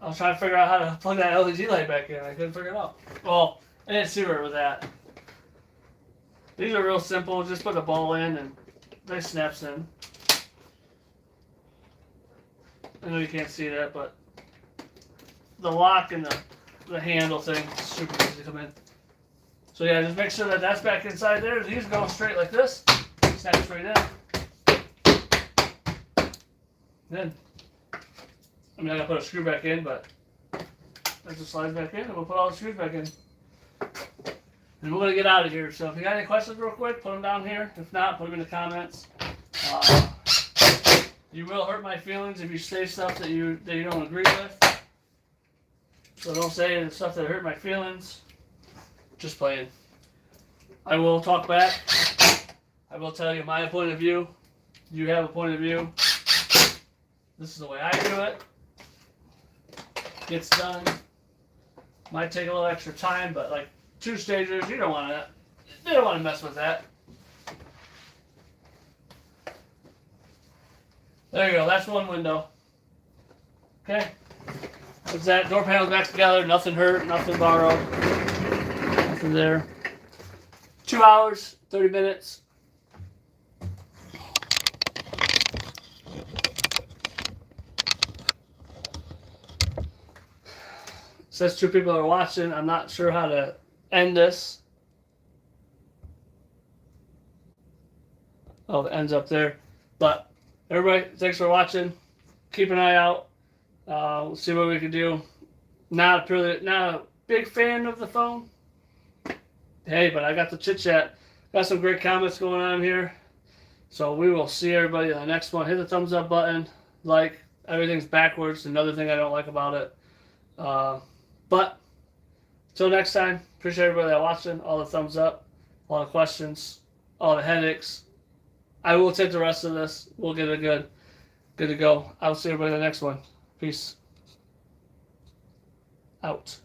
[SPEAKER 1] I was trying to figure out how to plug that LED light back in. I couldn't figure it out. Well, I didn't see where it was at. These are real simple. Just put the ball in and they snaps in. I know you can't see that, but the lock and the handle thing is super easy to come in. So yeah, just make sure that that's back inside there. These go straight like this. Snap straight in. Then, I mean, I gotta put a screw back in, but that just slides back in, and we'll put all the screws back in. And we're gonna get out of here. So if you got any questions real quick, put them down here. If not, put them in the comments. You will hurt my feelings if you say stuff that you don't agree with. So don't say the stuff that hurt my feelings. Just playing. I will talk back. I will tell you my point of view. You have a point of view. This is the way I do it. Gets done. Might take a little extra time, but like 2 stages, you don't want to mess with that. There you go. That's one window. Okay. That's that. Door panels back together. Nothing hurt. Nothing borrowed. Nothing there. 2 hours, 30 minutes. Says 2 people are watching. I'm not sure how to end this. Oh, it ends up there. But everybody, thanks for watching. Keep an eye out. We'll see what we can do. Not a big fan of the phone. Hey, but I got the chit chat. Got some great comments going on here. So we will see everybody in the next one. Hit the thumbs up button. Like, everything's backwards. Another thing I don't like about it. But until next time, appreciate everybody that watching. All the thumbs up, all the questions, all the headaches. I will take the rest of this. We'll get it good to go. I'll see everybody in the next one. Peace out.